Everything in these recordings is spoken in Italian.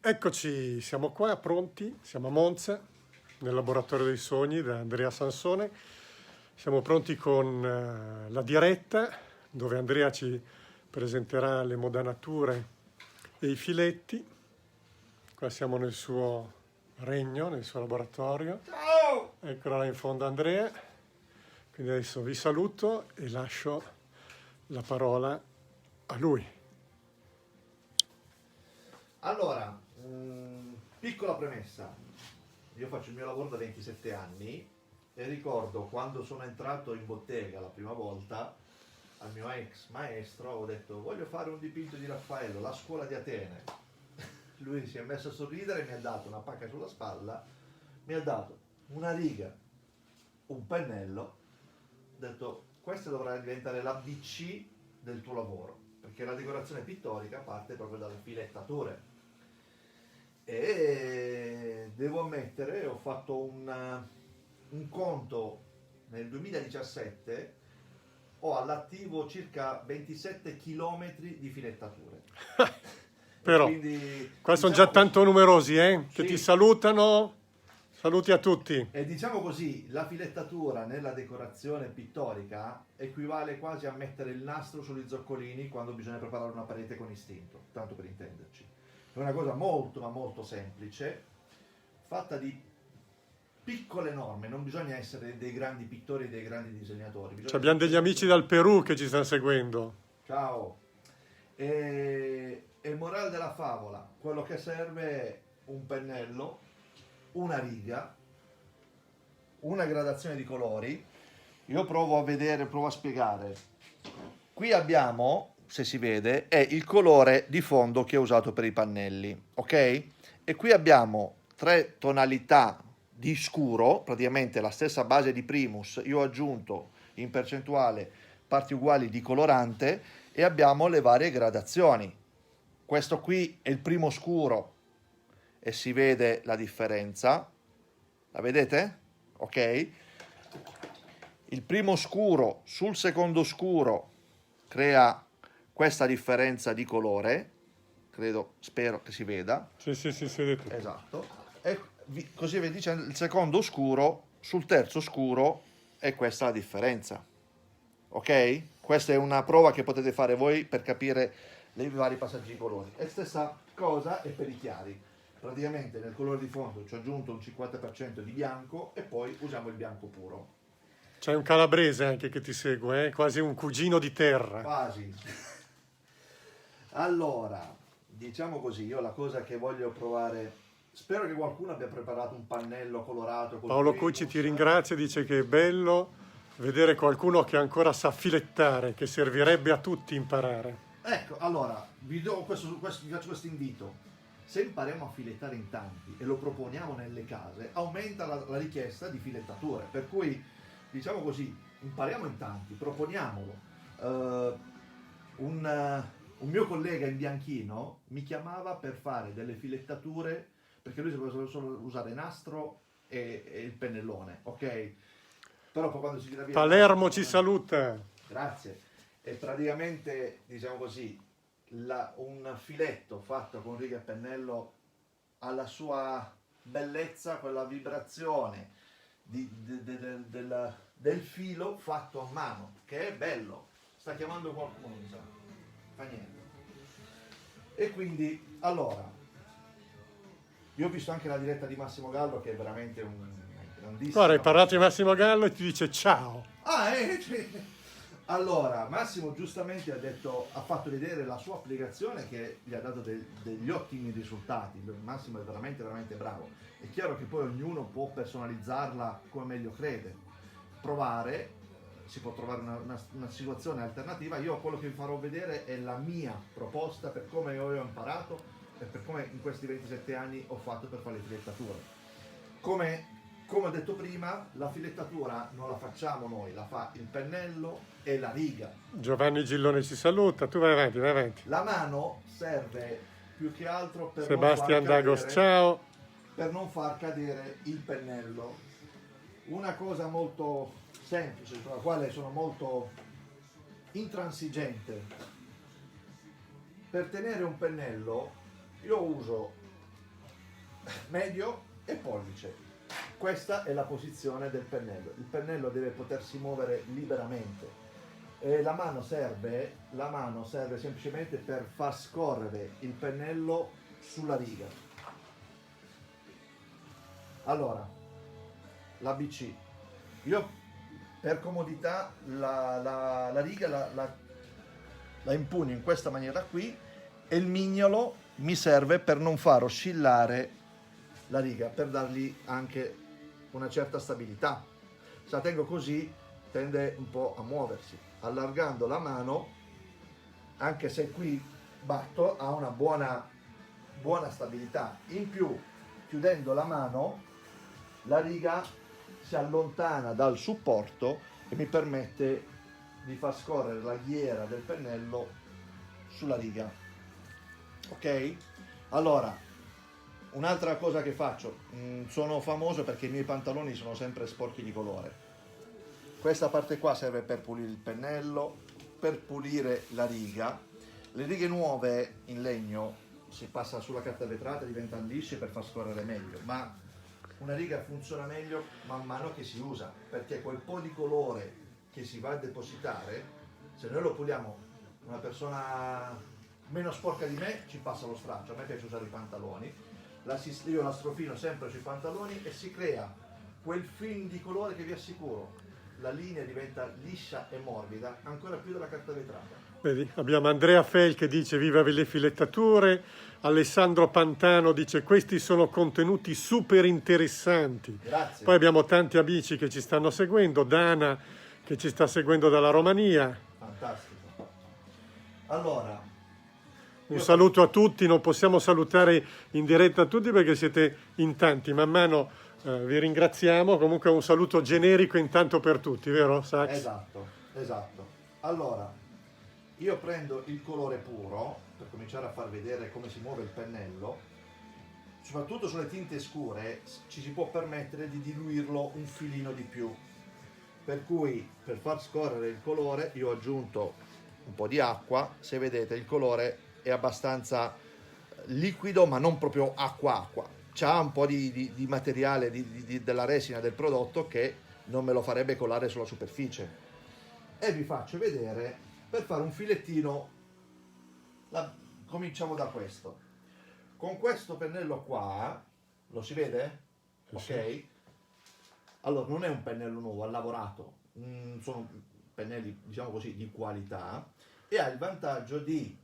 Eccoci, siamo qua pronti, siamo a Monza, nel laboratorio dei sogni da Andrea Sansone. Siamo pronti con la diretta, dove Andrea ci presenterà le modanature e i filetti. Qua siamo nel suo regno, nel suo laboratorio. Ciao! Eccolo là in fondo Andrea. Quindi adesso vi saluto e lascio la parola a lui. Allora, piccola premessa. Io faccio il mio lavoro da 27 anni e ricordo quando sono entrato in bottega la prima volta al mio ex maestro, ho detto voglio fare un dipinto di Raffaello, la scuola di Atene. Lui si è messo a sorridere, mi ha dato una pacca sulla spalla, mi ha dato una riga, un pennello, ho detto questa dovrà diventare l'ABC del tuo lavoro, perché la decorazione pittorica parte proprio dalle filettature. E devo ammettere, ho fatto un conto nel 2017, ho all'attivo circa 27 km di filettature. Però, quindi, qua sono diciamo già tanto numerosi, che sì. ti salutano. Saluti a tutti. E diciamo così, la filettatura nella decorazione pittorica equivale quasi a mettere il nastro sugli zoccolini quando bisogna preparare una parete con istinto, tanto per intenderci. È una cosa molto ma molto semplice, fatta di piccole norme, non bisogna essere dei grandi pittori e dei grandi disegnatori. Abbiamo degli amici dal Perù che ci stanno seguendo. Ciao! E morale della favola, quello che serve è un pennello, una riga, una gradazione di colori. Io provo a vedere, provo a spiegare. Qui abbiamo, se si vede, è il colore di fondo che ho usato per i pannelli, ok? E qui abbiamo 3 tonalità di scuro, praticamente la stessa base di Primus. Io ho aggiunto in percentuale parti uguali di colorante e abbiamo le varie gradazioni. Questo qui è il primo scuro e si vede la differenza. La vedete? Ok? Il primo scuro sul secondo scuro crea questa differenza di colore, spero che si veda. Sì, si vede tutto. Esatto. E così vedi dicendo, il secondo scuro sul terzo scuro è questa la differenza. Ok? Questa è una prova che potete fare voi per capire i vari passaggi di colori. E stessa cosa è per i chiari. Praticamente nel colore di fondo ci ho aggiunto un 50% di bianco e poi usiamo il bianco puro. C'è un calabrese anche che ti segue, quasi un cugino di terra. Quasi. Allora, diciamo così, io la cosa che voglio provare, spero che qualcuno abbia preparato un pannello colorato. Paolo Cucci ti ringrazia, dice che è bello vedere qualcuno che ancora sa filettare, che servirebbe a tutti imparare. Ecco, allora, vi faccio questo invito. Se impariamo a filettare in tanti e lo proponiamo nelle case, aumenta la richiesta di filettature. Per cui, diciamo così, impariamo in tanti, proponiamolo. Un mio collega in bianchino mi chiamava per fare delle filettature, perché lui sapeva solo usare nastro e il pennellone, ok? Però poi quando si tira via... Palermo ci saluta. Grazie. E praticamente, diciamo così, un filetto fatto con riga e pennello ha la sua bellezza, quella vibrazione del filo fatto a mano, che è bello. Sta chiamando qualcuno, mi sa. Fa niente. E quindi, allora, io ho visto anche la diretta di Massimo Gallo, che è veramente un grandissimo... Guarda, hai parlato di Massimo Gallo e ti dice ciao. Allora, Massimo giustamente ha fatto vedere la sua applicazione che gli ha dato degli ottimi risultati. Massimo è veramente, veramente bravo. È chiaro che poi ognuno può personalizzarla come meglio crede. Provare, si può trovare una situazione alternativa. Io quello che vi farò vedere è la mia proposta per come io ho imparato e per come in questi 27 anni ho fatto per fare le filettature. Come ho detto prima, la filettatura non la facciamo noi, la fa il pennello e la riga. Giovanni Gillone ci saluta, tu vai avanti, vai avanti. La mano serve più che altro per Sebastian Dagos, ciao. Per non far cadere il pennello. Una cosa molto semplice, sulla quale sono molto intransigente. Per tenere un pennello io uso medio e pollice. Questa è la posizione del pennello. Il pennello deve potersi muovere liberamente. E la mano serve semplicemente per far scorrere il pennello sulla riga. Allora, l'ABC. Io per comodità la riga la impugno in questa maniera qui e il mignolo mi serve per non far oscillare la riga, per dargli anche una certa stabilità. Se la tengo così tende un po' a muoversi. Allargando la mano, anche se qui batto, ha una buona stabilità. In più, chiudendo la mano, la riga si allontana dal supporto e mi permette di far scorrere la ghiera del pennello sulla riga. Ok? Allora, un'altra cosa che faccio, sono famoso perché i miei pantaloni sono sempre sporchi di colore. Questa parte qua serve per pulire il pennello, per pulire la riga. Le righe nuove in legno si passa sulla carta vetrata, diventano lisce per far scorrere meglio, ma una riga funziona meglio man mano che si usa, perché quel po' di colore che si va a depositare, se noi lo puliamo, una persona meno sporca di me ci passa lo straccio. A me piace usare i pantaloni, io la strofino sempre sui pantaloni e si crea quel film di colore che vi assicuro, la linea diventa liscia e morbida, ancora più della carta vetrata. Vedi, abbiamo Andrea Fel che dice viva le filettature, Alessandro Pantano dice questi sono contenuti super interessanti. Grazie. Poi abbiamo tanti amici che ci stanno seguendo, Dana che ci sta seguendo dalla Romania. Fantastico. Allora, Un saluto a tutti, non possiamo salutare in diretta tutti perché siete in tanti, man mano vi ringraziamo, comunque un saluto generico intanto per tutti, vero Sax? Esatto. Allora, io prendo il colore puro per cominciare a far vedere come si muove il pennello. Soprattutto sulle tinte scure ci si può permettere di diluirlo un filino di più, per cui per far scorrere il colore io ho aggiunto un po' di acqua. Se vedete il colore è abbastanza liquido, ma non proprio acqua. C'ha un po' di materiale della resina del prodotto che non me lo farebbe colare sulla superficie. E vi faccio vedere per fare un filettino. Cominciamo da questo. Con questo pennello qua, lo si vede? Ok? Allora, non è un pennello nuovo, ha lavorato. Sono pennelli, diciamo così, di qualità, e ha il vantaggio di,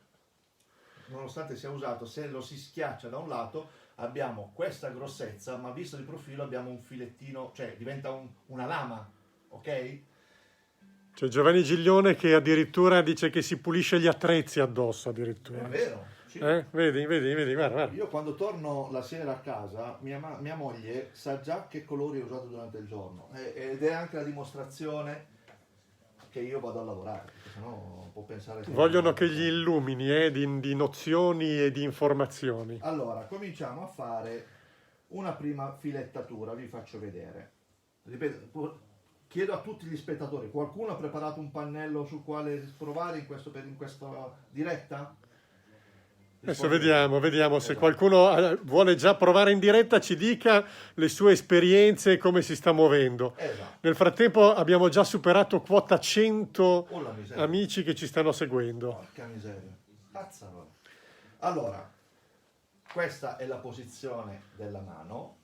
nonostante sia usato, se lo si schiaccia da un lato abbiamo questa grossezza, ma visto di profilo abbiamo un filettino, cioè diventa una lama, ok? C'è Giovanni Giglione che addirittura dice che si pulisce gli attrezzi addosso addirittura. È vero, sì. Vedi, guarda. Io quando torno la sera a casa, mia moglie sa già che colori ho usato durante il giorno, ed è anche la dimostrazione che io vado a lavorare, perché sennò può pensare che... Vogliono che gli illumini di nozioni e di informazioni. Allora, cominciamo a fare una prima filettatura, vi faccio vedere. Ripeto, chiedo a tutti gli spettatori, qualcuno ha preparato un pannello sul quale provare in questa diretta? Adesso vediamo se qualcuno vuole già provare in diretta, ci dica le sue esperienze e come si sta muovendo. Esatto. Nel frattempo abbiamo già superato quota 100 amici che ci stanno seguendo. Porca miseria. Cazzaro. Allora, questa è la posizione della mano.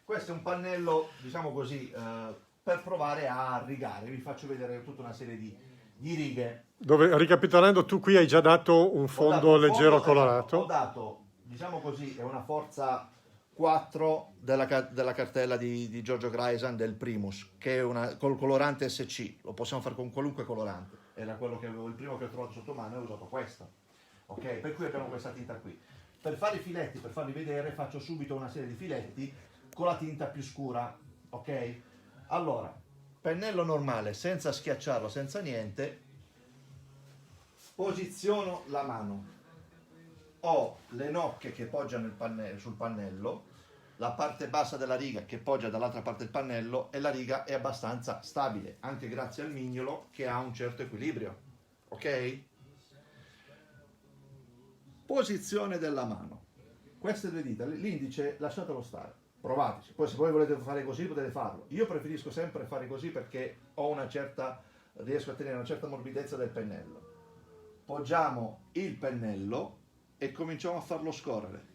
Questo è un pannello, diciamo così, per provare a rigare. Vi faccio vedere tutta una serie di righe. Dove, ricapitolando, tu qui hai già dato un fondo leggero colorato. Ho dato, diciamo così, è una forza 4 della cartella di Giorgio Grayson del Primus, che è col colorante SC. Lo possiamo fare con qualunque colorante. Era quello che avevo, il primo che ho trovato sotto mano, e ho usato questa. Ok? Per cui abbiamo questa tinta qui. Per fare i filetti, per farli vedere, faccio subito una serie di filetti con la tinta più scura. Ok? Allora, pennello normale, senza schiacciarlo, senza niente. Posiziono la mano, ho le nocche che poggiano sul pannello, la parte bassa della riga che poggia dall'altra parte del pannello, e la riga è abbastanza stabile, anche grazie al mignolo che ha un certo equilibrio. Ok? Posizione della mano. queste due dita, l'indice lasciatelo stare, provateci. Poi se voi volete fare così potete farlo. Io preferisco sempre fare così perché riesco a tenere una certa morbidezza del pennello. Poggiamo il pennello e cominciamo a farlo scorrere.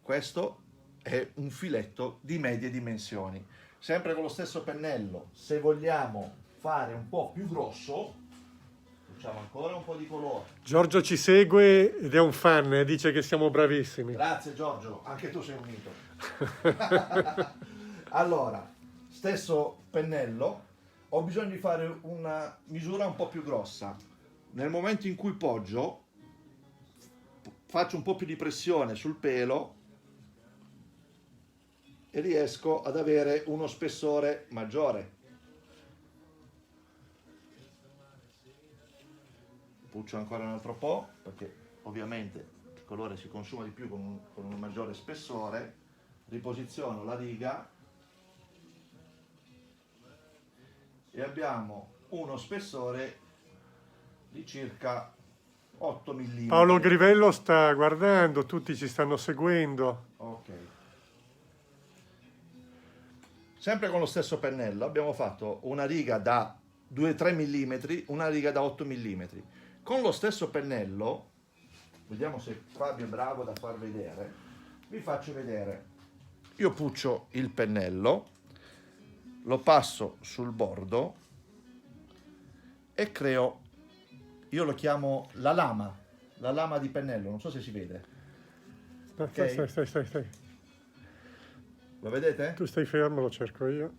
Questo è un filetto di medie dimensioni. Sempre con lo stesso pennello, se vogliamo fare un po' più grosso, facciamo ancora un po' di colore. Giorgio ci segue ed è un fan, dice che siamo bravissimi. Grazie Giorgio, anche tu sei un mito. Allora, stesso pennello, ho bisogno di fare una misura un po' più grossa. Nel momento in cui poggio, faccio un po' più di pressione sul pelo e riesco ad avere uno spessore maggiore. Puccio ancora un altro po', perché ovviamente il colore si consuma di più con un maggiore spessore. Riposiziono la riga e abbiamo uno spessore di circa 8 mm. Paolo Grivello sta guardando, tutti ci stanno seguendo. Ok. Sempre con lo stesso pennello abbiamo fatto una riga da 2-3 mm, una riga da 8 mm. Con lo stesso pennello, vediamo se Fabio è bravo da far vedere, vi faccio vedere. Io puccio il pennello, lo passo sul bordo e creo, io lo chiamo la lama di pennello, non so se si vede. Ok? Stai. Lo vedete? Tu stai fermo, lo cerco io.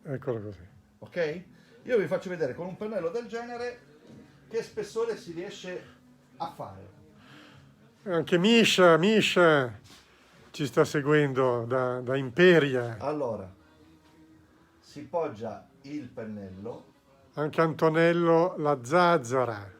Eccolo così. Ok? Io vi faccio vedere con un pennello del genere che spessore si riesce a fare. Anche Misha ci sta seguendo da Imperia. Allora, si poggia il pennello. Anche Antonello la Zazzara.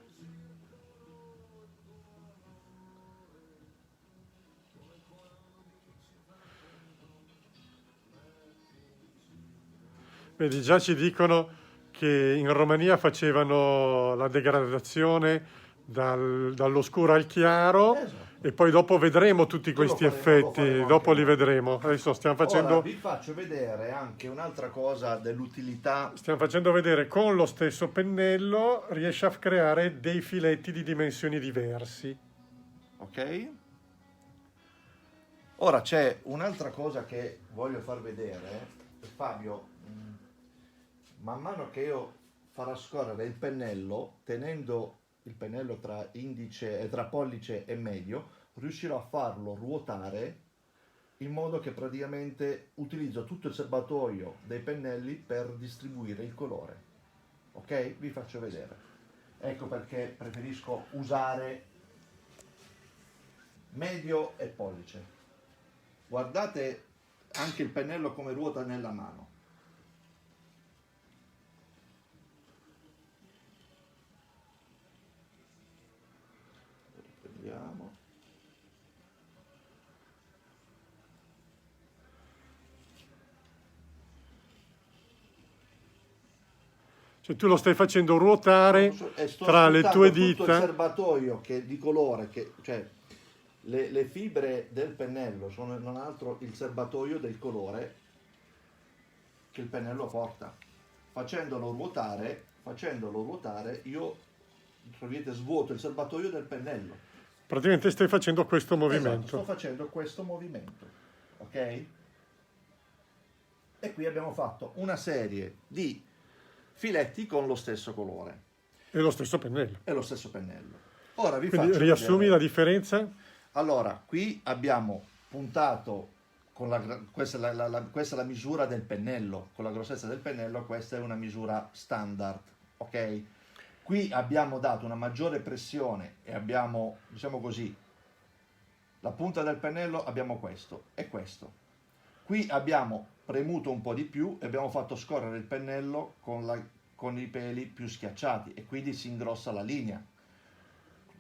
Vedi, già ci dicono che in Romania facevano la degradazione dall'oscuro al chiaro. Esatto. E poi dopo vedremo tutti questi Lo effetti, faremo dopo anche li noi. vedremo. Adesso stiamo facendo... Ora vi faccio vedere anche un'altra cosa dell'utilità. Stiamo facendo vedere con lo stesso pennello riesce a creare dei filetti di dimensioni diversi. Ok? Ora c'è un'altra cosa che voglio far vedere. Fabio, man mano che io farò scorrere il pennello, tenendo il pennello tra pollice e medio, riuscirò a farlo ruotare in modo che praticamente utilizzo tutto il serbatoio dei pennelli per distribuire il colore. Ok? Vi faccio vedere. Ecco perché preferisco usare medio e pollice. Guardate anche il pennello come ruota nella mano. Riprendiamo. Cioè tu lo stai facendo ruotare E sto tra le sfruttando tue tutto il dita. serbatoio di colore, cioè le fibre del pennello sono non altro il serbatoio del colore che il pennello porta. Facendolo ruotare io svuoto il serbatoio del pennello. Praticamente stai facendo questo Esatto, movimento. sto facendo questo movimento, ok? E qui abbiamo fatto una serie di filetti con lo stesso colore E lo stesso pennello. e lo stesso pennello. Ora vi Quindi faccio riassumi vedere. la differenza? Allora, qui abbiamo puntato con questa è la misura del pennello, con la grossezza del pennello, questa è una misura standard, ok? Qui abbiamo dato una maggiore pressione e abbiamo, diciamo così, la punta del pennello abbiamo questo e questo. Qui abbiamo premuto un po' di più e abbiamo fatto scorrere il pennello con i peli più schiacciati e quindi si ingrossa la linea.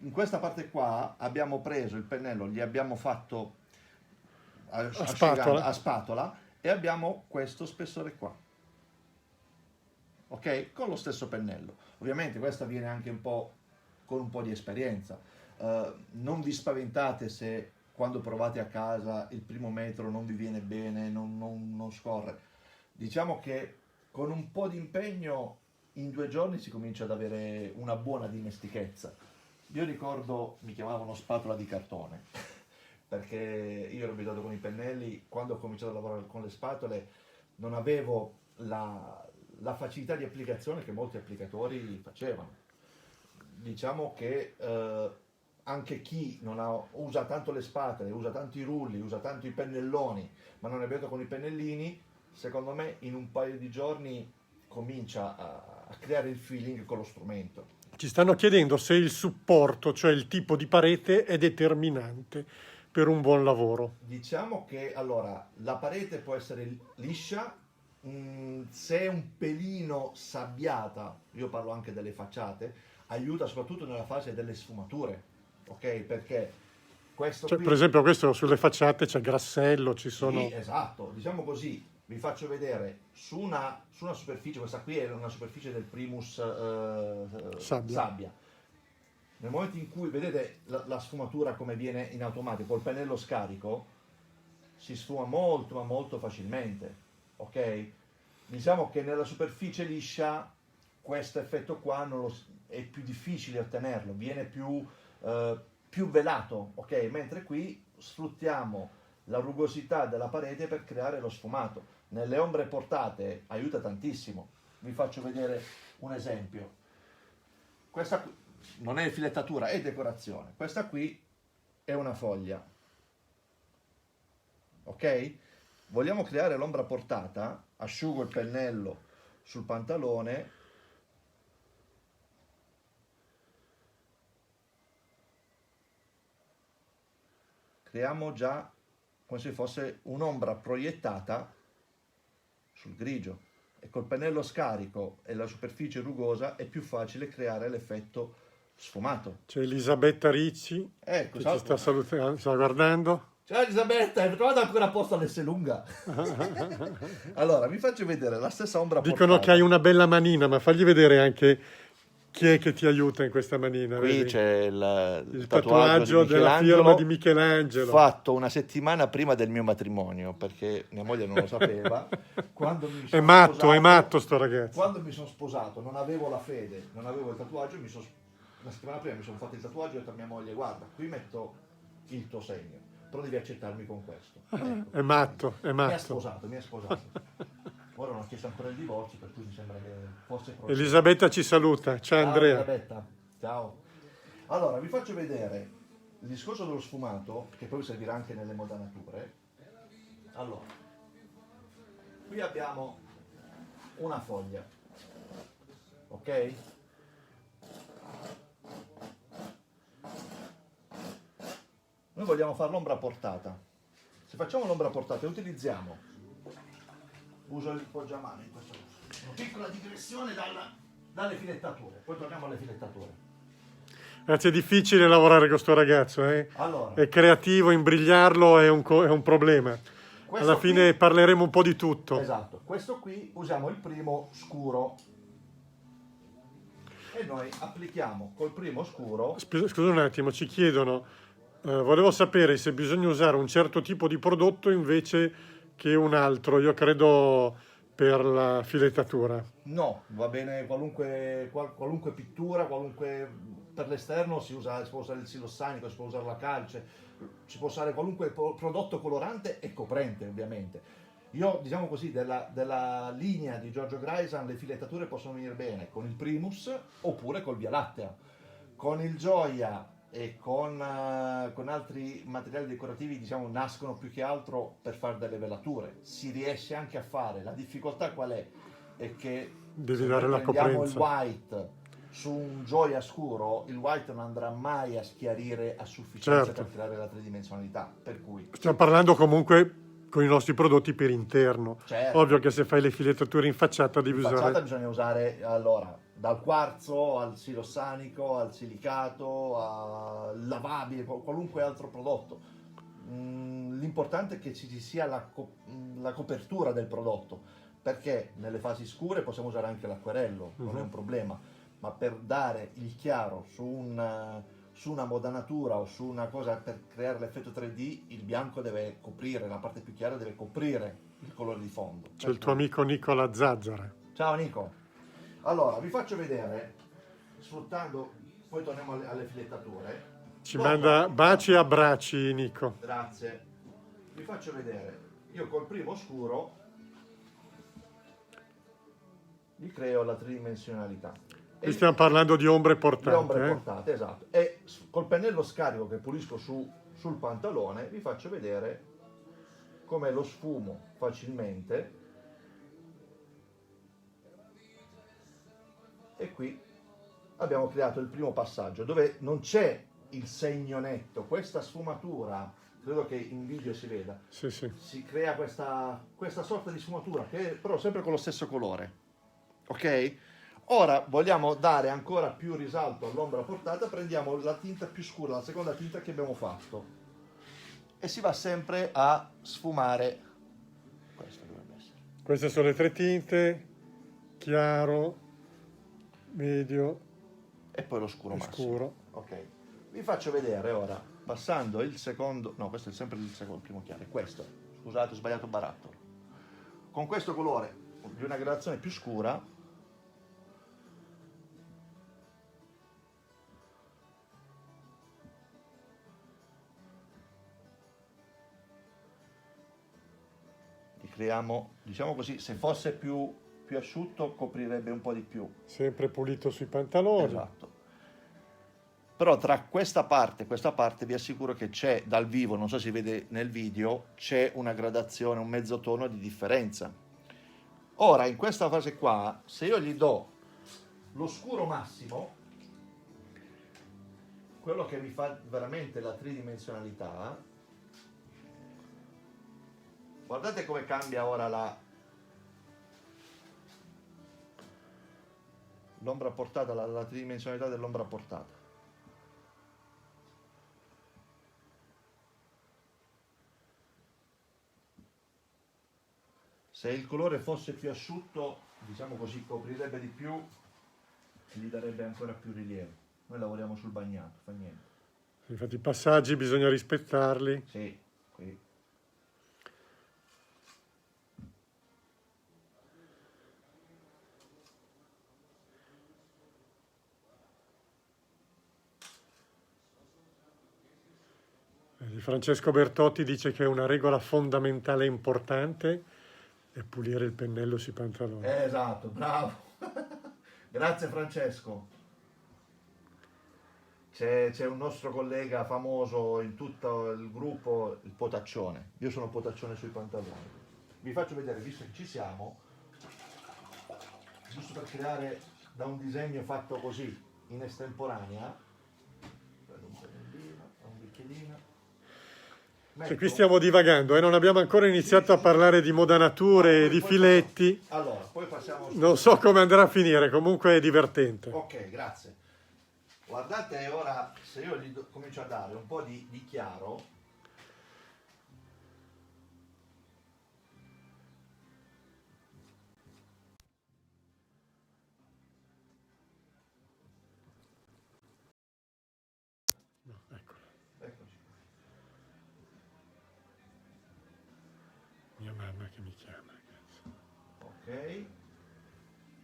In questa parte qua abbiamo preso il pennello, gli abbiamo fatto spatola. a spatola e abbiamo questo spessore qua. ok? Con lo stesso pennello. Ovviamente questo avviene anche un po' con un po' di esperienza. Non vi spaventate se quando provate a casa il primo metro non vi viene bene, non scorre. Diciamo che con un po' di impegno in 2 giorni si comincia ad avere una buona dimestichezza. Io ricordo, mi chiamavano spatola di cartone, perché io ero abituato con i pennelli, quando ho cominciato a lavorare con le spatole non avevo la facilità di applicazione che molti applicatori facevano. Diciamo che anche chi usa tanto le spatole, usa tanto i rulli, usa tanto i pennelloni, ma non è abituato con i pennellini, secondo me in un paio di giorni comincia a creare il feeling con lo strumento. Ci stanno chiedendo se il supporto, cioè il tipo di parete, è determinante per un buon lavoro. Diciamo che allora la parete può essere liscia, se è un pelino sabbiata, io parlo anche delle facciate, aiuta soprattutto nella fase delle sfumature, ok? Perché questo Cioè, qui... per esempio, questo sulle facciate c'è grassello, ci sono... Sì, esatto, diciamo così, vi faccio vedere su una superficie, questa qui è una superficie del Primus sabbia. Nel momento in cui vedete la sfumatura come viene in automatico, col pennello scarico, si sfuma molto ma molto facilmente, ok? Diciamo che nella superficie liscia questo effetto qua è più difficile ottenerlo, viene più velato, ok? Mentre qui sfruttiamo la rugosità della parete per creare lo sfumato. Nelle ombre portate aiuta tantissimo. Vi faccio vedere un esempio. Questa qui non è filettatura, è decorazione. Questa qui è una foglia. Ok? Vogliamo creare l'ombra portata, asciugo il pennello sul pantalone, creiamo già come se fosse un'ombra proiettata sul grigio, e col pennello scarico e la superficie rugosa è più facile creare l'effetto sfumato. C'è Elisabetta Ricci Ecco, che ciao. ci sta salutando, sta guardando. Ciao Elisabetta, hai trovato ancora posto all'Esselunga? Allora, vi faccio vedere la stessa ombra Dicono portata. che hai una bella manina, ma fagli vedere anche chi è che ti aiuta in questa manina. Qui vedi? c'è Il tatuaggio della firma di Michelangelo. fatto una settimana prima del mio matrimonio, perché mia moglie non lo sapeva. Quando mi È sono matto, sposato, è matto sto ragazzo. Quando mi sono sposato non avevo la fede, non avevo il tatuaggio, una settimana prima mi sono fatto il tatuaggio e ho detto a mia moglie: guarda, qui metto il tuo segno, però devi accettarmi con questo. Ecco. È matto, è Mi ha matto. sposato. Ora non ha chiesto ancora il divorzio, per cui mi sembra che forse... Elisabetta ci saluta. Ciao Andrea. Elisabetta, ciao. Allora, vi faccio vedere il discorso dello sfumato, che poi servirà anche nelle modanature. Allora, qui abbiamo una foglia, ok? Noi vogliamo fare l'ombra portata. Se facciamo l'ombra portata e utilizziamo, uso il poggiamano in questo caso, una piccola digressione dalle filettature, poi torniamo alle filettature. Ragazzi, è difficile lavorare con sto ragazzo, eh? Allora, È creativo, imbrigliarlo è un problema. Alla fine parleremo un po' di tutto. Esatto, questo qui usiamo il primo scuro e noi applichiamo col primo scuro. Scusa un attimo, ci chiedono, volevo sapere se bisogna usare un certo tipo di prodotto invece che un altro, io credo per la filettatura. No, va bene qualunque pittura, per l'esterno si può usare il silossanico, si può usare la calce, si può usare qualunque prodotto colorante e coprente ovviamente. Io, diciamo così, della linea di Giorgio Grayson le filettature possono venire bene con il Primus oppure col Via Lattea. Con il Gioia e con altri materiali decorativi, diciamo, nascono più che altro per fare delle velature. Si riesce anche a fare, la difficoltà qual è? È che Devi se dare noi la prendiamo coprenza. il white su un Gioia scuro, il white non andrà mai a schiarire a sufficienza Certo. per creare la tridimensionalità, per cui Stiamo parlando comunque con i nostri prodotti per interno. certo. Ovvio che se fai le filettature in facciata devi In facciata usare... bisogna usare, allora, dal quarzo al silossanico, al silicato, al lavabile, qualunque altro prodotto. L'importante è che ci sia la copertura del prodotto, perché nelle fasi scure possiamo usare anche l'acquerello, non è un problema, ma per dare il chiaro su una modanatura o su una cosa per creare l'effetto 3D, il bianco deve coprire, la parte più chiara deve coprire il colore di fondo. C'è il tuo amico Nicola Zazzara. Ciao Nico. Allora, vi faccio vedere, sfruttando, poi torniamo alle filettature. Ci manda baci e abbracci, Nico. Grazie. Vi faccio vedere, io col primo scuro gli creo la tridimensionalità. Qui stiamo parlando di ombre portate. Le ombre portate, esatto. E col pennello scarico che pulisco sul pantalone vi faccio vedere come lo sfumo facilmente. E qui abbiamo creato il primo passaggio dove non c'è il segno netto, questa sfumatura, credo che in video si veda, Sì, sì. si crea questa sorta di sfumatura che è però sempre con lo stesso colore, ok? Ora vogliamo dare ancora più risalto all'ombra portata, prendiamo la tinta più scura, la seconda tinta che abbiamo fatto e si va sempre a sfumare. Questo dovrebbe essere. Queste sono le 3 tinte, chiaro, medio E poi lo scuro e massimo. scuro. Ok, vi faccio vedere ora, passando il secondo, no, questo è sempre il secondo, il primo chiaro, è questo, scusate, ho sbagliato barattolo. Con questo colore di una gradazione più scura, gli creiamo, diciamo così, se fosse più asciutto coprirebbe un po' di più. Sempre pulito sui pantaloni. Esatto. Però tra questa parte vi assicuro che c'è dal vivo, non so se si vede nel video, c'è una gradazione, un mezzotono di differenza. Ora in questa fase qua, se io gli do lo scuro massimo, quello che mi fa veramente la tridimensionalità, guardate come cambia ora l'ombra portata, la tridimensionalità dell'ombra portata. Se il colore fosse più asciutto, diciamo così, coprirebbe di più, gli darebbe ancora più rilievo. Noi lavoriamo sul bagnato, fa niente. Infatti i passaggi bisogna rispettarli. Sì, qui. Francesco Bertotti dice che una regola fondamentale e importante è pulire il pennello sui pantaloni. Esatto, bravo. Grazie Francesco. C'è un nostro collega famoso in tutto il gruppo, il potaccione. Io sono potaccione sui pantaloni. Vi faccio vedere, visto che ci siamo, giusto per creare da un disegno fatto così, in estemporanea. Prendo un pennellino, un bicchierino. Cioè, qui stiamo divagando, non abbiamo ancora iniziato a parlare di modanature e di filetti. Allora, poi passiamo... Non so come andrà a finire, comunque è divertente. Ok, grazie. Guardate ora, se io gli comincio a dare un po' di chiaro, No, eccolo, eccoci. mia mamma che mi chiama. Ok,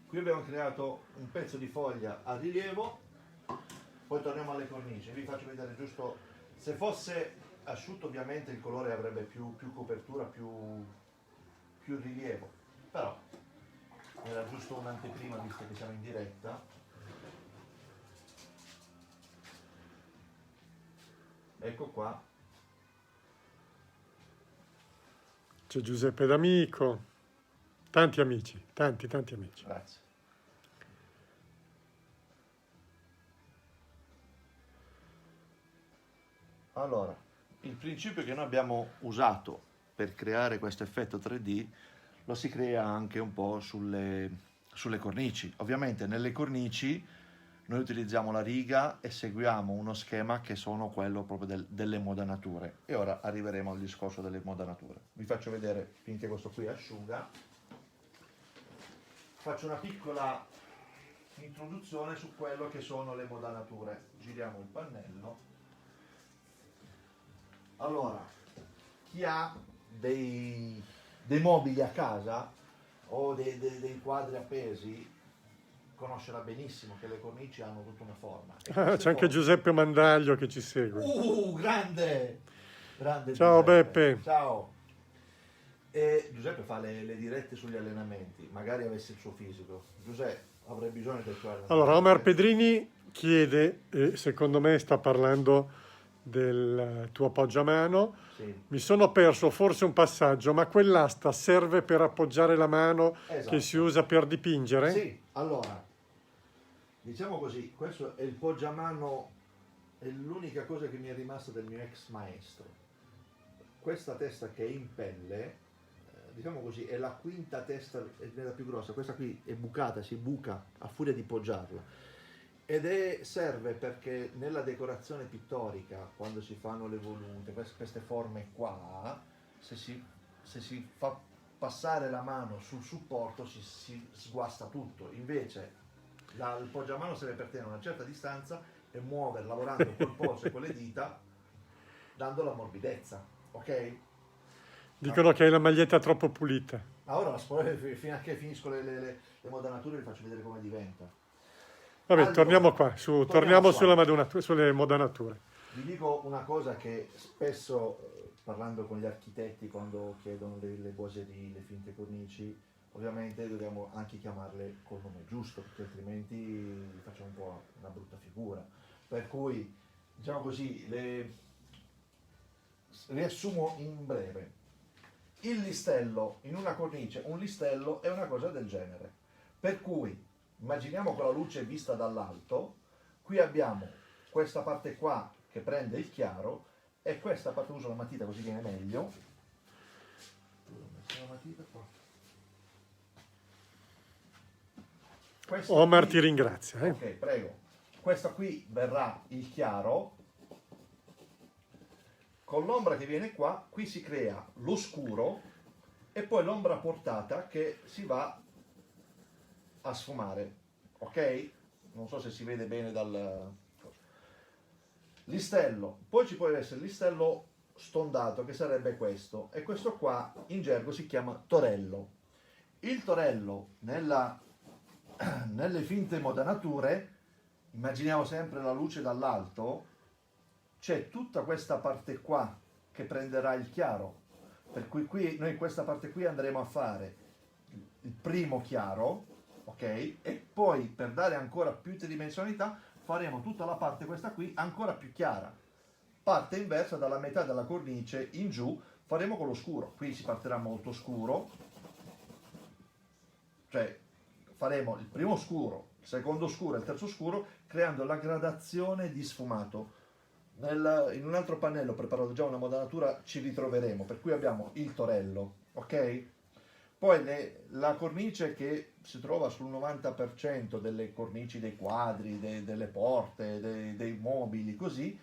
qui abbiamo creato un pezzo di foglia a rilievo, poi torniamo alle cornici, vi faccio vedere giusto, se fosse asciutto ovviamente il colore avrebbe più copertura, più rilievo, però era giusto un'anteprima visto che siamo in diretta. Ecco qua. C'è Giuseppe D'Amico, tanti amici, tanti amici. Grazie. Allora, il principio che noi abbiamo usato per creare questo effetto 3D lo si crea anche un po' sulle cornici. Ovviamente nelle cornici noi utilizziamo la riga e seguiamo uno schema che sono quello proprio delle modanature. E ora arriveremo al discorso delle modanature. Vi faccio vedere finché questo qui asciuga. faccio una piccola introduzione su quello che sono le modanature. Giriamo il pannello. Allora, chi ha dei mobili a casa o dei quadri appesi conoscerà benissimo che le cornici hanno tutta una forma. C'è anche Giuseppe Mandaglio che ci segue. Grande! Grande Ciao Giuseppe. Beppe. Ciao! E Giuseppe fa le dirette sugli allenamenti, magari avesse il suo fisico. Giuseppe, avrei bisogno del tuo allenamento. Allora, Omar Pedrini chiede, e secondo me sta parlando del tuo appoggiamano. Sì. Mi sono perso forse un passaggio, ma quell'asta serve per appoggiare la mano Esatto. che si usa per dipingere? Sì, allora, diciamo così, questo è il poggiamano, è l'unica cosa che mi è rimasta del mio ex maestro. Questa testa che è in pelle, diciamo così, è la quinta testa, è la più grossa, questa qui è bucata, si buca a furia di poggiarla. Serve perché nella decorazione pittorica, quando si fanno le volute, queste forme qua, se si fa passare la mano sul supporto si sguasta tutto. Invece il poggiamano serve per tenere una certa distanza e muovere, lavorando col polso e con le dita, dando la morbidezza, ok? Dicono che hai la maglietta troppo pulita. Ma ora fino a che finisco le modanature vi faccio vedere come diventa. Vabbè, Allora, torniamo qua, torniamo sulle modanature. Vi dico una cosa che spesso, parlando con gli architetti, quando chiedono le boiserie, le finte cornici, ovviamente dobbiamo anche chiamarle col nome giusto, perché altrimenti facciamo un po' una brutta figura. Per cui, diciamo così, riassumo in breve. Il listello in una cornice, un listello è una cosa del genere. Per cui, immaginiamo con la luce vista dall'alto, qui abbiamo questa parte qua che prende il chiaro e questa parte, uso la matita così viene meglio. Ho messo la matita qua. Questa Omar qui, ti ringrazia. ok, prego. Questa qui verrà il chiaro. Con l'ombra che viene qua, qui si crea lo scuro e poi l'ombra portata che si va a sfumare, ok? Non so se si vede bene dal listello. Poi ci può essere il listello stondato, che sarebbe questo, e questo qua in gergo si chiama torello. Il torello nelle finte modanature, immaginiamo sempre la luce dall'alto, c'è tutta questa parte qua che prenderà il chiaro, per cui qui noi questa parte qui andremo a fare il primo chiaro, ok? E poi per dare ancora più tridimensionalità faremo tutta la parte questa qui ancora più chiara. Parte inversa, dalla metà della cornice in giù faremo con lo scuro. Qui si partirà molto scuro, cioè faremo il primo scuro, il secondo scuro e il terzo scuro, creando la gradazione di sfumato. In un altro pannello preparato già una modanatura ci ritroveremo, per cui abbiamo il torello, ok? Poi la cornice che si trova sul 90% delle cornici dei quadri, delle porte, dei mobili, così,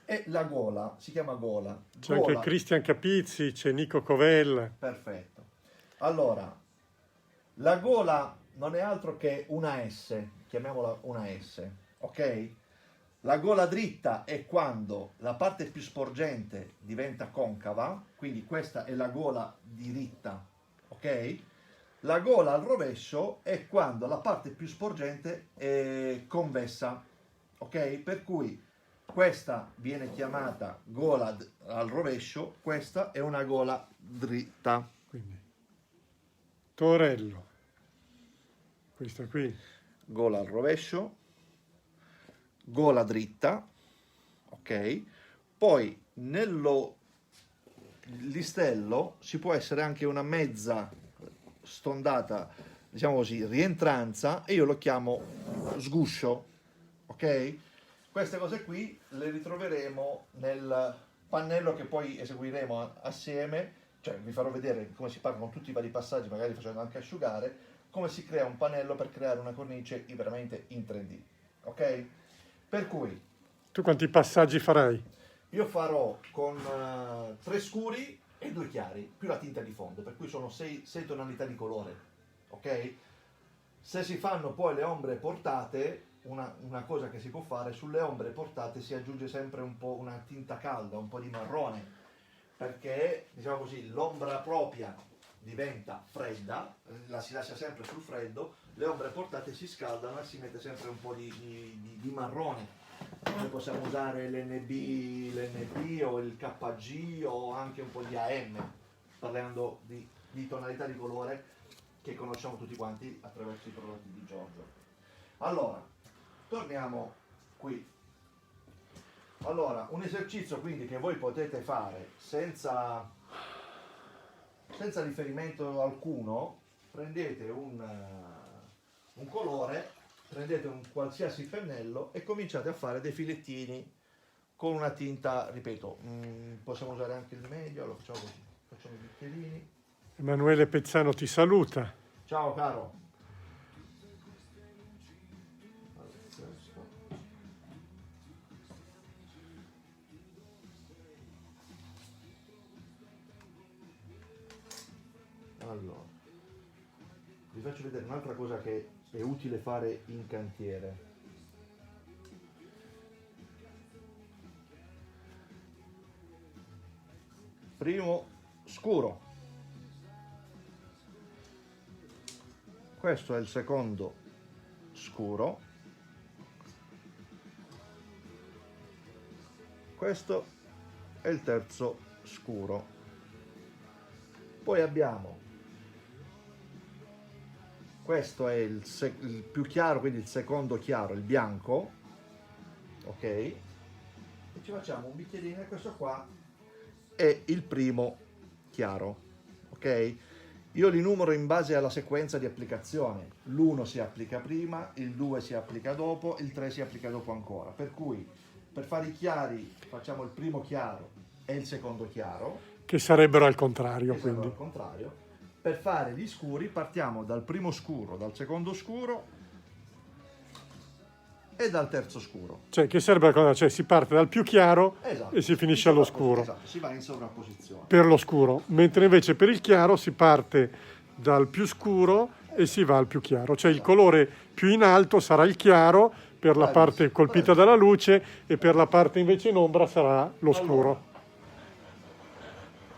è la gola, si chiama gola. C'è anche Cristian Capizzi, c'è Nico Covella. Perfetto. Allora, la gola non è altro che una S, chiamiamola una S, ok? La gola dritta è quando la parte più sporgente diventa concava, quindi questa è la gola diritta, ok? La gola al rovescio è quando la parte più sporgente è convessa, ok? Per cui questa viene chiamata gola al rovescio, questa è una gola dritta. Quindi, torello. Questa qui. Gola al rovescio, gola dritta, ok? Poi nello listello ci può essere anche una mezza stondata, diciamo così, rientranza, e io lo chiamo sguscio, ok? Queste cose qui le ritroveremo nel pannello che poi eseguiremo assieme, cioè vi farò vedere come si parla con tutti i vari passaggi, magari facendo anche asciugare, come si crea un pannello per creare una cornice veramente in 3D, ok? Per cui Tu quanti passaggi farai? io farò con 3 scuri e 2 chiari, più la tinta di fondo, per cui sono 6 tonalità di colore, ok? Se si fanno poi le ombre portate, una cosa che si può fare, sulle ombre portate si aggiunge sempre un po' una tinta calda, un po' di marrone, perché diciamo così l'ombra propria diventa fredda, la si lascia sempre sul freddo, le ombre portate si scaldano e si mette sempre un po' di marrone. Noi possiamo usare l'NB o il KG o anche un po' di AM, parlando di tonalità di colore che conosciamo tutti quanti attraverso i prodotti di Giorgio. Allora, torniamo qui. Allora, un esercizio quindi che voi potete fare senza riferimento alcuno, prendete un colore, prendete un qualsiasi pennello e cominciate a fare dei filettini con una tinta, ripeto, possiamo usare anche il medio, lo facciamo così, facciamo i bicchierini. Emanuele Pezzano ti saluta. Ciao caro. Allora, vi faccio vedere un'altra cosa che è utile fare in cantiere. Primo scuro. Questo è il secondo scuro. Questo è il terzo scuro. Poi abbiamo, questo è il più chiaro, quindi il secondo chiaro, il bianco, ok? E ci facciamo un bicchierino e questo qua è il primo chiaro, ok? Io li numero in base alla sequenza di applicazione. L'1 si applica prima, il 2 si applica dopo, il 3 si applica dopo ancora. Per cui per fare i chiari facciamo il primo chiaro e il secondo chiaro. Che sarebbero al contrario, Che quindi. al contrario. Per fare gli scuri partiamo dal primo scuro, dal secondo scuro e dal terzo scuro. Cioè, che serve al contrario? Cioè, si parte dal più chiaro Esatto. e si finisce all'oscuro. Esatto, si va in sovrapposizione. Per l'oscuro, mentre invece per il chiaro si parte dal più scuro e si va al più chiaro. Cioè, il colore più in alto sarà il chiaro per la parte colpita dalla luce e per la parte invece in ombra sarà l'oscuro. Allora,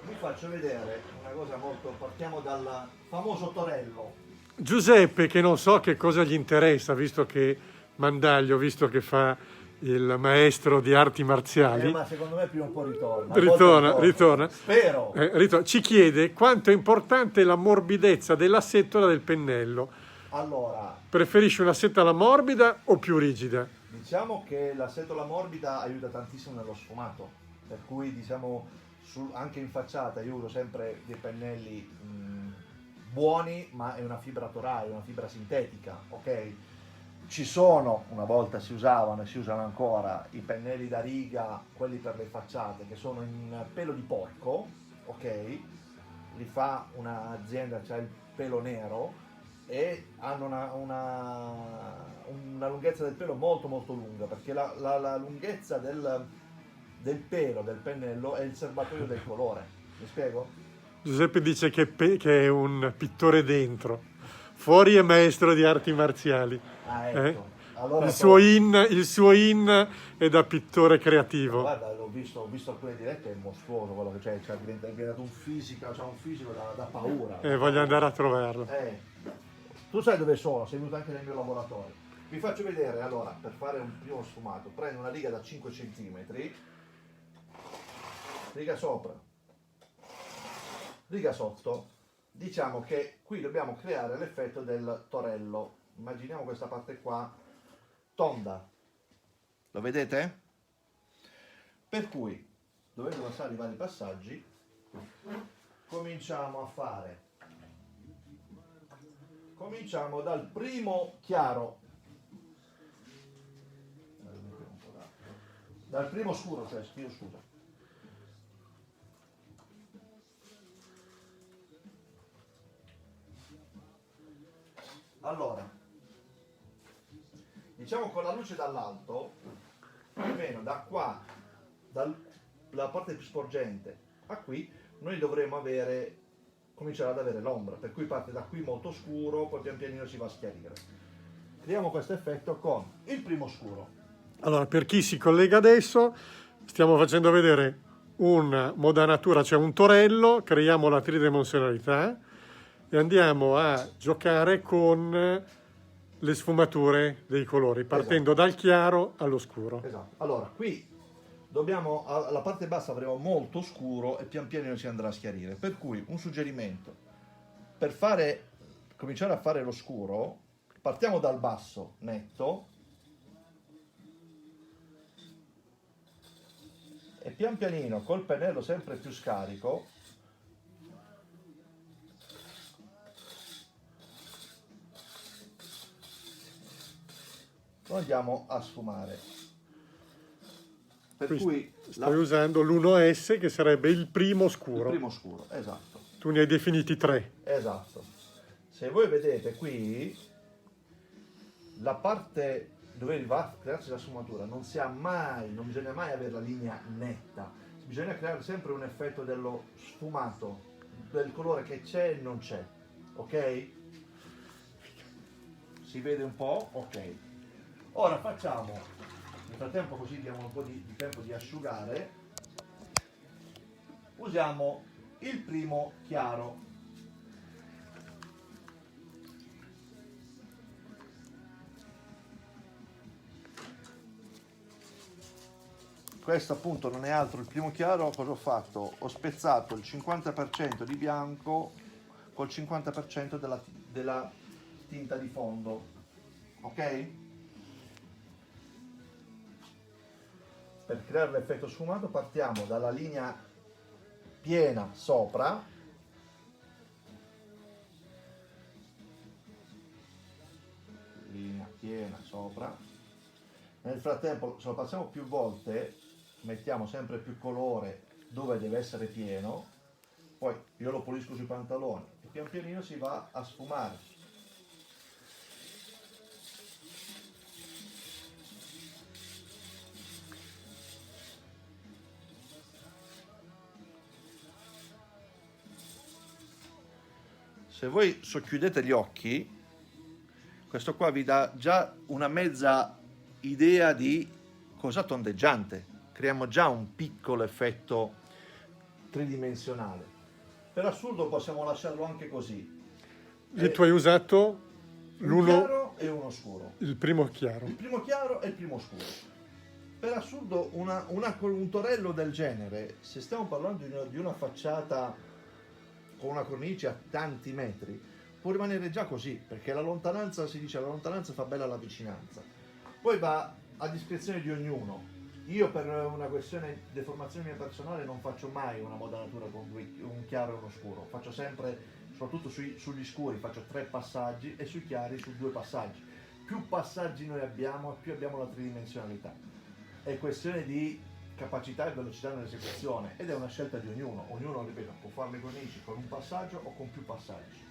vi faccio vedere una cosa molto... Partiamo dal famoso torello. Giuseppe, che non so che cosa gli interessa, visto che Mandaglio, visto che fa il maestro di arti marziali, Ma secondo me prima o poi ritorna. ritorna. Spero. Ci chiede quanto è importante la morbidezza della settola del pennello. Allora, Preferisci una setola morbida o più rigida? diciamo che la setola morbida aiuta tantissimo nello sfumato, per cui diciamo anche in facciata io uso sempre dei pennelli buoni, ma è una fibra torae, una fibra sintetica, ok? Ci sono, una volta si usavano e si usano ancora, i pennelli da riga, quelli per le facciate, che sono in pelo di porco, ok? Li fa un'azienda, c'ha il pelo nero e hanno una lunghezza del pelo molto molto lunga, perché la lunghezza del pelo del pennello è il serbatoio del colore. Mi spiego? Giuseppe dice che è un pittore dentro, fuori è maestro di arti marziali. Ah, ecco. Allora, Il suo in è da pittore creativo. Guarda, ho visto alcune dirette, è mostruoso quello che c'è, è diventato un fisico da paura. Voglio andare a trovarlo. Tu sai dove sono, sei venuto anche nel mio laboratorio. Vi faccio vedere, allora, per fare un primo sfumato, prendo una riga da 5 cm, riga sopra, riga sotto. Diciamo che qui dobbiamo creare l'effetto del torello. Immaginiamo questa parte qua tonda, lo vedete? Per cui, dovendo passare i vari passaggi, cominciamo dal primo chiaro, dal primo scuro, cioè scusa. Allora, diciamo con la luce dall'alto, più o meno da qua, dalla parte più sporgente a qui, noi dovremo avere comincerà ad avere l'ombra, per cui parte da qui molto scuro, poi pian pianino si va a schiarire. Creiamo questo effetto con il primo scuro. Allora, per chi si collega adesso, stiamo facendo vedere una modanatura, cioè un torello, creiamo la tridimensionalità e andiamo a giocare con le sfumature dei colori, partendo dal chiaro allo scuro. Esatto. Allora, qui dobbiamo, alla parte bassa avremo molto scuro e pian pianino si andrà a schiarire. Per cui un suggerimento, per cominciare a fare lo scuro, partiamo dal basso netto e pian pianino col pennello sempre più scarico lo andiamo a sfumare. Per cui stai usando l'1S che sarebbe il primo scuro. il primo scuro, esatto. Tu ne hai definiti 3. Esatto. Se voi vedete qui, la parte dove va a crearsi la sfumatura non bisogna mai avere la linea netta, bisogna creare sempre un effetto dello sfumato, del colore che c'è e non c'è, ok? Si vede un po'? Ok. Ora facciamo, nel frattempo così diamo un po' di tempo di asciugare, usiamo il primo chiaro. Questo appunto non è altro il primo chiaro. Cosa ho fatto? Ho spezzato il 50% di bianco col 50% della tinta di fondo, ok? Per creare l'effetto sfumato partiamo dalla linea piena sopra, linea piena sopra. Nel frattempo, se lo passiamo più volte, mettiamo sempre più colore dove deve essere pieno, poi io lo pulisco sui pantaloni e pian pianino si va a sfumare. Se voi socchiudete gli occhi, questo qua vi dà già una mezza idea di cosa tondeggiante. Creiamo già un piccolo effetto tridimensionale. Per assurdo possiamo lasciarlo anche così. E tu hai usato Un chiaro e uno scuro. il primo chiaro. Il primo chiaro e il primo scuro. Per assurdo un torello del genere, se stiamo parlando di una facciata con una cornice a tanti metri, può rimanere già così, perché la lontananza, si dice, la lontananza fa bella la vicinanza. Poi va a discrezione di ognuno. Io per una questione di deformazione mia personale non faccio mai una modanatura con un chiaro e uno scuro, faccio sempre, soprattutto sugli scuri, faccio 3 passaggi e sui chiari su 2 passaggi. Più passaggi noi abbiamo, più abbiamo la tridimensionalità. È questione di capacità e velocità nell'esecuzione ed è una scelta di ognuno. Ognuno, ripeto, può fare le cornici con un passaggio o con più passaggi.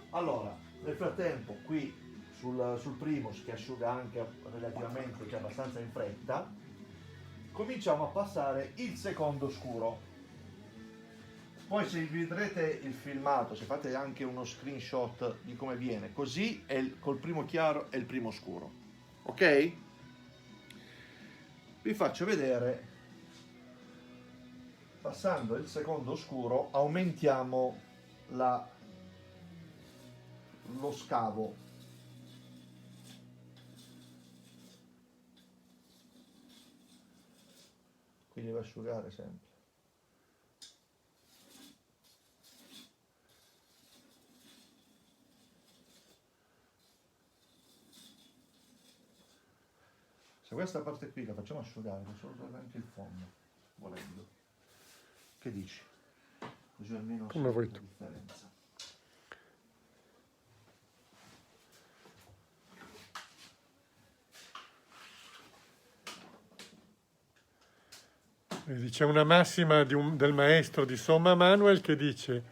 Allora, nel frattempo qui sul primo, che asciuga anche relativamente, cioè abbastanza in fretta, cominciamo a passare il secondo scuro. Poi se vedrete il filmato, se fate anche uno screenshot di come viene, così è col primo chiaro e il primo scuro, ok? Vi faccio vedere. Passando il secondo scuro aumentiamo lo scavo. Qui deve asciugare sempre. Se questa parte qui la facciamo asciugare, facciamo usare anche il fondo, volendo. Che dici? Così almeno come vuoi tu. la differenza. Vedi, c'è una massima del maestro di Somma Manuel che dice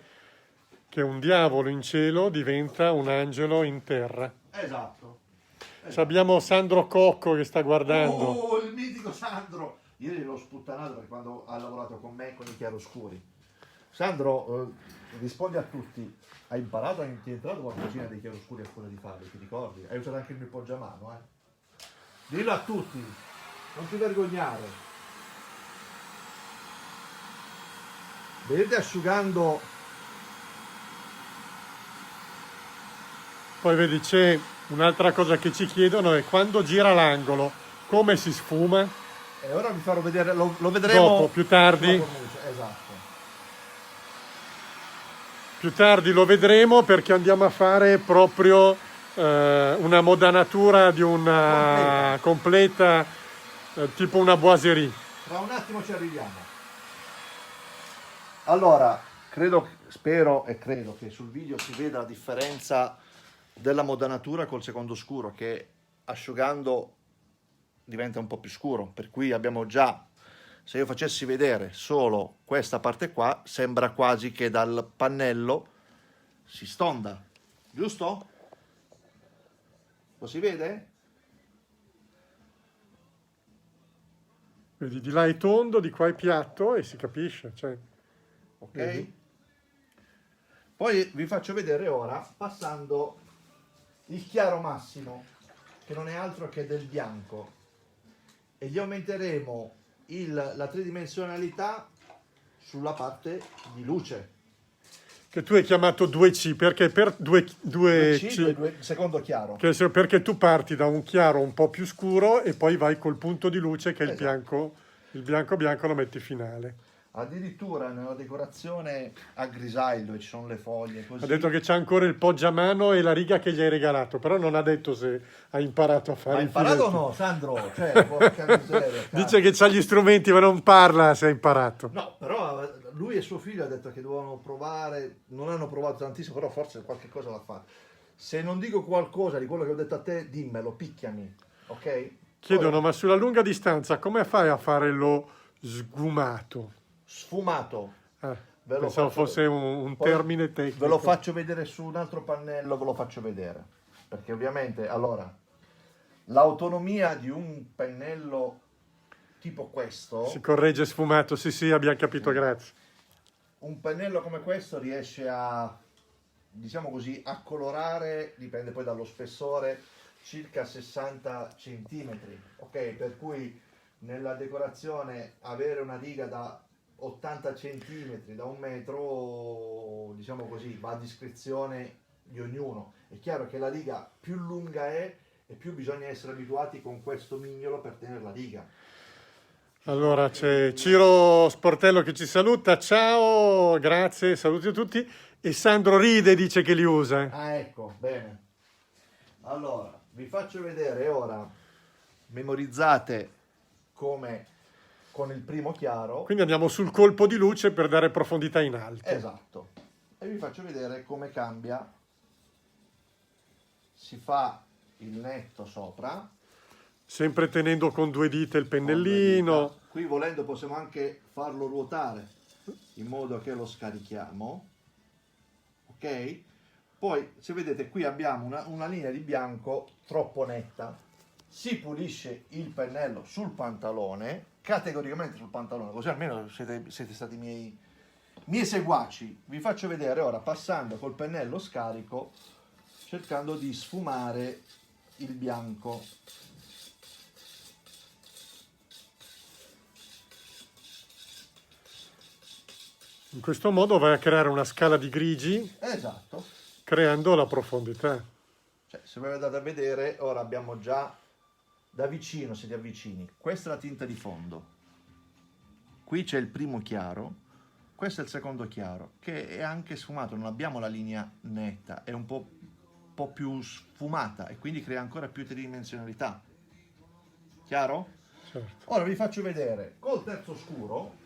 che un diavolo in cielo diventa un angelo in terra. Esatto. Abbiamo Sandro Cocco che sta guardando. Oh, il mitico Sandro! Ieri l'ho sputtanato perché quando ha lavorato con me con i chiaroscuri. Sandro, rispondi a tutti. Hai imparato, ti è entrato qualcosina dei chiaroscuri a scuola di farli, ti ricordi? Hai usato anche il mio poggiamano, Dillo a tutti, non ti vergognare. Vedete asciugando. Poi vedi c'è un'altra cosa che ci chiedono è quando gira l'angolo, come si sfuma? E ora vi farò vedere, lo vedremo Dopo, più tardi. sulla cornice, esatto. Più tardi lo vedremo perché andiamo a fare proprio una modanatura di una completa, tipo una boiserie. Tra un attimo ci arriviamo. Allora, spero e credo che sul video si veda la differenza della modanatura col secondo scuro, che asciugando diventa un po' più scuro, per cui abbiamo già, se io facessi vedere solo questa parte qua, sembra quasi che dal pannello si stonda, giusto? Lo si vede? Vedi, di là è tondo, di qua è piatto e si capisce. Cioè, Ok? vedi? Poi vi faccio vedere ora, passando il chiaro massimo, che non è altro che del bianco, e gli aumenteremo la tridimensionalità sulla parte di luce. Che tu hai chiamato 2C perché per 2C, Secondo chiaro. perché tu parti da un chiaro un po' più scuro e poi vai col punto di luce che è Esatto. il bianco bianco lo metti finale. Addirittura nella decorazione a grisaille dove ci sono le foglie così. Ha detto che c'è ancora il poggiamano e la riga che gli hai regalato, però non ha detto se ha imparato a fare Ma hai i imparato o filetti. no, Sandro? Cioè, porca miseria, Dice che c'ha gli strumenti ma non parla se ha imparato. no, però lui e suo figlio ha detto che dovevano provare, non hanno provato tantissimo, però forse qualche cosa l'ha fatto. Se non dico qualcosa di quello che ho detto a te, dimmelo, picchiami, ok? Chiedono, Poi, ma sulla lunga distanza come fai a fare lo sgumato? sfumato. Ah, Ve lo pensavo faccio- fosse un poi termine tecnico. Ve lo faccio vedere su un altro pannello, ve lo faccio vedere. Perché ovviamente, allora, l'autonomia di un pennello tipo questo, Si corregge sfumato, sì, abbiamo capito, grazie. un pennello come questo riesce a, diciamo così, a colorare, dipende poi dallo spessore, circa 60 centimetri, ok? Per cui nella decorazione avere una riga da 80 centimetri, da un metro, diciamo così, va a discrezione di ognuno. È chiaro che la riga più lunga è e più bisogna essere abituati con questo mignolo per tenere la riga. Allora c'è Ciro Sportello che ci saluta, ciao, grazie, saluti a tutti. E Sandro ride e dice che li usa. Ah, ecco, bene. Allora, vi faccio vedere ora, memorizzate come con il primo chiaro. Quindi andiamo sul colpo di luce per dare profondità in alto. Esatto. E vi faccio vedere come cambia. Si fa il netto sopra. Sempre tenendo con 2 dita il con due pennellino. dita. Qui volendo possiamo anche farlo ruotare in modo che lo scarichiamo. Ok? Poi, se vedete, qui abbiamo una linea di bianco troppo netta. Si pulisce il pennello sul pantalone, categoricamente sul pantalone, così almeno siete stati miei seguaci. Vi faccio vedere ora, passando col pennello scarico, cercando di sfumare il bianco. In questo modo vai a creare una scala di grigi Esatto. creando la profondità. Cioè, se voi andate a vedere, ora abbiamo già da vicino, se ti avvicini, questa è la tinta di fondo, qui c'è il primo chiaro, questo è il secondo chiaro, che è anche sfumato, non abbiamo la linea netta, è un po' più sfumata e quindi crea ancora più tridimensionalità. Chiaro? Certo. Ora vi faccio vedere col terzo scuro.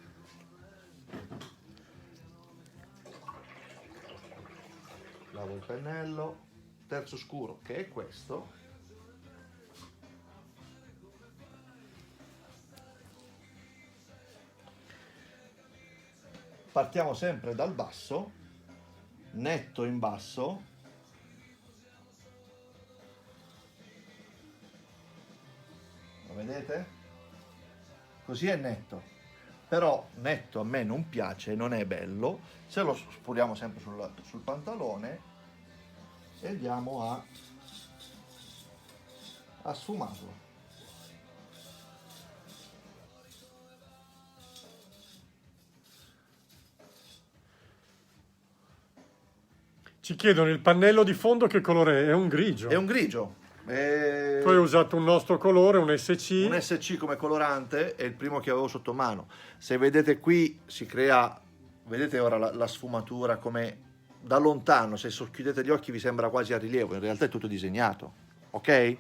Lavo il pennello, terzo scuro che è questo. Partiamo sempre dal basso, netto in basso. Lo vedete? Così è netto. però netto a me non piace, non è bello. Se lo spuriamo sempre sul pantalone e andiamo a sfumarlo. Ci chiedono il pannello di fondo che colore è? È un grigio. È un grigio. Tu hai usato un nostro colore, un SC. Un SC come colorante è il primo che avevo sotto mano. Se vedete qui si crea, vedete ora la sfumatura come da lontano, se socchiudete gli occhi vi sembra quasi a rilievo, in realtà è tutto disegnato, ok?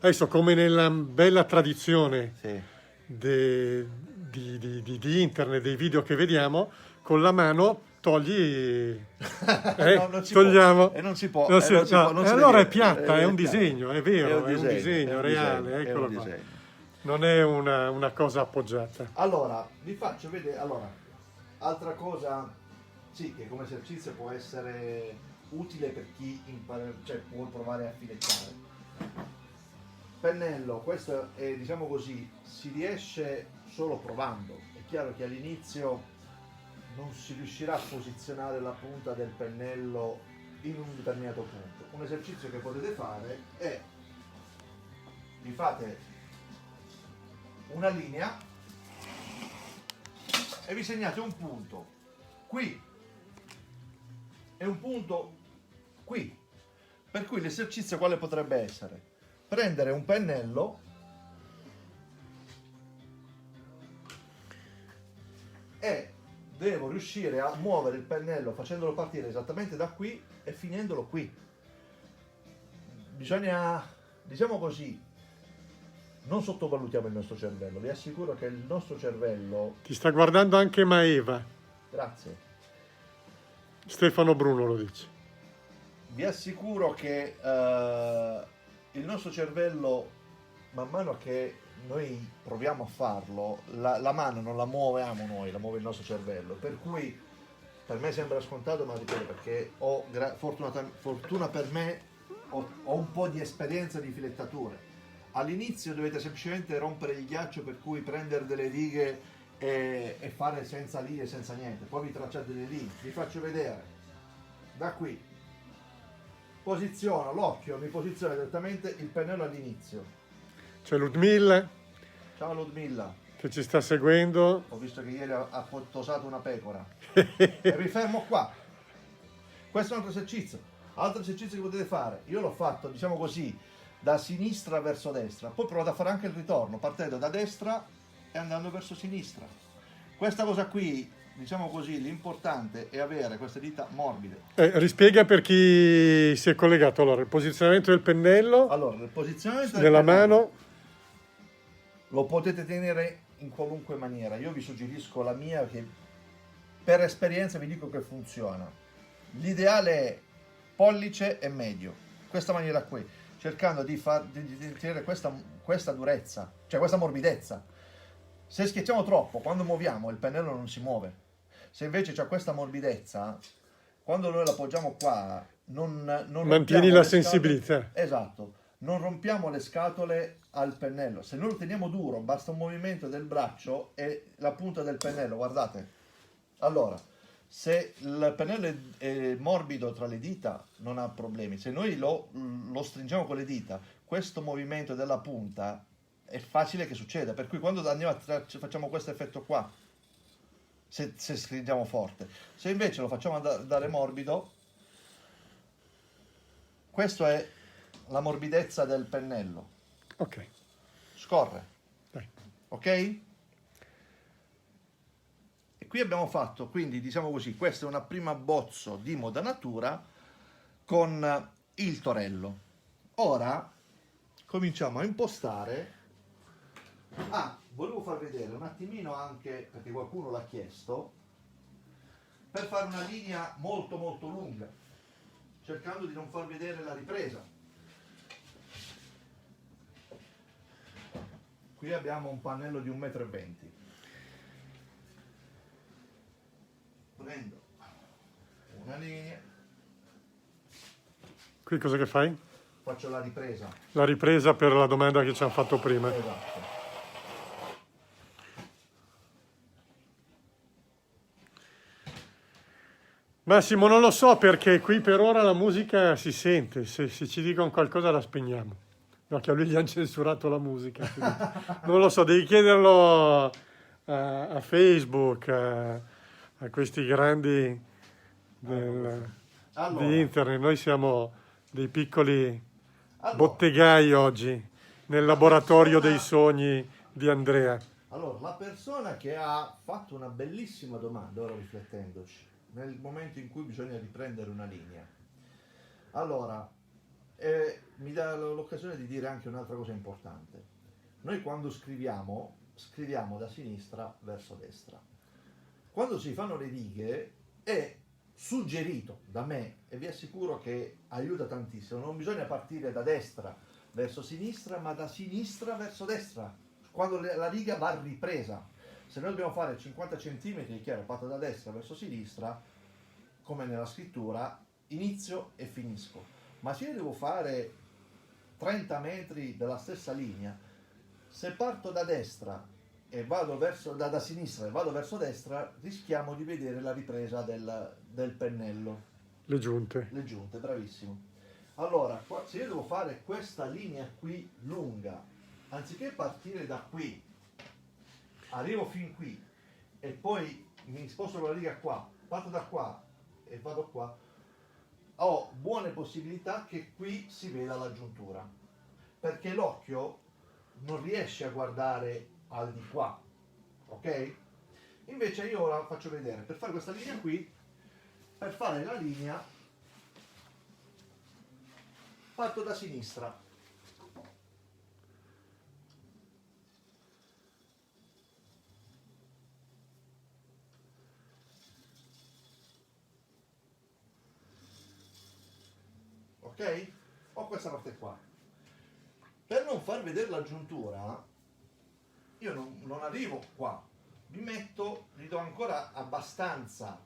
Adesso come nella bella tradizione Sì. di internet, dei video che vediamo, con la mano togli... No, non si togliamo. può. E non si può. Non si- non si no, può, non e si allora deve- è piatta, è un piatta. disegno, è vero, è un disegno è un reale, disegno, è eccolo un qua. disegno. Non è una cosa appoggiata. Allora, vi faccio vedere, altra cosa, sì, che come esercizio può essere utile per chi impara, cioè può provare a filettare. Pennello, questo è, diciamo così, si riesce solo provando. È chiaro che all'inizio non si riuscirà a posizionare la punta del pennello in un determinato punto. Un esercizio che potete fare è, vi fate una linea e vi segnate un punto qui e un punto qui, per cui l'esercizio quale potrebbe essere? Prendere un pennello e devo riuscire a muovere il pennello facendolo partire esattamente da qui e finendolo qui. Bisogna, diciamo così, non sottovalutiamo il nostro cervello, vi assicuro che il nostro cervello, Ti sta guardando anche Maeva. grazie, Stefano Bruno lo dice. vi assicuro che il nostro cervello, man mano che noi proviamo a farlo, la mano non la muoviamo noi, la muove il nostro cervello, per cui per me sembra scontato, ma ripeto, perché fortuna per me, ho un po' di esperienza di filettature. All'inizio dovete semplicemente rompere il ghiaccio, per cui prendere delle righe e fare senza linee, senza niente, poi vi tracciate delle linee. Vi faccio vedere da qui, posiziono l'occhio, mi posiziona esattamente il pennello all'inizio. C'è Ludmilla Ciao Ludmilla, che ci sta seguendo. ho visto che ieri ha tosato una pecora. E mi fermo qua. Questo è un altro esercizio che potete fare. Io l'ho fatto, diciamo così, da sinistra verso destra, poi provate a fare anche il ritorno partendo da destra e andando verso sinistra. Questa cosa qui, diciamo così, l'importante è avere queste dita morbide. Rispiega per chi si è collegato. Allora, il posizionamento del pennello Allora, il posizionamento del nella pennello mano. lo potete tenere in qualunque maniera. Io vi suggerisco la mia, che per esperienza vi dico che funziona. L'ideale è pollice e medio, questa maniera qui, cercando di tenere questa durezza, cioè questa morbidezza. Se schiacciamo troppo, quando muoviamo il pennello non si muove. Se invece c'è questa morbidezza, quando noi la appoggiamo qua, non Mantieni rompiamo la le sensibilità. scatole. Esatto, non rompiamo le scatole al pennello. Se noi lo teniamo duro, basta un movimento del braccio e la punta del pennello, guardate. Allora, se il pennello è morbido tra le dita, non ha problemi. Se noi lo stringiamo con le dita, questo movimento della punta è facile che succeda. Per cui quando andiamo facciamo questo effetto qua, se stringiamo forte. Se invece lo facciamo andare morbido, questa è la morbidezza del pennello. Ok. Scorre. Dai. Ok? E qui abbiamo fatto, quindi diciamo così, questo è una prima abbozzo di Moda Natura con il torello. Ora cominciamo a impostare. Volevo far vedere un attimino anche, perché qualcuno l'ha chiesto, per fare una linea molto molto lunga, cercando di non far vedere la ripresa. Qui abbiamo un pannello di 1,20 m. Prendo una linea, Qui cosa che fai? faccio la ripresa. La ripresa per la domanda che ci hanno fatto prima. Esatto. Massimo, non lo so perché qui per ora la musica si sente, se ci dicono qualcosa la spegniamo. No, che a lui gli hanno censurato la musica. Quindi non lo so, devi chiederlo a Facebook, a questi grandi di Allora, internet. Noi siamo dei piccoli allora, bottegai oggi nel la laboratorio dei persona, sogni di Andrea. allora, la persona che ha fatto una bellissima domanda, ora riflettendoci, nel momento in cui bisogna riprendere una linea. Allora, mi dà l'occasione di dire anche un'altra cosa importante. Noi quando scriviamo, scriviamo da sinistra verso destra. Quando si fanno le righe è suggerito da me e vi assicuro che aiuta tantissimo. Non bisogna partire da destra verso sinistra, ma da sinistra verso destra. Quando la riga va ripresa. Se noi dobbiamo fare 50 cm, è chiaro, parto da destra verso sinistra, come nella scrittura, inizio e finisco. Ma se io devo fare 30 metri della stessa linea, se parto da destra e vado verso da sinistra e vado verso destra, rischiamo di vedere la ripresa del pennello, Le giunte. le giunte, bravissimo. Allora, se io devo fare questa linea qui lunga, anziché partire da qui, arrivo fin qui e poi mi sposto con la riga qua, parto da qua e vado qua, ho buone possibilità che qui si veda la giuntura, perché l'occhio non riesce a guardare al di qua, ok? Invece io ora faccio vedere, per fare questa linea qui, per fare la linea parto da sinistra, ok? Ho questa parte qua. Per non far vedere la giuntura, io non arrivo qua, mi metto, gli do ancora abbastanza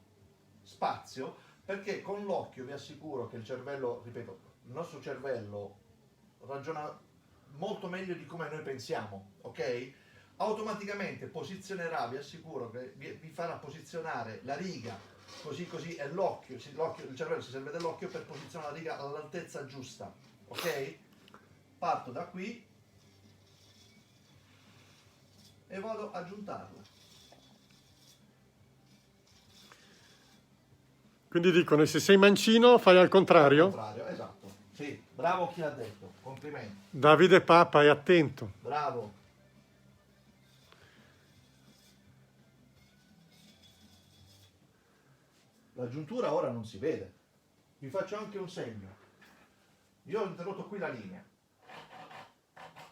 spazio, perché con l'occhio vi assicuro che il cervello, ripeto, il nostro cervello ragiona molto meglio di come noi pensiamo, ok? Automaticamente posizionerà, vi assicuro che vi farà posizionare la riga così e l'occhio, il cervello si serve dell'occhio per posizionare la riga all'altezza giusta, ok? Parto da qui e vado a giuntarla. Quindi dicono, se sei mancino fai al Al contrario. contrario, esatto. Sì, bravo chi l'ha detto, complimenti. Davide Papa è attento. Bravo. La giuntura ora non si vede. Vi faccio anche un segno. Io ho interrotto qui la linea.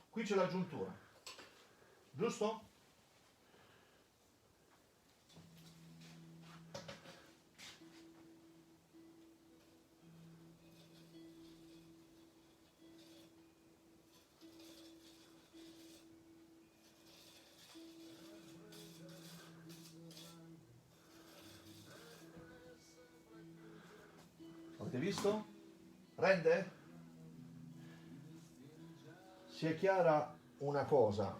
Qui c'è la giuntura. Giusto? Avete visto? Rende? Sia chiara una cosa,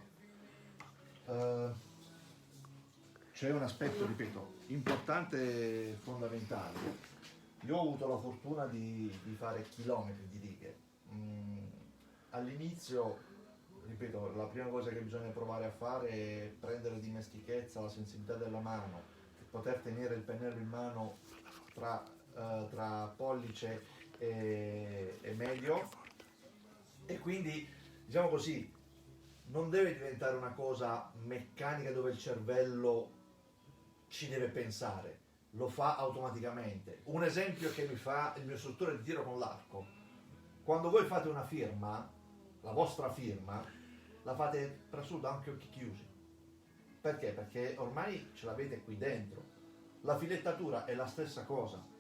c'è un aspetto, ripeto, importante e fondamentale. Io ho avuto la fortuna di fare chilometri di righe. All'inizio, ripeto, la prima cosa che bisogna provare a fare è prendere dimestichezza, la sensibilità della mano, poter tenere il pennello in mano tra pollice e medio, e quindi, diciamo così, non deve diventare una cosa meccanica dove il cervello ci deve pensare, lo fa automaticamente. Un esempio che mi fa il mio istruttore di tiro con l'arco: quando voi fate una firma, la vostra firma la fate per assurdo anche occhi chiusi. Perché? Perché ormai ce l'avete qui dentro. La filettatura è la stessa cosa.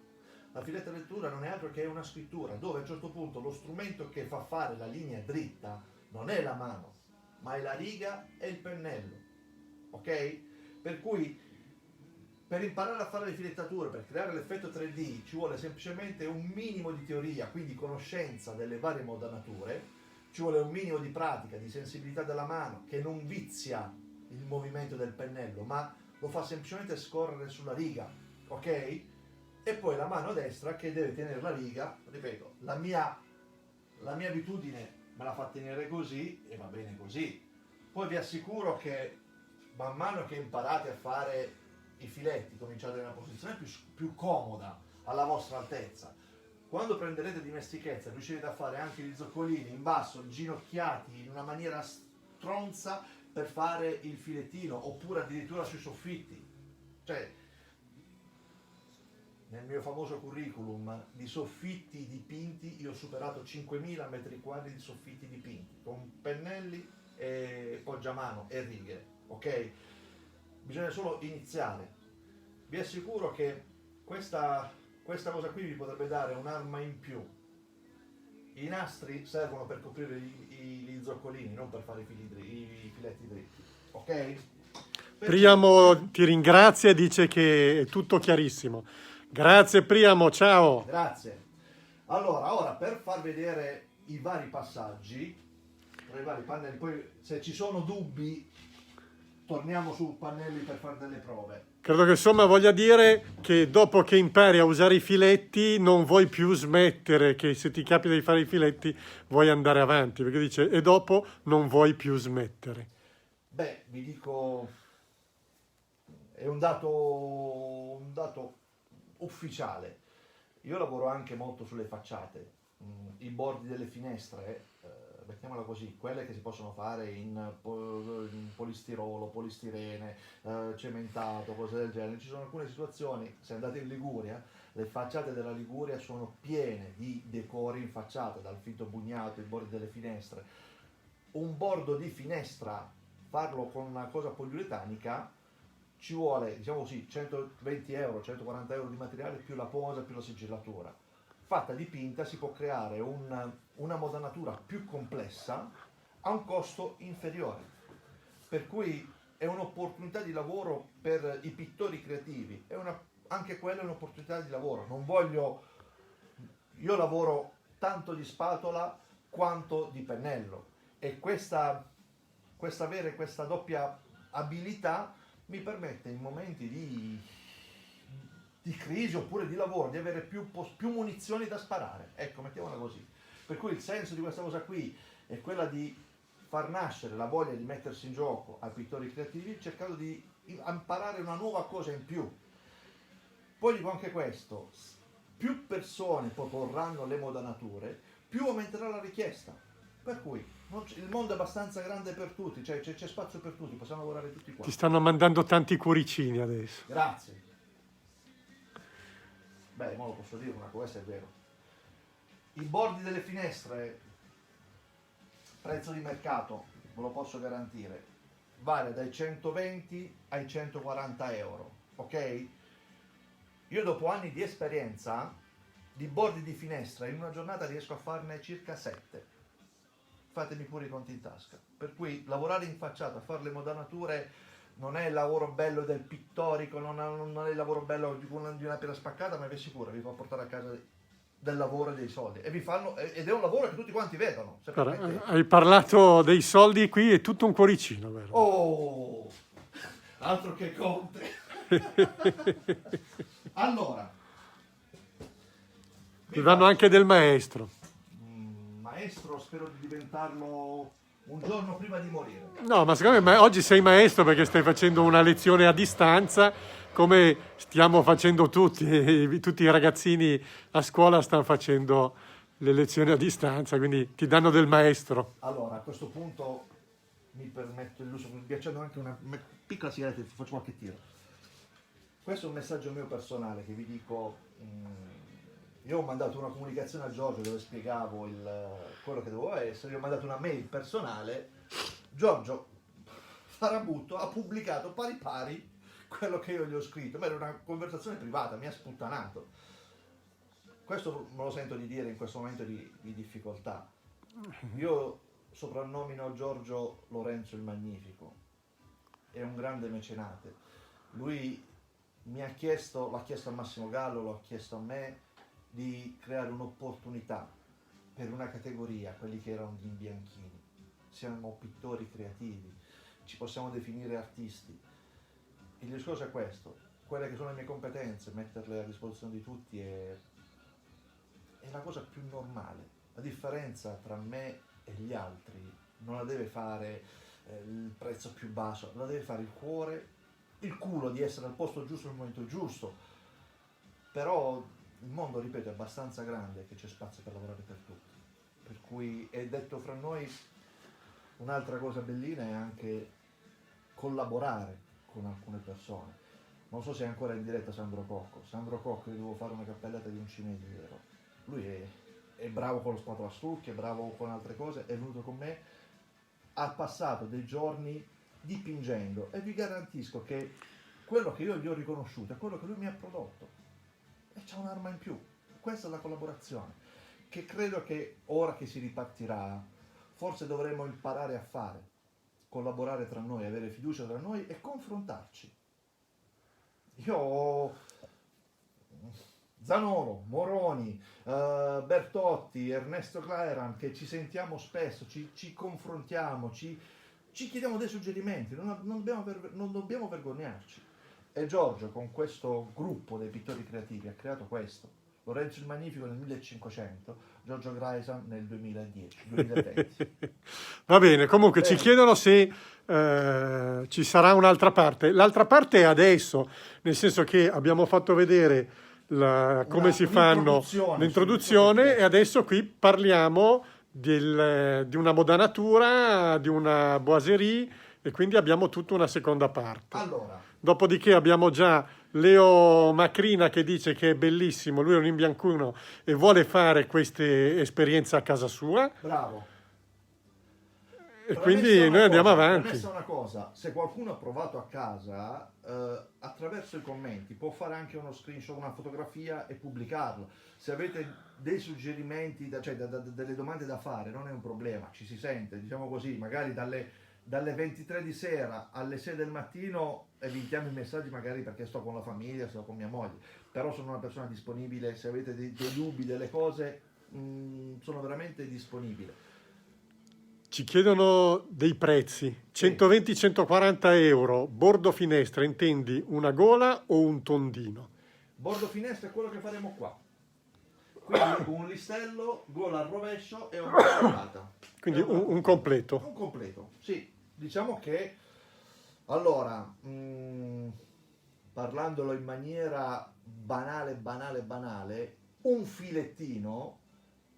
La filettatura non è altro che una scrittura, dove a un certo punto lo strumento che fa fare la linea dritta non è la mano, ma è la riga e il pennello, ok? Per cui per imparare a fare le filettature, per creare l'effetto 3D, ci vuole semplicemente un minimo di teoria, quindi conoscenza delle varie modanature, ci vuole un minimo di pratica, di sensibilità della mano, che non vizia il movimento del pennello, ma lo fa semplicemente scorrere sulla riga, ok? e poi la mano destra che deve tenere la riga. Ripeto, la mia abitudine me la fa tenere così e va bene così. Poi vi assicuro che man mano che imparate a fare i filetti, cominciate in una posizione più comoda alla vostra altezza. Quando prenderete dimestichezza riuscirete a fare anche gli zoccolini in basso, ginocchiati in una maniera stronza per fare il filettino, oppure addirittura sui soffitti. Cioè, nel mio famoso curriculum di soffitti dipinti io ho superato 5.000 metri quadri di soffitti dipinti con pennelli e poggiamano e righe, ok? Bisogna solo iniziare. Vi assicuro che questa cosa qui vi potrebbe dare un'arma in più. I nastri servono per coprire gli zoccolini, non per fare i filetti dritti, ok? Priamo ti ringrazia e dice che è tutto chiarissimo. Grazie Priamo, ciao. Grazie. Allora, ora per far vedere i vari passaggi, tra i vari pannelli, poi se ci sono dubbi torniamo su pannelli per fare delle prove. Credo che insomma voglia dire che dopo che impari a usare i filetti non vuoi più smettere, che se ti capita di fare i filetti vuoi andare avanti, perché dice e dopo non vuoi più smettere. Beh, vi dico, è un dato ufficiale. Io lavoro anche molto sulle facciate, i bordi delle finestre, mettiamola così, quelle che si possono fare in polistirolo, polistirene, cementato, cose del genere. Ci sono alcune situazioni, se andate in Liguria, le facciate della Liguria sono piene di decori in facciata, dal finto bugnato, i bordi delle finestre. Un bordo di finestra, farlo con una cosa poliuretanica, ci vuole, diciamo così, 120 euro, 140 euro di materiale più la posa, più la sigillatura. Fatta dipinta si può creare una modanatura più complessa a un costo inferiore. Per cui è un'opportunità di lavoro per i pittori creativi, anche quella è un'opportunità di lavoro. Io lavoro tanto di spatola quanto di pennello e avere questa doppia abilità mi permette in momenti di crisi oppure di lavoro di avere più munizioni da sparare, ecco, mettiamola così. Per cui il senso di questa cosa qui è quella di far nascere la voglia di mettersi in gioco ai pittori creativi, cercando di imparare una nuova cosa in più. Poi dico anche questo: più persone proporranno le modanature, più aumenterà la richiesta. Per cui il mondo è abbastanza grande per tutti, cioè c'è spazio per tutti, possiamo lavorare tutti qua. Ti stanno mandando tanti cuoricini adesso. Grazie. Beh, ma lo posso dire, una cosa è vero. I bordi delle finestre, prezzo di mercato, ve lo posso garantire, varia dai 120 ai 140 euro, ok? Io dopo anni di esperienza di bordi di finestra in una giornata riesco a farne circa 7. Fatemi pure i conti in tasca. Per cui lavorare in facciata, fare le modanature non è il lavoro bello del pittorico, non è il lavoro bello di una pietra spaccata, ma vi assicuro, vi fa portare a casa del lavoro e dei soldi. Ed è un lavoro che tutti quanti vedono. Se hai parlato dei soldi, qui è tutto un cuoricino, vero? Oh, altro che conte. Allora, ti danno anche del maestro. Maestro, spero di diventarlo un giorno prima di morire. No, ma secondo me oggi sei maestro perché stai facendo una lezione a distanza, come stiamo facendo tutti i ragazzini a scuola stanno facendo le lezioni a distanza, quindi ti danno del maestro. Allora, a questo punto mi permetto il lusso, mi piacendo anche una piccola sigaretta, ti faccio qualche tiro. Questo è un messaggio mio personale che vi dico. Io ho mandato una comunicazione a Giorgio dove spiegavo quello che dovevo essere, gli ho mandato una mail personale, Giorgio Farabutto ha pubblicato pari pari quello che io gli ho scritto, ma era una conversazione privata, mi ha sputtanato. Questo me lo sento di dire in questo momento di difficoltà. Io soprannomino Giorgio Lorenzo il Magnifico, è un grande mecenate. Lui l'ha chiesto a Massimo Gallo, l'ha chiesto a me, di creare un'opportunità per una categoria, quelli che erano gli imbianchini. Siamo pittori creativi, ci possiamo definire artisti. Il discorso è questo: quelle che sono le mie competenze, metterle a disposizione di tutti è la cosa più normale. La differenza tra me e gli altri non la deve fare il prezzo più basso, la deve fare il cuore, il culo di essere al posto giusto nel momento giusto. Però il mondo, ripeto, è abbastanza grande che c'è spazio per lavorare per tutti. Per cui è detto fra noi, un'altra cosa bellina è anche collaborare con alcune persone. Non so se è ancora in diretta Sandro Cocco. Sandro Cocco, io devo fare una cappellata di un cimetiero. Lui è bravo con lo spazzolasciuga, è bravo con altre cose, è venuto con me, ha passato dei giorni dipingendo e vi garantisco che quello che io gli ho riconosciuto è quello che lui mi ha prodotto. E c'è un'arma in più. Questa è la collaborazione, che credo che ora che si ripartirà, forse dovremmo imparare a fare. Collaborare tra noi, avere fiducia tra noi e confrontarci. Io ho Zanoro, Moroni, Bertotti, Ernesto Claeran, che ci sentiamo spesso, ci confrontiamo, ci chiediamo dei suggerimenti, non dobbiamo vergognarci. E Giorgio, con questo gruppo dei pittori creativi, ha creato questo. Lorenzo il Magnifico nel 1500, Giorgio Grayson nel 2020. Va bene, comunque ci Bene. chiedono se ci sarà un'altra parte. L'altra parte è adesso, nel senso che abbiamo fatto vedere come si fanno l'introduzione e adesso qui parliamo di una modanatura, di una boiserie e quindi abbiamo tutta una seconda parte. Allora, Dopodiché abbiamo già Leo Macrina che dice che è bellissimo, lui è un imbiancuno e vuole fare queste esperienze a casa sua bravo. e quindi noi andiamo avanti. Premessa una cosa, se qualcuno ha provato a casa, attraverso i commenti può fare anche uno screenshot, una fotografia e pubblicarlo. Se avete dei suggerimenti, delle domande da fare, non è un problema, ci si sente, diciamo così, magari dalle 23 di sera alle 6 del mattino evitiamo i messaggi magari perché sto con la famiglia, sto con mia moglie, però sono una persona disponibile, se avete dei dubbi, delle cose, sono veramente disponibile. Ci chiedono dei prezzi, 120-140 euro, bordo finestra, intendi una gola o un tondino? Bordo finestra è quello che faremo qua. Quindi un listello, gola al rovescio e una colata. Quindi un completo. Un completo, sì. Diciamo che, allora, parlandolo in maniera banale, un filettino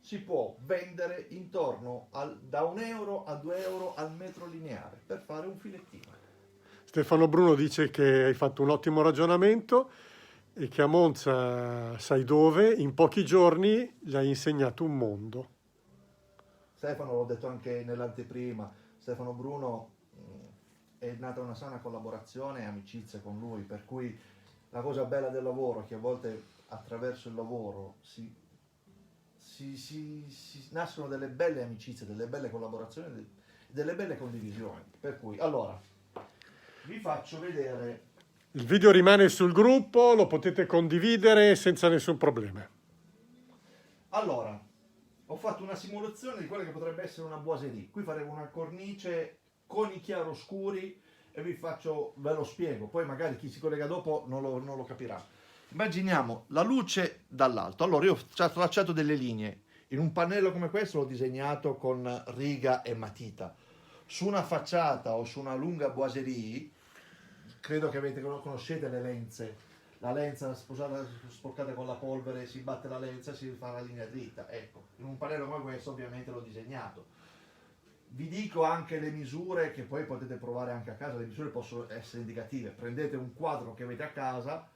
si può vendere intorno da 1 euro a 2 euro al metro lineare per fare un filettino. Stefano Bruno dice che hai fatto un ottimo ragionamento e che a Monza, sai dove, in pochi giorni gli hai insegnato un mondo. Stefano, l'ho detto anche nell'anteprima, Stefano Bruno, è nata una sana collaborazione e amicizia con lui, per cui la cosa bella del lavoro è che a volte attraverso il lavoro si nascono delle belle amicizie, delle belle collaborazioni, delle belle condivisioni. Per cui, allora, vi faccio vedere. Il video rimane sul gruppo, lo potete condividere senza nessun problema. Allora, ho fatto una simulazione di quella che potrebbe essere una boiserie. Qui faremo una cornice con i chiaroscuri e ve lo spiego. Poi magari chi si collega dopo non lo capirà. Immaginiamo la luce dall'alto. Allora io ho tracciato delle linee. In un pannello come questo l'ho disegnato con riga e matita. Su una facciata o su una lunga boiserie, credo che conoscete le lenze. La lenza sporcata con la polvere, si batte la lenza e si fa la linea dritta. Ecco, in un pannello come questo ovviamente l'ho disegnato. Vi dico anche le misure che poi potete provare anche a casa. Le misure possono essere indicative. Prendete un quadro che avete a casa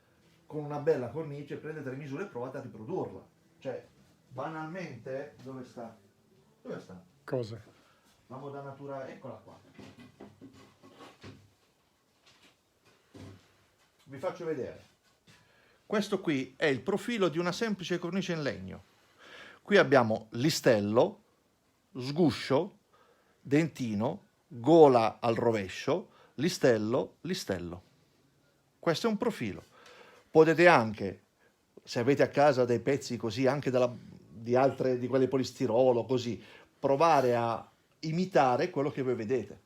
con una bella cornice, prendete le misure e provate a riprodurla. Cioè, banalmente, dove sta? Cosa? La modanatura, eccola qua. Vi faccio vedere. Questo qui è il profilo di una semplice cornice in legno. Qui abbiamo listello, sguscio, dentino, gola al rovescio, listello. Questo è un profilo. Potete anche, se avete a casa dei pezzi così, anche di quelle polistirolo, così, provare a imitare quello che voi vedete.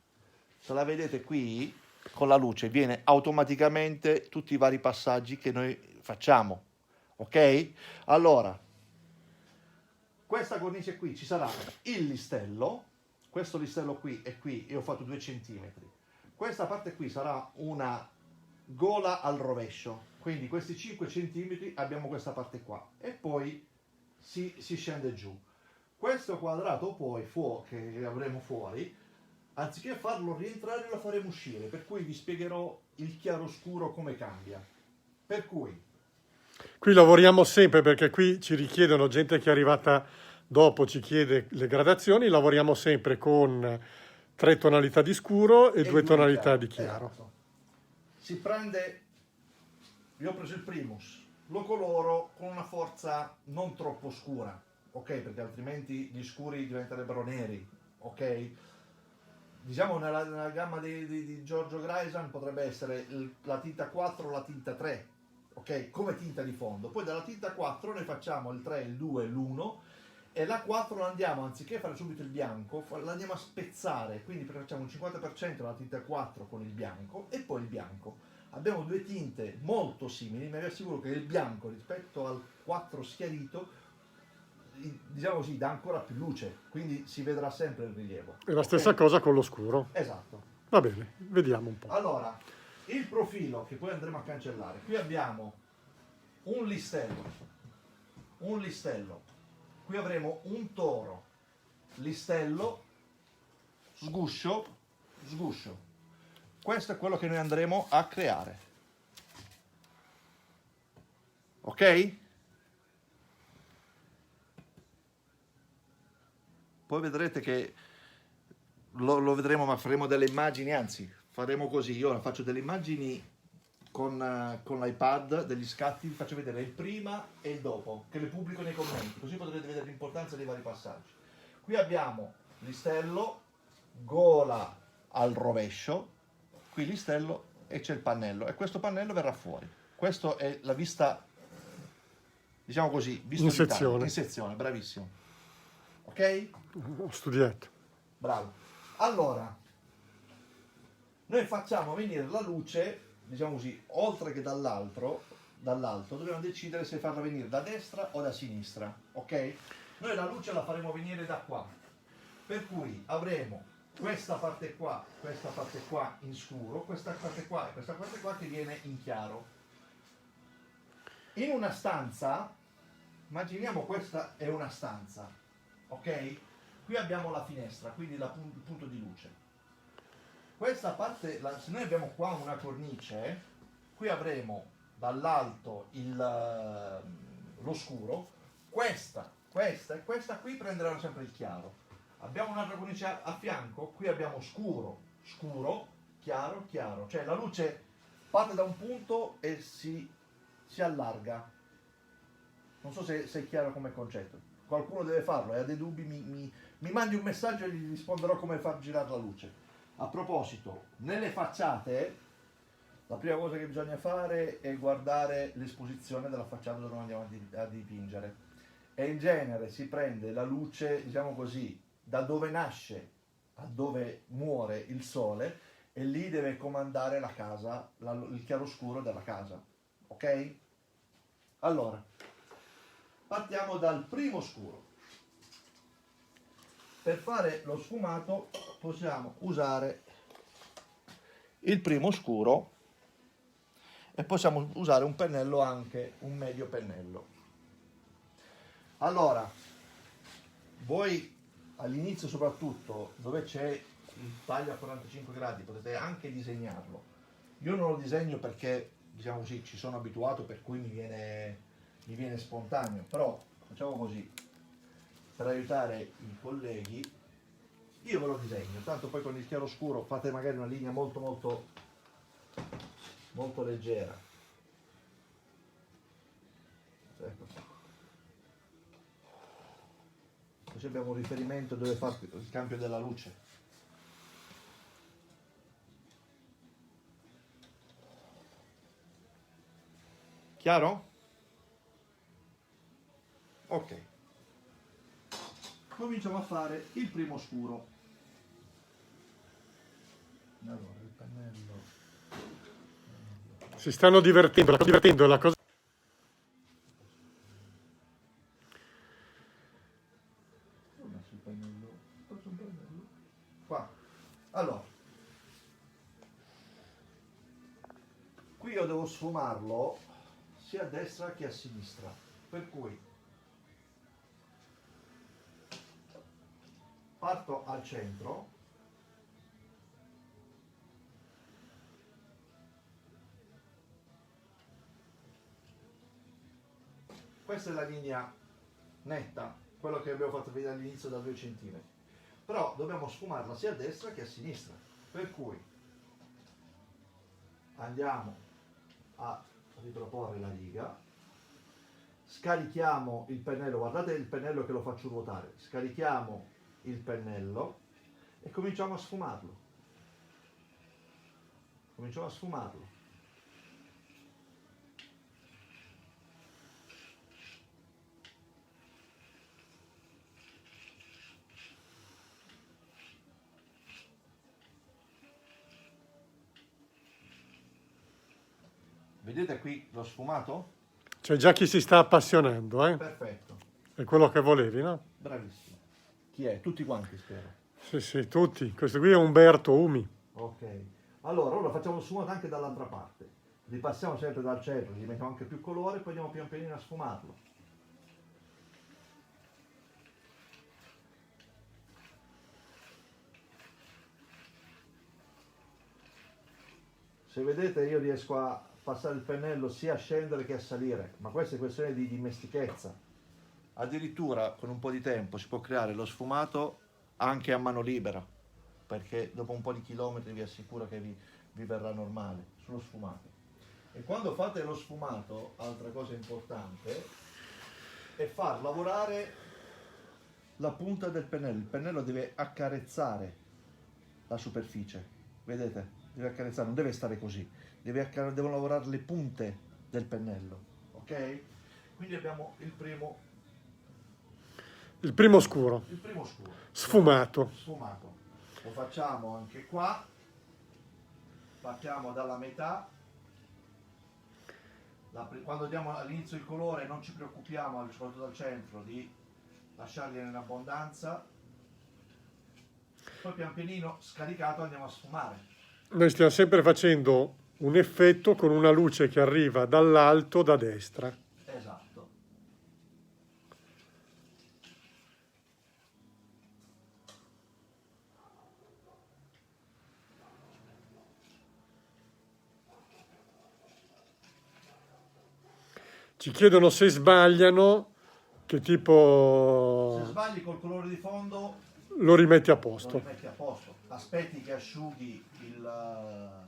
Se la vedete qui, con la luce viene automaticamente tutti i vari passaggi che noi facciamo, ok? Allora, questa cornice qui ci sarà il listello, questo listello qui e qui io ho fatto 2 centimetri, questa parte qui sarà una gola al rovescio, quindi questi 5 centimetri abbiamo questa parte qua e poi si scende giù. Questo quadrato poi che avremo fuori, anziché farlo rientrare lo faremo uscire, per cui vi spiegherò il chiaroscuro come cambia. Per cui Qui lavoriamo sempre perché qui ci richiedono, gente che è arrivata dopo ci chiede le gradazioni, lavoriamo sempre con 3 tonalità di scuro e 2 tonalità di chiaro. Esatto. Si prende, io ho preso il primus, lo coloro con una forza non troppo scura, ok? Perché altrimenti gli scuri diventerebbero neri, ok? Diciamo nella gamma di Giorgio Grayson potrebbe essere la tinta 4 o la tinta 3, ok? Come tinta di fondo. Poi dalla tinta 4 ne facciamo il 3, il 2 e l'1 e la 4 la andiamo, anziché fare subito il bianco, la andiamo a spezzare, quindi facciamo un 50% della tinta 4 con il bianco e poi il bianco. Abbiamo 2 tinte molto simili, ma vi assicuro che il bianco rispetto al 4 schiarito, diciamo così, dà ancora più luce, quindi si vedrà sempre il rilievo. E la stessa cosa con lo scuro. Esatto. Va bene, vediamo un po'. Allora, il profilo che poi andremo a cancellare, qui abbiamo un listello, qui avremo un toro, listello, sguscio, sguscio. Questo è quello che noi andremo a creare. Ok? Poi vedrete che lo vedremo, ma faremo delle immagini, anzi, faremo così. Io ora faccio delle immagini con l'iPad, degli scatti, vi faccio vedere il prima e il dopo, che le pubblico nei commenti, così potrete vedere l'importanza dei vari passaggi. Qui abbiamo listello, gola al rovescio, qui listello e c'è il pannello, e questo pannello verrà fuori. Questa è la vista, diciamo così, vista In sezione. in sezione, bravissimo. Ok? Ho studiato. Bravo. Allora, noi facciamo venire la luce, diciamo così, oltre che dall'alto, dobbiamo decidere se farla venire da destra o da sinistra, ok? Noi la luce la faremo venire da qua, per cui avremo questa parte qua in scuro, questa parte qua e questa parte qua che viene in chiaro. In una stanza, immaginiamo questa è una stanza, ok? Qui abbiamo la finestra, quindi il punto di luce. Questa parte, se noi abbiamo qua una cornice, qui avremo dall'alto lo scuro, questa e questa qui prenderanno sempre il chiaro. Abbiamo un'altra cornice a fianco, qui abbiamo scuro, scuro, chiaro, chiaro. Cioè la luce parte da un punto e si allarga. Non so se è chiaro come concetto. Qualcuno deve farlo e ha dei dubbi, mi mandi un messaggio e gli risponderò come far girare la luce. A proposito, nelle facciate, la prima cosa che bisogna fare è guardare l'esposizione della facciata dove andiamo a dipingere. E in genere si prende la luce, diciamo così, da dove nasce a dove muore il sole, e lì deve comandare la casa, il chiaroscuro della casa. Ok? Allora, partiamo dal primo scuro. Per fare lo sfumato possiamo usare il primo scuro e possiamo usare un pennello, anche un medio pennello. Allora, voi all'inizio soprattutto, dove c'è il taglio a 45 gradi, potete anche disegnarlo. Io non lo disegno perché, diciamo così, ci sono abituato, per cui mi viene spontaneo, però facciamo così, per aiutare i colleghi, io ve lo disegno, tanto poi con il chiaroscuro fate magari una linea molto molto molto leggera. Ecco. Così abbiamo un riferimento dove fare il cambio della luce. Chiaro? Ok. Cominciamo a fare il primo scuro. Allora, il pennello Si stanno divertendo, la cosa. Qua. Allora, qui io devo sfumarlo sia a destra che a sinistra, per cui parto al centro, questa è la linea netta, quello che abbiamo fatto vedere all'inizio da 2 cm, però dobbiamo sfumarla sia a destra che a sinistra, per cui andiamo a riproporre la riga, scarichiamo il pennello, guardate il pennello che lo faccio ruotare, scarichiamo il pennello e cominciamo a sfumarlo. Cominciamo a sfumarlo. Vedete qui lo sfumato? C'è già chi si sta appassionando, eh? Perfetto, È quello che volevi, no? bravissimo. Chi è? Tutti quanti spero. Sì, sì, tutti. Questo qui è Umberto Umi. Ok, allora ora facciamo lo sfumato anche dall'altra parte. Ripassiamo sempre dal centro, gli mettiamo anche più colore e poi andiamo pian pianino a sfumarlo. Se vedete io riesco a passare il pennello sia a scendere che a salire, ma questa è questione di dimestichezza. Addirittura con un po' di tempo si può creare lo sfumato anche a mano libera, perché dopo un po' di chilometri vi assicuro che vi verrà normale sullo sfumato. E quando fate lo sfumato, altra cosa importante, è far lavorare la punta del pennello. Il pennello deve accarezzare la superficie, vedete? Deve accarezzare, non deve stare così, devono lavorare le punte del pennello, ok? Quindi abbiamo il primo scuro, scuro, sfumato. sfumato. Lo facciamo anche qua, partiamo dalla metà. Quando diamo all'inizio il colore non ci preoccupiamo, soprattutto dal centro, di lasciarli in abbondanza, poi pian pianino scaricato andiamo a sfumare. Noi stiamo sempre facendo un effetto con una luce che arriva dall'alto, da destra. Esatto. Ci chiedono se sbagliano, che Se tipo sbagli col colore di fondo lo rimetti a lo posto. rimetti a posto, aspetti che asciughi il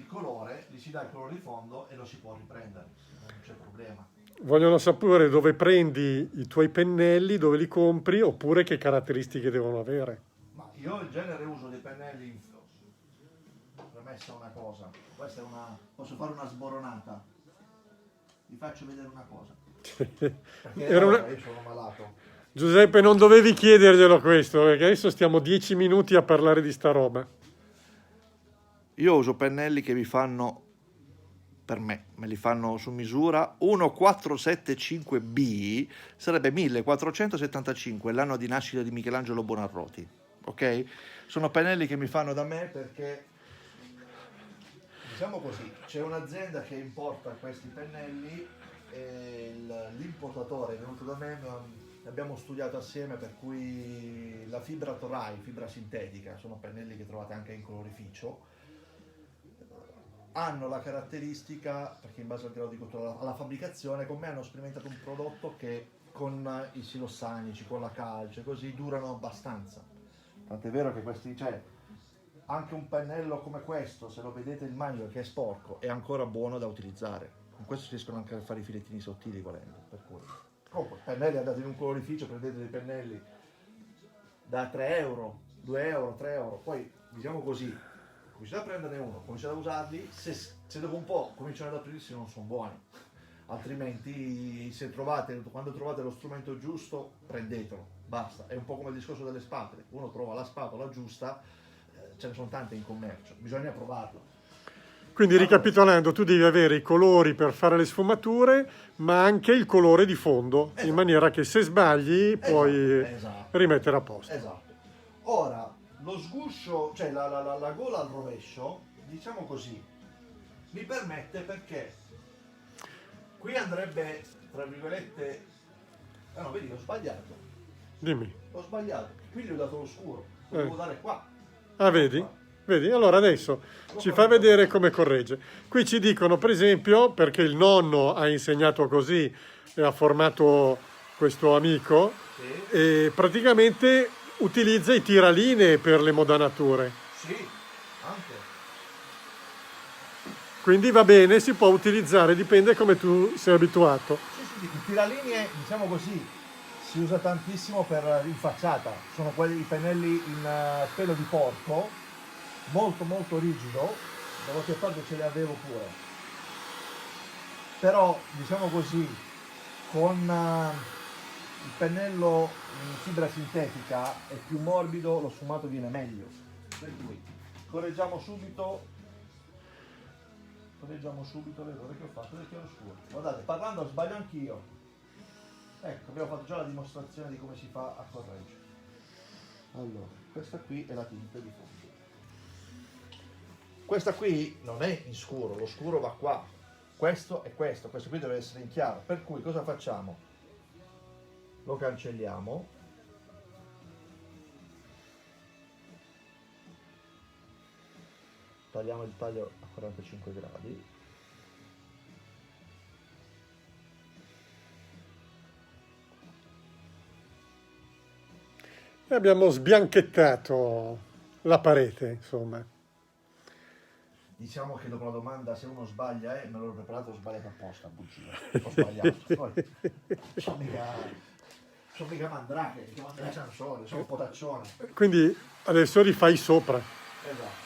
colore, gli si dà il colore di fondo e lo si può riprendere, non c'è problema. Vogliono sapere dove prendi i tuoi pennelli, dove li compri, oppure che caratteristiche devono avere. Ma io in genere uso dei pennelli, premessa una cosa, questa è posso fare una sboronata, vi faccio vedere una cosa, perché Era una- io sono malato. Giuseppe, non dovevi chiederglielo questo, perché adesso stiamo 10 minuti a parlare di sta roba. Io uso pennelli che mi fanno, per me li fanno su misura. 1475B sarebbe 1475, l'anno di nascita di Michelangelo Buonarroti, ok? Sono pennelli che mi fanno da me perché, diciamo così, c'è un'azienda che importa questi pennelli e l'importatore è venuto da me, ne abbiamo studiato assieme, per cui la fibra Toray, fibra sintetica, sono pennelli che trovate anche in colorificio, hanno la caratteristica, perché in base al grado di cottura alla fabbricazione, con me hanno sperimentato un prodotto che con i silossanici, con la calce, così durano abbastanza. Tant'è vero che questi, cioè, anche un pennello come questo, se lo vedete il manico che è sporco, è ancora buono da utilizzare. Con questo si riescono anche a fare i filettini sottili volendo. Per cui. Comunque, pennelli andate in un colorificio, prendete dei pennelli da 3 euro, 2 euro, 3 euro, poi diciamo così, cominciate a prenderne uno, cominciate a usarli, se dopo un po' cominciano ad aprirsi non sono buoni, altrimenti quando trovate lo strumento giusto prendetelo, basta. È un po' come il discorso delle spatole, uno trova la spatola giusta, ce ne sono tante in commercio, bisogna provarlo. Quindi ricapitolando, tu devi avere i colori per fare le sfumature, ma anche il colore di fondo, in maniera che se sbagli puoi esatto. rimettere a posto. Esatto. Ora, lo sguscio, cioè la gola al rovescio, diciamo così, mi permette perché qui andrebbe, tra virgolette, no, vedi, ho sbagliato. Dimmi. Ho sbagliato. Qui gli ho dato lo scuro, lo devo dare qua. Ah, vedi? Vedi? Allora adesso ci fa vedere come corregge. Qui ci dicono, per esempio, perché il nonno ha insegnato così e ha formato questo amico, Sì, e praticamente utilizza i tiralinee per le modanature. sì, anche. Quindi va bene, si può utilizzare, dipende come tu sei abituato. Sì, sì, i tiralinee, diciamo così, si usa tantissimo per in facciata. Sono quelli i pennelli in pelo di porco, molto molto rigido. Da qualche parte ce li avevo pure. Però, diciamo così, con il pennello in fibra sintetica è più morbido, lo sfumato viene meglio. Per cui correggiamo subito l'errore che ho fatto del chiaroscuro. Guardate, parlando sbaglio anch'io. Ecco, abbiamo fatto già la dimostrazione di come si fa a correggere. Allora, questa qui è la tinta di fondo. Questa qui non è in scuro, lo scuro va qua. Questo è questo qui deve essere in chiaro. Per cui cosa facciamo? Lo cancelliamo. Tagliamo il taglio a 45 gradi. E abbiamo sbianchettato la parete, insomma. Diciamo che dopo la domanda se uno sbaglia me l'ho preparato, ho sbagliato apposta, bugia. Ho sbagliato. Poi, sono mica Mandrake, sono Andrea Sansone, sono potaccione. Quindi adesso rifai sopra. Esatto.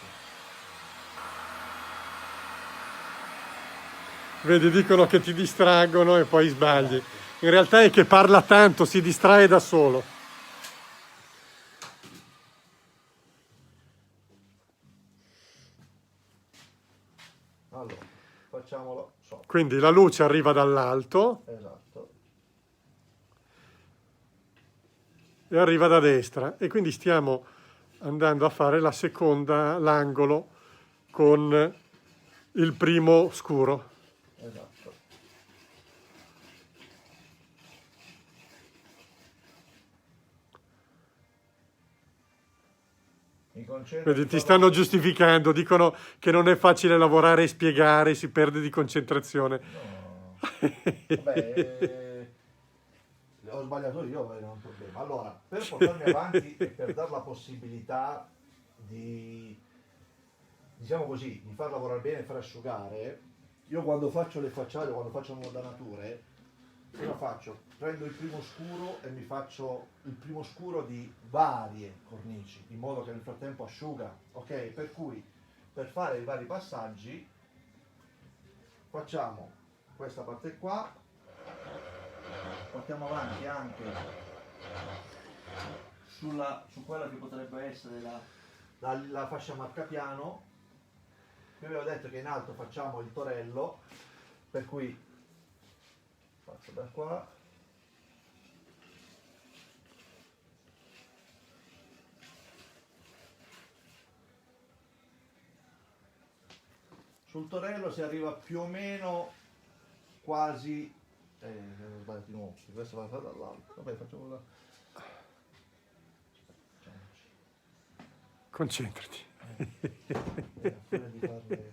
Vedi, dicono che ti distraggono e poi sbagli. In realtà è che parla tanto, si distrae da solo. Allora, facciamolo sopra. Quindi la luce arriva dall'alto Esatto. e arriva da destra. E quindi stiamo andando a fare la seconda, l'angolo, con il primo scuro. Esatto. Mi concentro. Vedi, ti stanno giustificando, dicono che non è facile lavorare e spiegare, si perde di concentrazione. No. Vabbè, ho sbagliato io, non è un problema. Allora, per portarmi avanti e per dare la possibilità di, diciamo così, di far lavorare bene e far asciugare, io quando faccio le facciate, quando faccio modanature, cosa faccio? Prendo il primo scuro e mi faccio il primo scuro di varie cornici, in modo che nel frattempo asciuga, ok? Per cui, per fare i vari passaggi, facciamo questa parte qua, portiamo avanti anche su quella che potrebbe essere la fascia marcapiano. Vi avevo detto che in alto facciamo il torello, per cui faccio da qua, sul torello si arriva più o meno quasi ho sbagliato di nuovo, questo va fatto dall'alto, vabbè facciamo la... Concentrati. Di farle...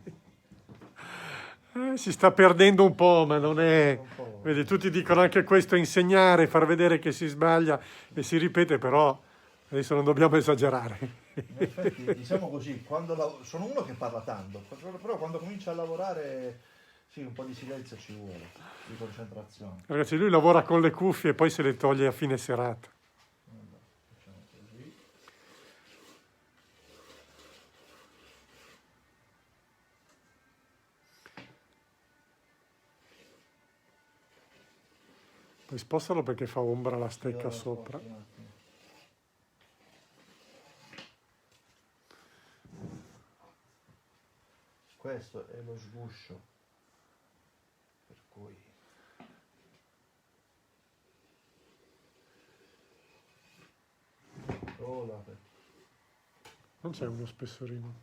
Si sta perdendo un po', ma non è... un po'. Vedi, tutti dicono anche questo, insegnare, far vedere che si sbaglia e si ripete, però adesso non dobbiamo esagerare. In effetti, diciamo così, quando sono uno che parla tanto, però quando comincia a lavorare, sì, un po' di silenzio ci vuole, di concentrazione. Ragazzi, lui lavora con le cuffie e poi se le toglie a fine serata. Allora, facciamo così. Poi spostalo perché fa ombra la stecca Io sopra. sposto un attimo. questo è lo sguscio, per cui Non c'è uno spessorino.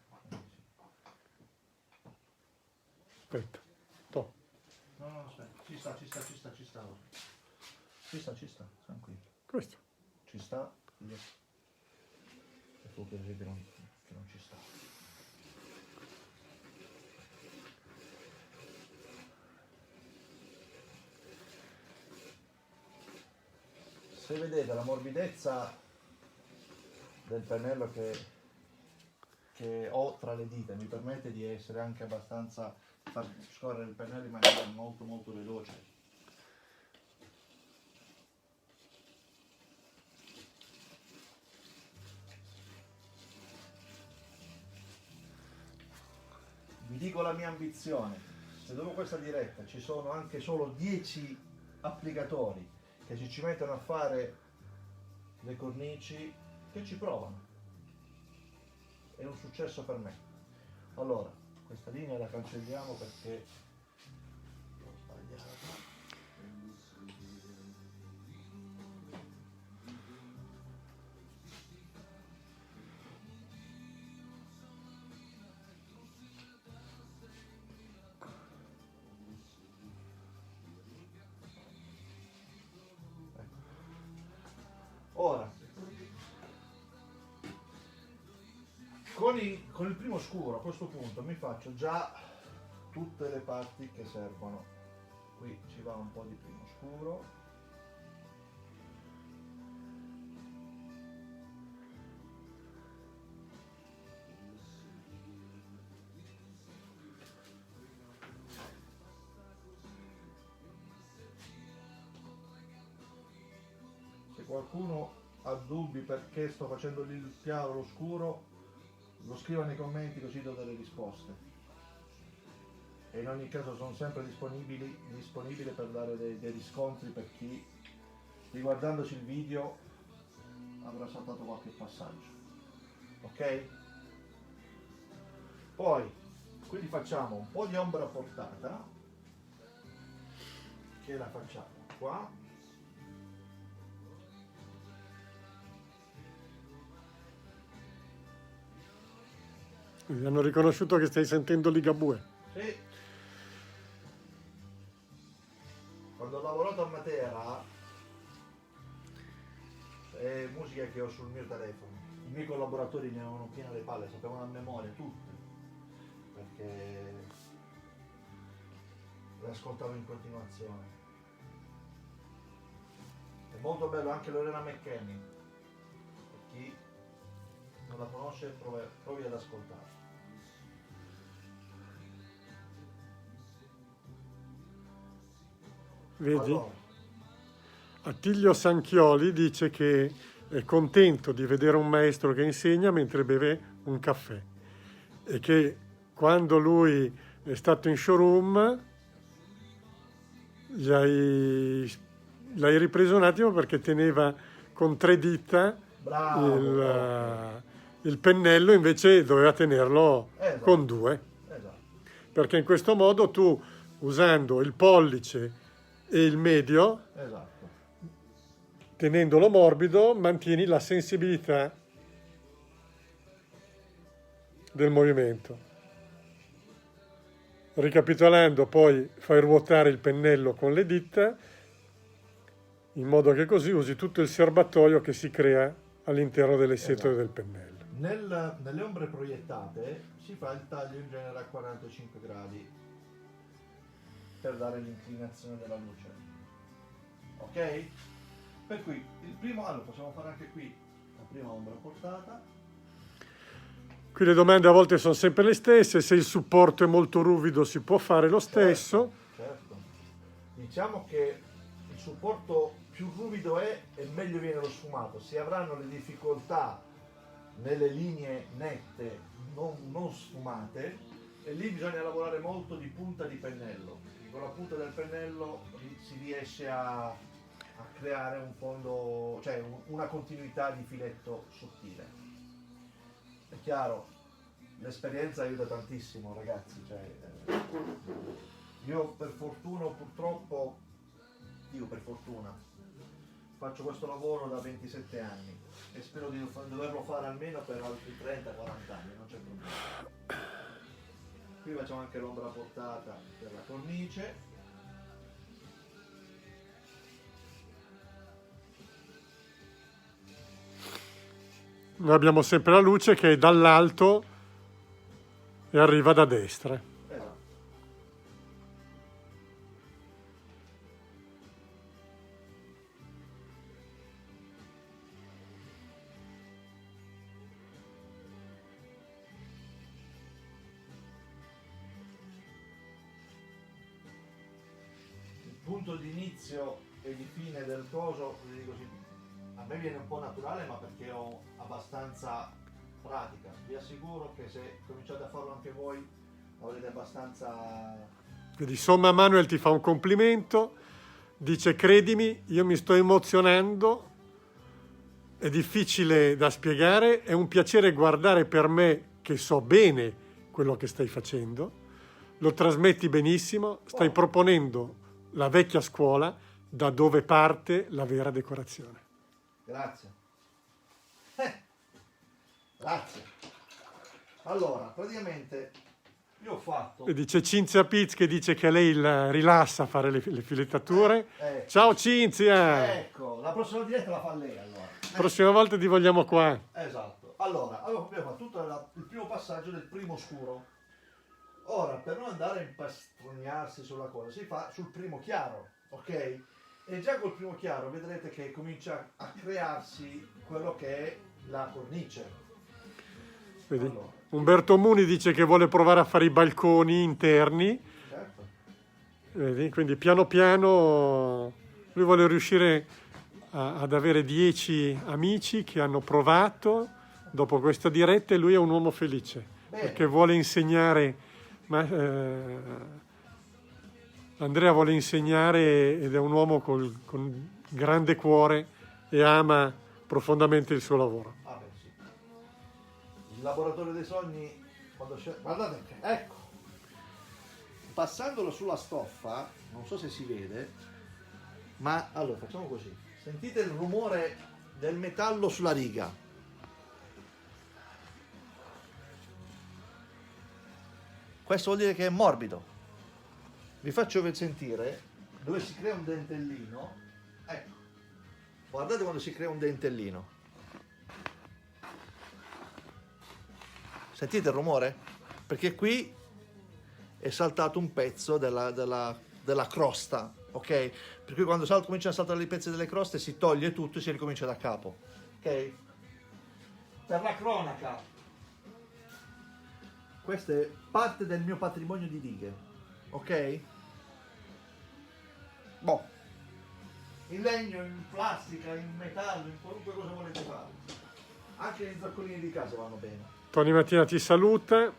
Aspetta. Toh. no, aspetta, ci sta, tranquillo, Questo. ci sta, e tu che vedi che non ci sta. Se vedete la morbidezza del pennello che ho tra le dita, mi permette di essere anche abbastanza, far scorrere il pennello in maniera molto molto veloce. Vi dico la mia ambizione: se dopo questa diretta ci sono anche solo 10 applicatori che ci mettono a fare le cornici, che ci provano, è un successo per me. Allora, questa linea la cancelliamo perché l'ho sbagliata. Ora, con il primo scuro a questo punto mi faccio già tutte le parti che servono. Qui ci va un po' di primo scuro. Se qualcuno ha dubbi perché sto facendo il chiaro, lo scuro, lo scriva nei commenti così do delle risposte. E in ogni caso sono sempre disponibile per dare dei riscontri per chi, riguardandoci il video, avrà saltato qualche passaggio. Ok? Poi, quindi facciamo un po' di ombra portata, che la facciamo qua. Mi hanno riconosciuto che stai sentendo Ligabue. Sì. Quando ho lavorato a Matera, è musica che ho sul mio telefono. I miei collaboratori ne avevano piene le palle, sapevano a memoria tutte, perché le ascoltavo in continuazione. È molto bello anche Lorena McKenny, per chi non la conosce provi ad ascoltarla. Vedi? Allora, Attilio Sanchioli dice che è contento di vedere un maestro che insegna mentre beve un caffè e che quando lui è stato in showroom l'hai ripreso un attimo perché teneva con 3 dita bravo, il pennello, invece doveva tenerlo esatto, con 2, esatto, perché in questo modo tu, usando il pollice e il medio, esatto. tenendolo morbido, mantieni la sensibilità del movimento. Ricapitolando, poi fai ruotare il pennello con le dita, in modo che così usi tutto il serbatoio che si crea all'interno delle setole del pennello. Nelle ombre proiettate si fa il taglio in genere a 45 gradi per dare l'inclinazione della luce. Ok? Per cui il primo, allora possiamo fare anche qui la prima ombra portata. Qui le domande a volte sono sempre le stesse: se il supporto è molto ruvido si può fare lo stesso. Certo. Diciamo che il supporto più ruvido è e meglio viene lo sfumato. Si avranno le difficoltà nelle linee nette non sfumate, e lì bisogna lavorare molto di punta di pennello. Con la punta del pennello si riesce a creare un fondo, cioè una continuità di filetto sottile. È chiaro, l'esperienza aiuta tantissimo, ragazzi. Cioè, io per fortuna o purtroppo, io per fortuna, faccio questo lavoro da 27 anni e spero di doverlo fare almeno per altri 30-40 anni, non c'è problema. Qui facciamo anche l'ombra portata per la cornice. Noi abbiamo sempre la luce che è dall'alto e arriva da destra. Esatto. Il punto di inizio e di fine del coso, vi dico così, a me viene un po' naturale, ma perché ho abbastanza pratica. Vi assicuro che se cominciate a farlo anche voi avrete abbastanza. Quindi insomma Manuel ti fa un complimento, dice credimi, io mi sto emozionando, è difficile da spiegare, è un piacere guardare per me che so bene quello che stai facendo, lo trasmetti benissimo, stai proponendo la vecchia scuola da dove parte la vera decorazione. Grazie. Grazie. Allora, praticamente io ho fatto. E dice Cinzia Piz che dice che a lei la rilassa fare le filettature. Ecco. Ciao Cinzia! Ecco, la prossima diretta la fa lei allora. La prossima volta ti vogliamo qua. Esatto. Allora, abbiamo fatto tutto il primo passaggio del primo scuro. Ora, per non andare a impastroniarsi sulla cosa, si fa sul primo chiaro, ok? E già col primo chiaro vedrete che comincia a crearsi quello che è la cornice. Vedi? Allora. Umberto Muni dice che vuole provare a fare i balconi interni. Certo. Vedi? Quindi piano piano lui vuole riuscire ad avere 10 amici che hanno provato dopo questa diretta e lui è un uomo felice. Bene. Perché vuole insegnare. Andrea vuole insegnare ed è un uomo con grande cuore e ama profondamente il suo lavoro. Ah beh, sì. Il laboratorio dei sogni, guardate, ecco, passandolo sulla stoffa, non so se si vede, ma allora facciamo così, sentite il rumore del metallo sulla riga. Questo vuol dire che è morbido. Vi faccio sentire dove si crea un dentellino. Ecco, guardate quando si crea un dentellino. Sentite il rumore? Perché qui è saltato un pezzo della crosta, ok? Per cui quando cominciano a saltare i pezzi delle croste si toglie tutto e si ricomincia da capo, ok? Per la cronaca, questa è parte del mio patrimonio di righe, ok? Boh, in legno, in plastica, in metallo, in qualunque cosa volete fare. Anche gli zaccolini di casa vanno bene. Tony Mattina ti saluta.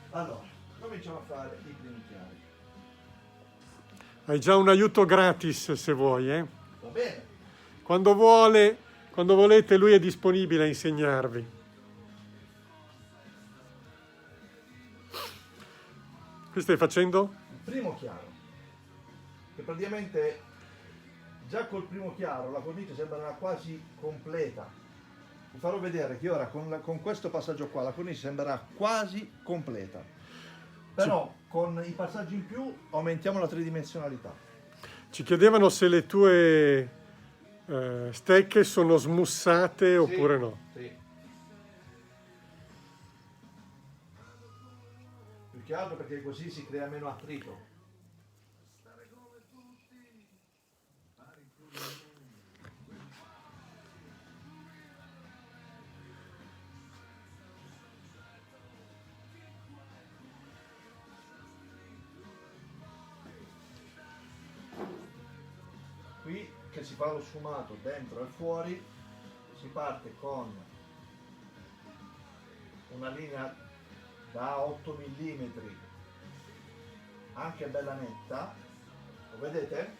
Allora, cominciamo a fare i primi chiari. Hai già un aiuto gratis se vuoi, eh? Va bene? Quando volete lui è disponibile a insegnarvi. Qui stai facendo? Il primo chiaro, che praticamente già col primo chiaro la cornice sembrerà quasi completa. Vi farò vedere che ora con questo passaggio qua la cornice sembrerà quasi completa, però con i passaggi in più aumentiamo la tridimensionalità. Ci chiedevano se le tue stecche sono smussate oppure no. Sì. Più che altro perché così si crea meno attrito. Qui che si fa lo sfumato dentro e fuori, si parte con una linea da 8 mm, anche bella netta, lo vedete?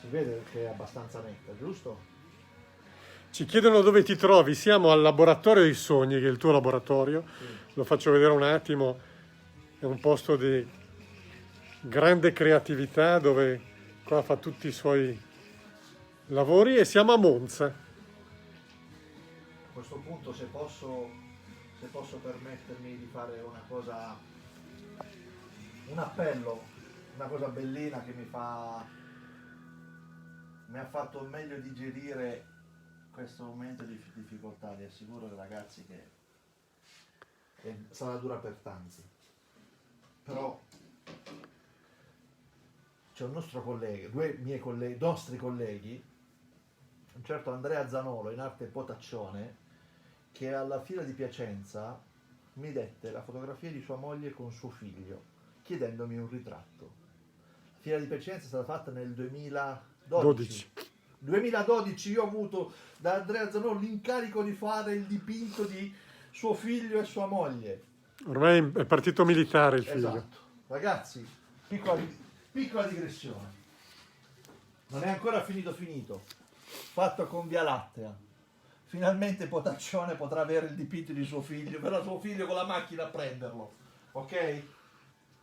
Si vede che è abbastanza netta, giusto? Ci chiedono dove ti trovi. Siamo al Laboratorio dei Sogni, che è il tuo laboratorio. Sì. Lo faccio vedere un attimo. È un posto di grande creatività dove qua fa tutti i suoi lavori e siamo a Monza. A questo punto, se posso permettermi di fare una cosa, un appello, una cosa bellina che mi ha fatto meglio digerire questo momento di difficoltà. Vi assicuro, ragazzi, che sarà dura per tanti, però c'è un nostro collega, due miei colleghi, nostri colleghi, un certo Andrea Zanolo, in arte Potaccione, che alla Fiera di Piacenza mi dette la fotografia di sua moglie con suo figlio, chiedendomi un ritratto. La Fiera di Piacenza è stata fatta nel 2012. 2012 io ho avuto da Andrea Zanolo l'incarico di fare il dipinto di suo figlio e sua moglie. Ormai è partito militare il figlio. Esatto. Ragazzi, piccola digressione. Non è ancora finito. Fatto con Via Lattea. Finalmente Potaccione potrà avere il dipinto di suo figlio, verrà suo figlio con la macchina a prenderlo. Ok?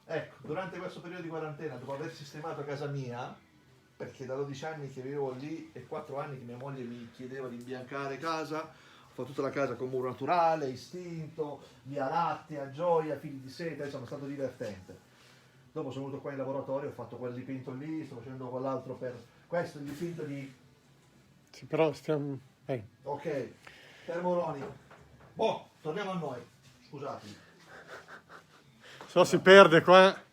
Ecco, durante questo periodo di quarantena, dopo aver sistemato casa mia, perché da 12 anni che vivevo lì e 4 anni che mia moglie mi chiedeva di imbiancare casa, ho fatto tutta la casa con muro naturale, istinto, Via Lattea, gioia, fili di seta, insomma è stato divertente. Dopo sono venuto qua in laboratorio, ho fatto quel dipinto lì, sto facendo quell'altro per questo, il dipinto di... Sì, però stiamo... Ok, Termoloni. Boh, torniamo a noi, scusatemi. So, si perde qua.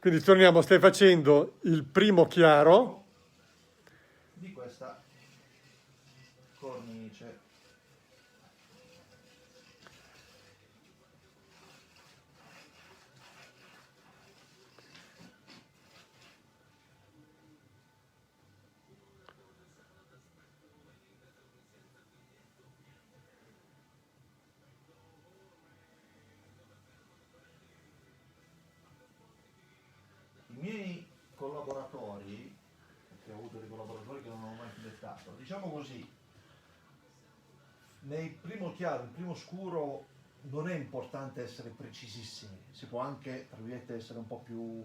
Quindi torniamo, stai facendo il primo chiaro. Di questa cornice. I miei collaboratori, che ho avuto dei collaboratori che non ho mai filettato, diciamo così, nel primo chiaro, il primo scuro non è importante essere precisissimi, si può anche, tra virgolette, essere un po' più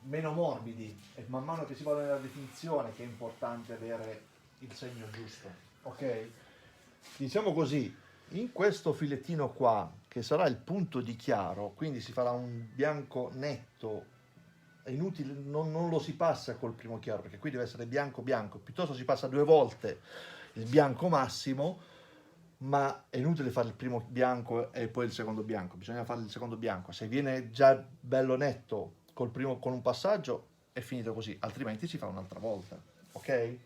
meno morbidi, e man mano che si va nella definizione che è importante avere il segno giusto, ok? Diciamo così, in questo filettino qua, che sarà il punto di chiaro, quindi si farà un bianco netto, è inutile, non lo si passa col primo chiaro, perché qui deve essere bianco bianco, piuttosto si passa 2 volte il bianco massimo, ma è inutile fare il primo bianco e poi il secondo bianco, bisogna fare il secondo bianco. Se viene già bello netto col primo, con un passaggio, è finito così, altrimenti si fa un'altra volta, ok?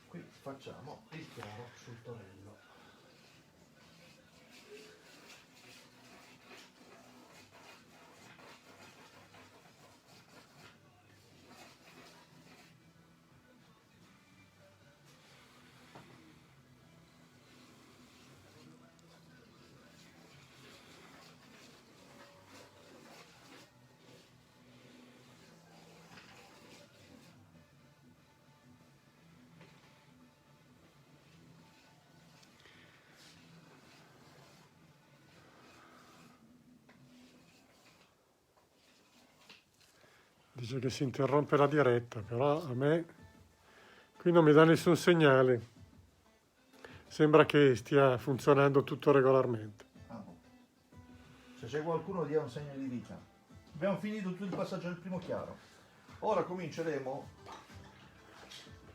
Qui facciamo il chiaro sul torello. Dice che si interrompe la diretta, però a me qui non mi dà nessun segnale. Sembra che stia funzionando tutto regolarmente. Se c'è qualcuno dia un segno di vita. Abbiamo finito tutto il passaggio del primo chiaro. Ora cominceremo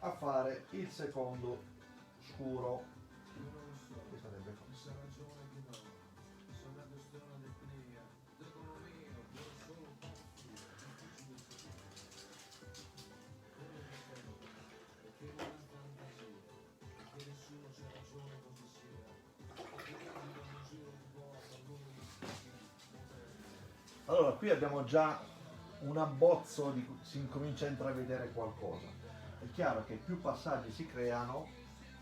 a fare il secondo scuro. Che sarebbe? Allora, qui abbiamo già un abbozzo di cui si incomincia a intravedere qualcosa. È chiaro che più passaggi si creano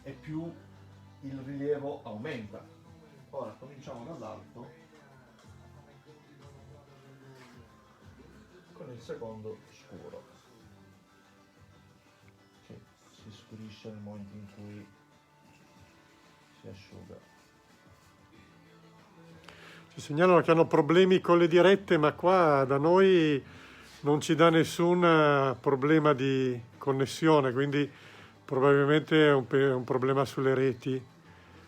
e più il rilievo aumenta. Ora cominciamo dall'alto con il secondo scuro. si scurisce nel momento in cui si asciuga. Ci segnalano che hanno problemi con le dirette, ma qua da noi non ci dà nessun problema di connessione, quindi probabilmente è un problema sulle reti.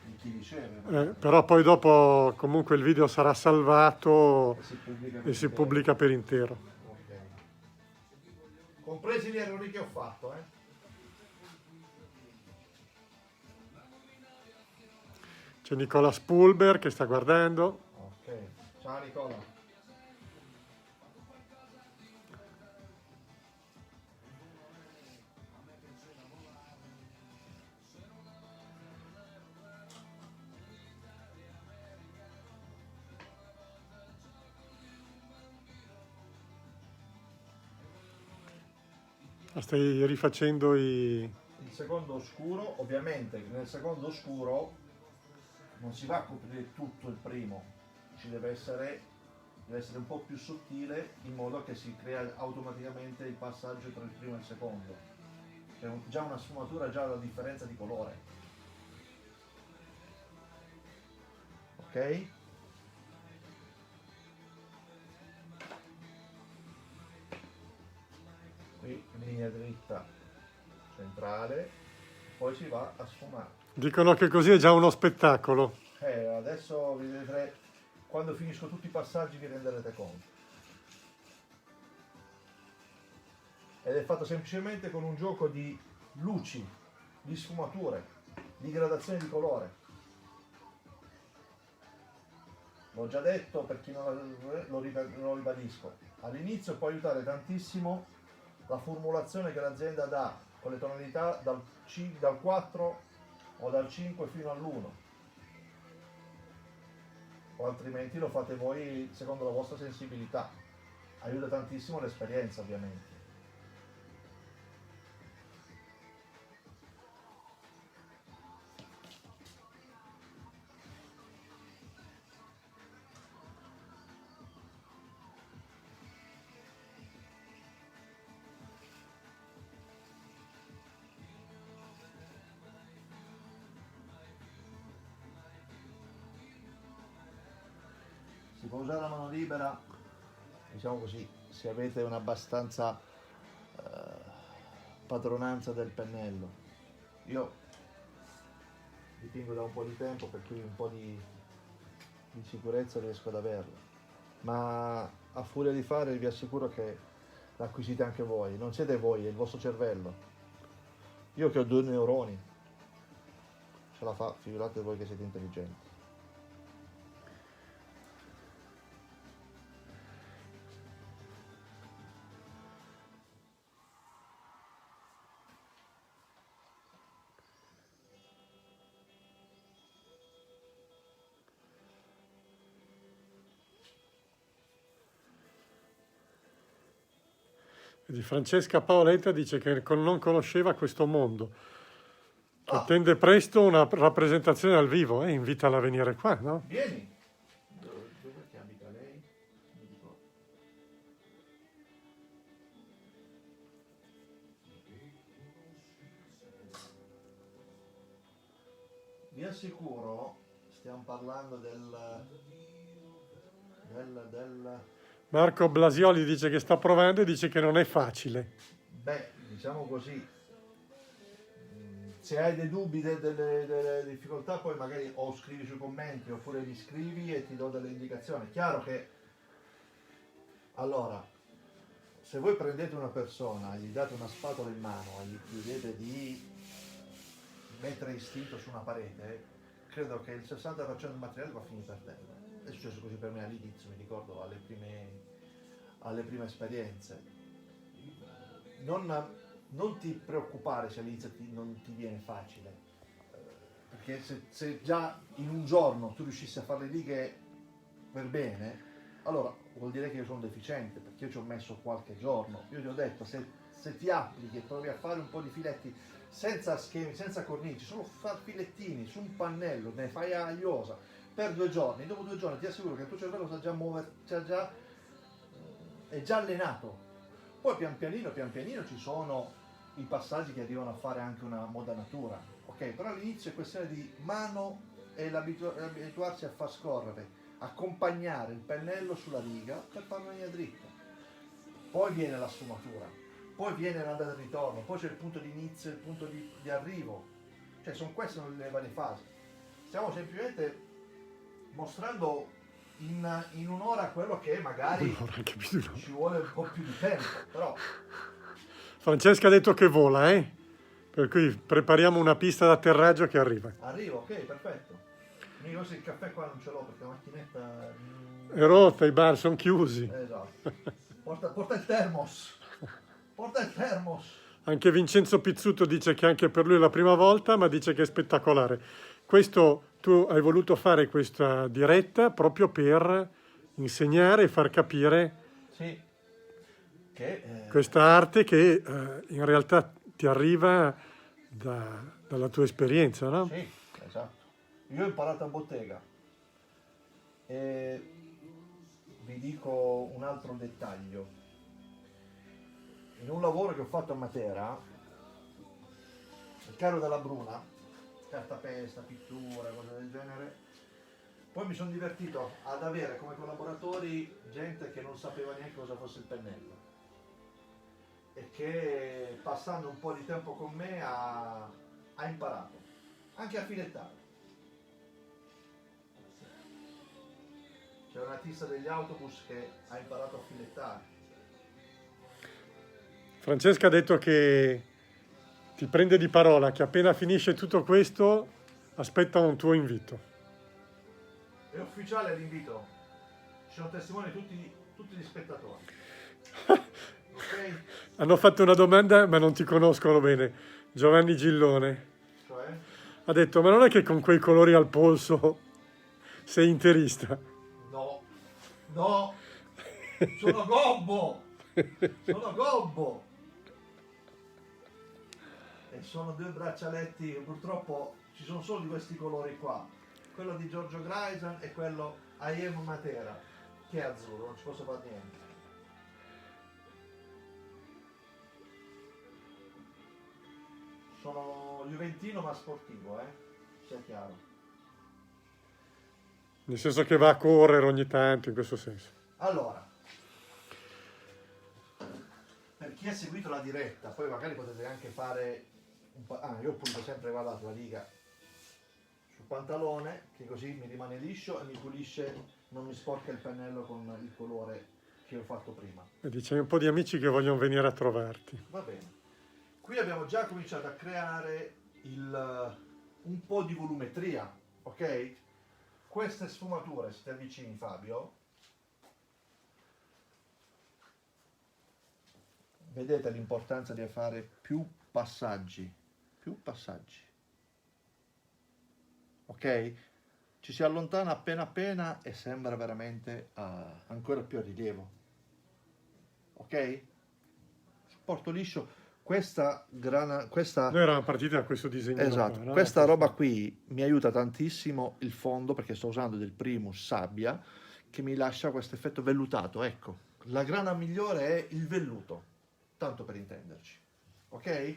Di chi riceve. Però poi dopo comunque il video sarà salvato E si pubblica e si pubblica per intero. Ok. Compresi gli errori che ho fatto, C'è Nicola Spulber che sta guardando. Ok. Ciao Nicola. Stai rifacendo Il secondo oscuro, ovviamente nel secondo oscuro non si va a coprire tutto il primo, deve essere un po' più sottile in modo che si crea automaticamente il passaggio tra il primo e il secondo. C'è già una sfumatura, già la differenza di colore. Ok? Qui linea dritta centrale, poi si va a sfumare. Dicono che così è già uno spettacolo. Adesso vi vedrete, quando finisco tutti i passaggi vi renderete conto. Ed è fatto semplicemente con un gioco di luci, di sfumature, di gradazione di colore. L'ho già detto, per chi non lo ribadisco. All'inizio può aiutare tantissimo la formulazione che l'azienda dà con le tonalità dal 4 o dal 5 fino all'1, o altrimenti lo fate voi secondo la vostra sensibilità. Aiuta tantissimo l'esperienza, ovviamente. Si può usare la mano libera, diciamo così, se avete un'abbastanza padronanza del pennello. Io dipingo da un po' di tempo, per cui un po' di sicurezza riesco ad averla, ma a furia di fare vi assicuro che l'acquisite anche voi. Non siete voi, è il vostro cervello. Io che ho 2 neuroni ce la fa, figurate voi che siete intelligenti. Di Francesca Paoletta dice che non conosceva questo mondo, che attende presto una rappresentazione dal vivo, invitala a venire qua, no? Vieni! Dove che abita lei? Non dico. Vi assicuro, stiamo parlando del Marco Blasioli dice che sta provando e dice che non è facile. beh, diciamo così, se hai dei dubbi, delle difficoltà, poi magari o scrivi sui commenti oppure mi scrivi e ti do delle indicazioni. Chiaro che, allora, se voi prendete una persona, gli date una spatola in mano e gli chiedete di mettere istinto su una parete, credo che il 60% del materiale va a finire per terra. È successo così per me all'inizio, mi ricordo alle prime esperienze. Non ti preoccupare se all'inizio non ti viene facile, perché se già in un giorno tu riuscissi a fare le righe per bene, allora vuol dire che io sono deficiente, perché io ci ho messo qualche giorno. Io ti ho detto, se ti applichi e provi a fare un po' di filetti senza schemi, senza cornici, solo far filettini su un pannello, ne fai agliosa per 2 giorni, dopo 2 giorni ti assicuro che il tuo cervello sa già muovere, è già allenato. Poi pian pianino ci sono i passaggi che arrivano a fare anche una modanatura, ok? Però all'inizio è questione di mano e abituarsi a far scorrere, accompagnare il pennello sulla riga per farlo venire dritto. Poi viene la sfumatura, poi viene l'andata e ritorno, poi c'è il punto di inizio e il punto di arrivo. Cioè queste sono le varie fasi. Stiamo semplicemente mostrando in un'ora quello che magari Un'ora, anche più di un'ora. ci vuole un po' più di tempo, però Francesca ha detto che vola, per cui prepariamo una pista d'atterraggio che arriva. arrivo, ok, perfetto. Io il caffè qua non ce l'ho perché la macchinetta... È rotta, i bar sono chiusi. Esatto. Porta il termos. Porta il termos. Anche Vincenzo Pizzuto dice che anche per lui è la prima volta, ma dice che è spettacolare. Questo, tu hai voluto fare questa diretta proprio per insegnare e far capire Sì. Che... questa arte che in realtà ti arriva dalla tua esperienza, no? Sì, esatto. Io ho imparato a bottega e vi dico un altro dettaglio. In un lavoro che ho fatto a Matera, il carro della Bruna, cartapesta, pittura, cose del genere, poi mi sono divertito ad avere come collaboratori gente che non sapeva neanche cosa fosse il pennello e che passando un po' di tempo con me ha imparato anche a filettare. C'è un artista degli autobus che ha imparato a filettare. Francesca ha detto che ti prende di parola, che appena finisce tutto questo aspetta un tuo invito. È ufficiale l'invito, ci sono testimoni tutti gli spettatori. Ok? Hanno fatto una domanda ma non ti conoscono bene. Giovanni Gillone Cioè? ha detto: ma non è che con quei colori al polso sei interista? No, no, sono gobbo, sono gobbo. E sono due braccialetti, purtroppo ci sono solo di questi colori qua. Quello di Giorgio Grayson e quello I Am Matera, che è azzurro, non ci posso fare niente. Sono juventino ma sportivo, sia chiaro. Nel senso che va a correre ogni tanto, in questo senso. Allora, per chi ha seguito la diretta, poi magari potete anche fare un po'. Io ho pulito sempre, guardate, la riga sul pantalone, che così mi rimane liscio e mi pulisce, non mi sporca il pennello con il colore che ho fatto prima. Vedi, c'è un po' di amici che vogliono venire a trovarti. Va bene. Qui abbiamo già cominciato a creare un po' di volumetria, ok? Queste sfumature, se ti avvicini Fabio, vedete l'importanza di fare più passaggi, ok? Ci si allontana appena e sembra veramente ancora più a rilievo, ok? Porto liscio. Questa Noi eravamo partiti da questo disegno. esatto, qua, no? questa roba qui mi aiuta tantissimo il fondo perché sto usando del Primus sabbia che mi lascia questo effetto vellutato. Ecco, la grana migliore è il velluto, tanto per intenderci, ok?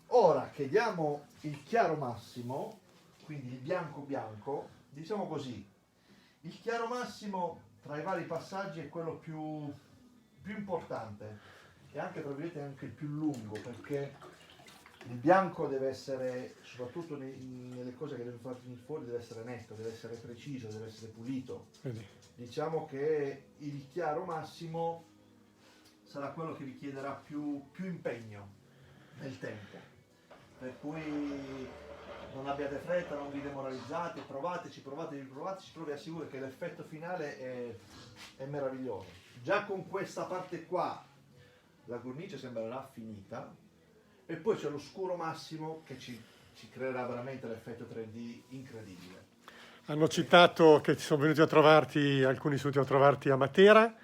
Ora che diamo il chiaro massimo, quindi il bianco bianco, diciamo così, il chiaro massimo tra i vari passaggi è quello più importante e anche tra virgolette anche il più lungo, perché il bianco deve essere, soprattutto nelle cose che deve far venire fuori, deve essere netto, deve essere preciso, deve essere pulito. Vedi. Diciamo che il chiaro massimo sarà quello che richiederà più impegno nel tempo, per cui non abbiate fretta, non vi demoralizzate, provateci, vi assicuro che l'effetto finale è meraviglioso. Già con questa parte qua la cornice sembrerà finita e poi c'è lo scuro massimo che ci creerà veramente l'effetto 3D incredibile. Hanno citato che sono venuti a trovarti, alcuni sono venuti a trovarti a Matera,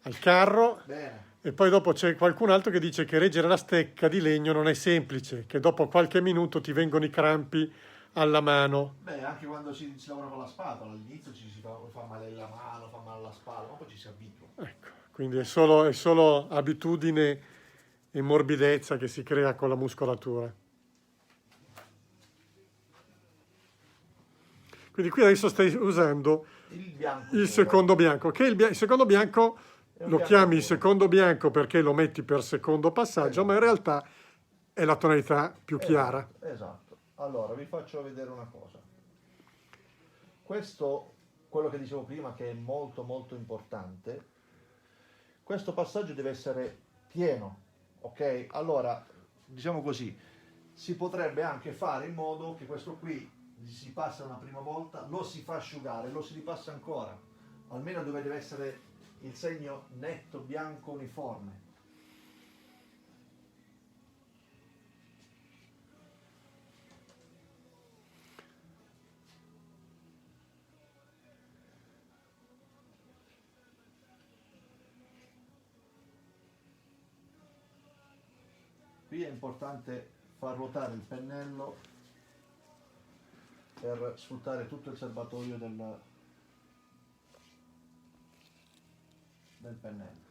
al carro. Bene. E poi dopo c'è qualcun altro che dice che reggere la stecca di legno non è semplice, che dopo qualche minuto ti vengono i crampi alla mano. Beh, anche quando si lavora con la spatola, all'inizio ci si fa male la mano, fa male la spalla, ma poi ci si abitua. Ecco, quindi è solo abitudine e morbidezza che si crea con la muscolatura. Quindi qui adesso stai usando Il bianco il puro. secondo bianco, che il secondo bianco È un lo bianco chiami puro. secondo bianco perché lo metti per secondo passaggio, ma in realtà è la tonalità più chiara. Esatto. Allora, vi faccio vedere una cosa. Questo, quello che dicevo prima, che è molto molto importante, questo passaggio deve essere pieno, ok? Allora, diciamo così, si potrebbe anche fare in modo che questo qui si passa una prima volta, lo si fa asciugare, lo si ripassa ancora, almeno dove deve essere il segno netto, bianco, uniforme. Qui è importante far ruotare il pennello per sfruttare tutto il serbatoio del pennello.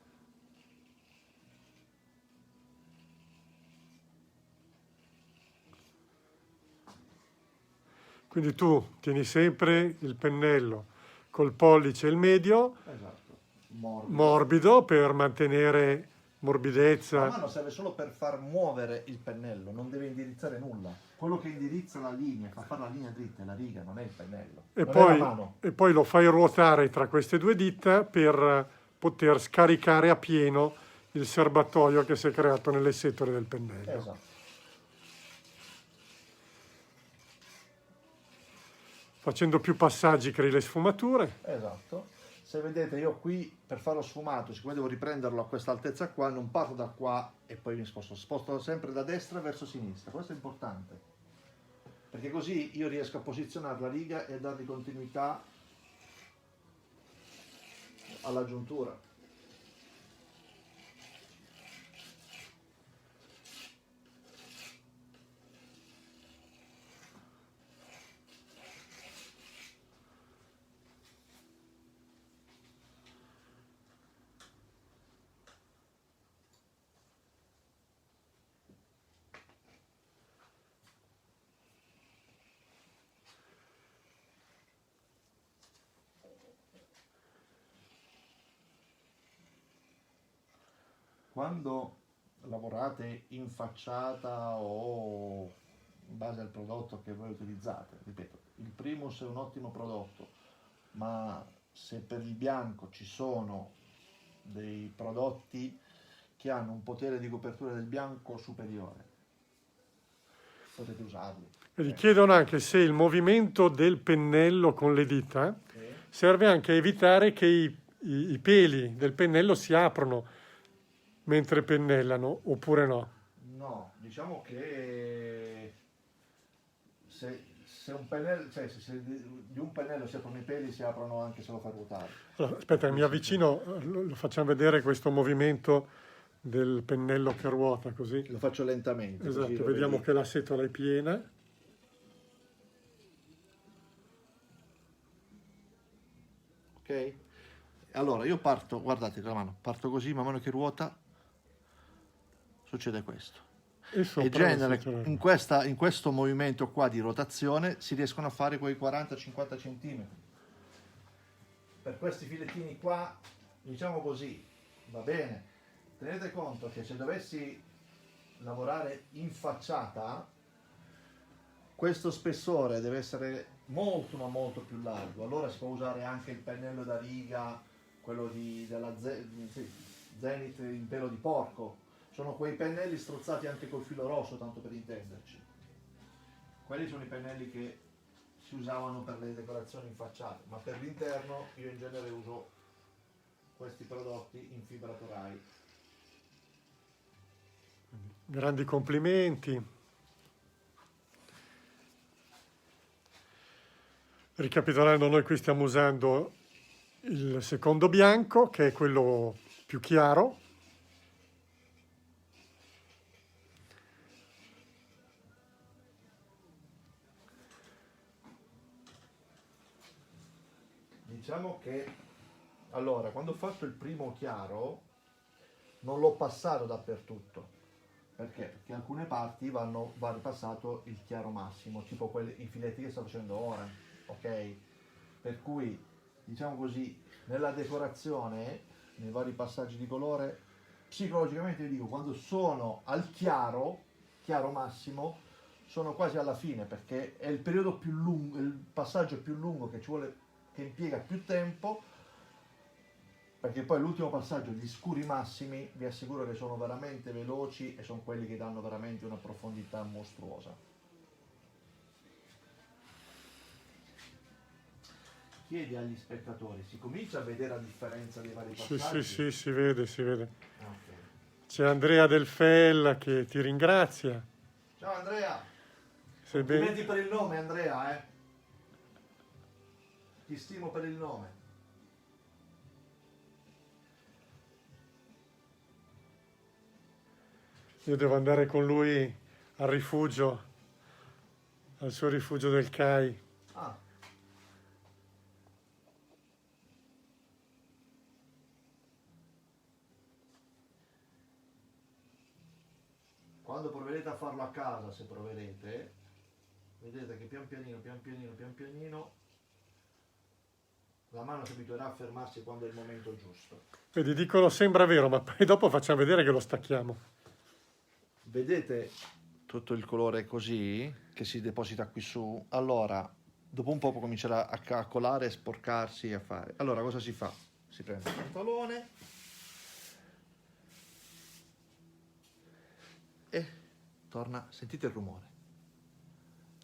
Quindi tu tieni sempre il pennello col pollice e il medio Esatto, morbido. morbido per mantenere La morbidezza. mano serve solo per far muovere il pennello, non deve indirizzare nulla. Quello che indirizza la linea, fa fare la linea dritta, è la riga, non è il pennello. E non è la poi, mano. e poi lo fai ruotare tra queste due dita per poter scaricare a pieno il serbatoio che si è creato nelle setole del pennello. Esatto. Facendo più passaggi crei le sfumature. Esatto. Se vedete io qui per farlo sfumato, siccome devo riprenderlo a questa altezza qua, non parto da qua e poi mi sposto sempre da destra verso sinistra. Questo è importante, perché così io riesco a posizionare la riga e a dargli continuità alla giuntura. Quando lavorate in facciata o in base al prodotto che voi utilizzate, ripeto, il Primus è un ottimo prodotto, ma se per il bianco ci sono dei prodotti che hanno un potere di copertura del bianco superiore, potete usarli. Gli chiedono anche se il movimento del pennello con le dita serve anche a evitare che i peli del pennello si aprono mentre pennellano, oppure no. No, diciamo che se un pennello, cioè se di un pennello si aprono i peli, si aprono anche se lo fai ruotare. Allora, aspetta, mi avvicino, lo facciamo vedere questo movimento del pennello che ruota così. Lo faccio lentamente. Esatto, così lo vediamo vedi. che la setola è piena. Ok? Allora io parto, guardate con la mano, parto così, man mano che ruota succede questo. E E sopra la genere setola. in questo movimento qua di rotazione si riescono a fare quei 40-50 cm. Per questi filettini qua, diciamo così, va bene. Tenete conto che se dovessi lavorare in facciata, questo spessore deve essere molto ma molto più largo. Allora si può usare anche il pennello da riga, quello della Zenith in pelo di porco. Sono quei pennelli strozzati anche col filo rosso, tanto per intenderci. Quelli sono i pennelli che si usavano per le decorazioni in facciata, ma per l'interno io in genere uso questi prodotti in fibra torai. Grandi complimenti. Ricapitolando, noi qui stiamo usando il secondo bianco, che è quello più chiaro. Diciamo che allora quando ho fatto il primo chiaro non l'ho passato dappertutto, Perché? Perché alcune parti va ripassato il chiaro massimo, tipo i filetti che sto facendo ora, ok? Per cui, diciamo così, nella decorazione, nei vari passaggi di colore, psicologicamente vi dico, quando sono al chiaro massimo, sono quasi alla fine, perché è il periodo più lungo, il passaggio più lungo che ci vuole, che impiega più tempo, perché poi l'ultimo passaggio, gli scuri massimi, vi assicuro che sono veramente veloci e sono quelli che danno veramente una profondità mostruosa. Chiedi agli spettatori, si comincia a vedere la differenza dei vari Sì, passaggi? sì, sì, si vede, si vede. Ok. C'è Andrea Del Fella che ti ringrazia. Ciao Andrea, Sei ben... complimenti per il nome Andrea, eh. Ti stimo per il nome. Io devo andare con lui al rifugio, al suo rifugio del CAI. Ah. Quando proverete a farlo a casa, se proverete, vedete che pian pianino, la mano si abituerà a fermarsi quando è il momento giusto. Vedi, dicono sembra vero, ma poi dopo facciamo vedere che lo stacchiamo. Vedete tutto il colore così, che si deposita qui su? Allora, dopo un po' comincerà a colare, a sporcarsi, a fare. Allora, cosa si fa? Si prende il pantalone e torna, sentite il rumore.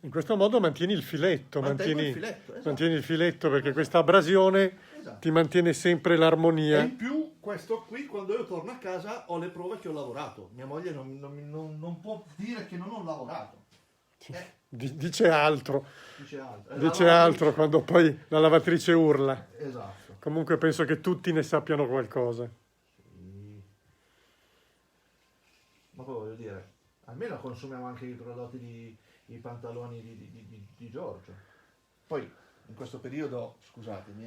In questo modo mantieni il filetto, Mantengo il filetto, esatto. mantieni il filetto perché questa abrasione Esatto. ti mantiene sempre E l'armonia. in più, questo qui, quando io torno a casa, ho le prove che ho lavorato. Mia moglie non può dire che non ho lavorato. Dice altro, Dice altro. dice altro quando poi la lavatrice urla. Esatto. Comunque penso che tutti ne sappiano qualcosa. Sì. Ma poi voglio dire, almeno consumiamo anche i prodotti i pantaloni di Giorgio. Poi, in questo periodo, scusatemi,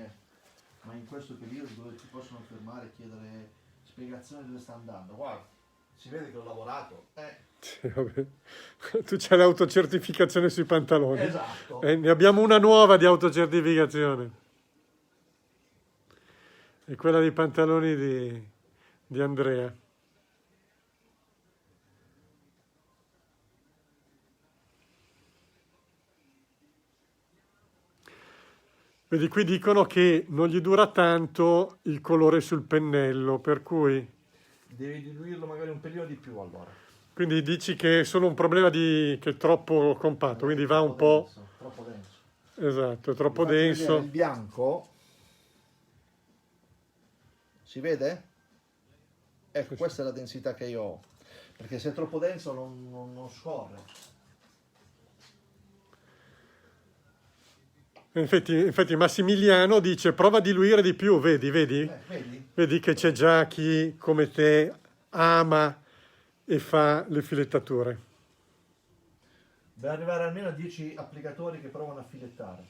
ma in questo periodo dove ti possono fermare e chiedere spiegazioni dove sta andando, guarda, si vede che ho lavorato. Sì, vabbè. Tu c'hai l'autocertificazione sui pantaloni. Esatto. Ne abbiamo una nuova di autocertificazione. È quella dei pantaloni di Andrea. Vedi, qui dicono che non gli dura tanto il colore sul pennello, per cui... Devi diluirlo magari un pelino di più allora. Quindi dici che è solo un problema che è troppo compatto, quindi va un po'... denso, troppo denso. Esatto, è troppo Vi faccio vedere denso. il bianco. Si vede? Ecco, questa è la densità che io ho. Perché se è troppo denso non scorre. Infatti Massimiliano dice prova a diluire di più, vedi? Vedi? Vedi che c'è già chi come te ama e fa le filettature. Deve arrivare almeno a 10 applicatori che provano a filettare.